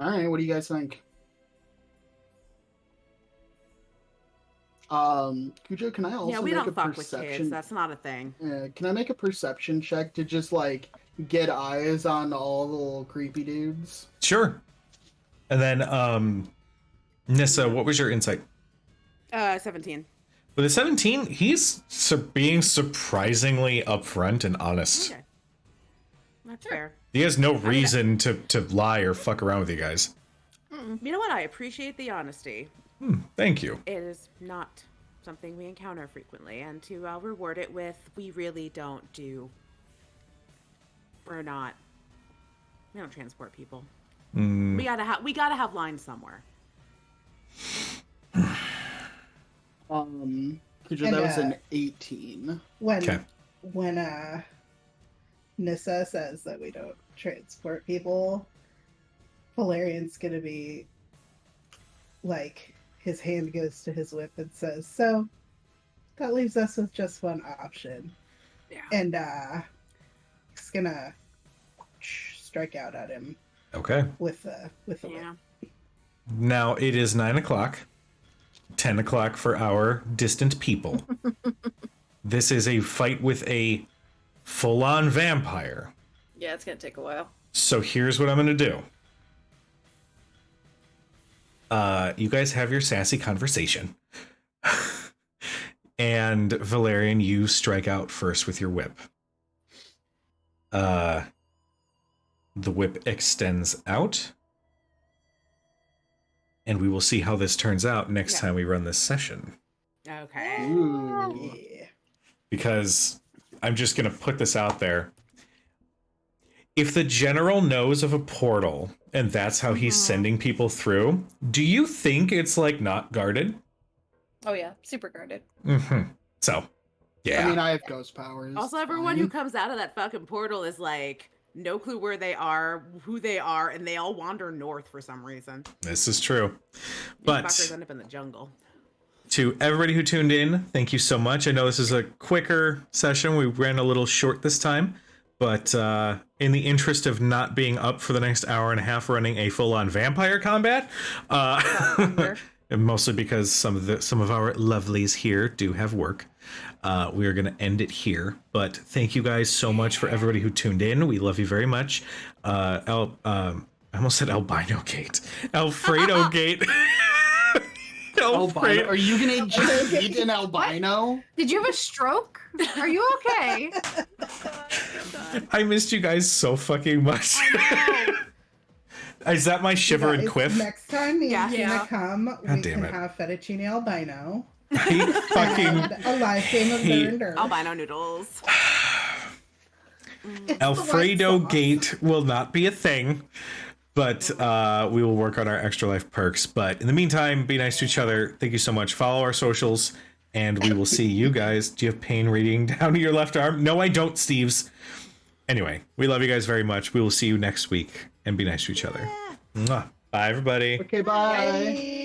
All right, what do you guys think? Cujo, can I also Yeah, we make don't a fuck with kids. perception? That's not a thing. Can I make a perception check to just like get eyes on all the little creepy dudes? Sure. And then, Nissa, what was your insight? 17. With a 17, he's being surprisingly upfront and honest. Okay. That's fair. He has no reason to lie or fuck around with you guys. You know what? I appreciate the honesty. Thank you. It is not something we encounter frequently, and to reward it with, we really don't do. We don't transport people. We gotta have lines somewhere. Cujo, And, that was an 18. Okay. When Nissa says that we don't transport people, Valerian's gonna be like, his hand goes to his whip and says, "So that leaves us with just one option." Yeah. And he's gonna strike out at him Okay. with the whip. Yeah. Now it is 9 o'clock, 10 o'clock for our distant people. This is a fight with a full-on vampire. Yeah, it's gonna take a while. So here's what I'm going to do. You guys have your sassy conversation. And Valerian, you strike out first with your whip. The whip extends out. And we will see how this turns out next Yeah. time we run this session. Okay. Ooh. Yeah. Because I'm just going to put this out there. If the general knows of a portal and that's how he's sending people through, do you think it's like not guarded? Oh yeah, super guarded. Mm-hmm. So, yeah. I mean, I have ghost powers. Also, everyone fine. who comes out of that fucking portal is like no clue where they are, who they are, and they all wander north for some reason. This is true. These But fuckers end up in the jungle. to everybody who tuned in, thank you so much. I know this is a quicker session. We ran a little short this time. But in the interest of not being up for the next hour and a half running a full-on vampire combat, and mostly because some of our lovelies here do have work, we are going to end it here. But thank you guys so much for everybody who tuned in. We love you very much. I almost said Albino Gate. Alfredo Gate. Albino? Are you gonna just eat an albino? Did you have a stroke? Are you okay? I missed you guys so fucking much. Is that my shiver and Guys, quiff? Next time me and Yeah. Gina come, we damn can it. have fettuccine albino I fucking and a live game of hate- Dirt. Albino noodles. It's the Alfredo white sauce. Gate will not be a thing, but we will work on our extra life perks. But in the meantime, be nice to each other. Thank you so much. Follow our socials, and we will see you guys. Do you have pain radiating down to your left arm? No, I don't, Steves. Anyway, we love you guys very much. We will see you next week, and be nice to each other. Mwah. Bye, everybody. Okay, bye. Bye.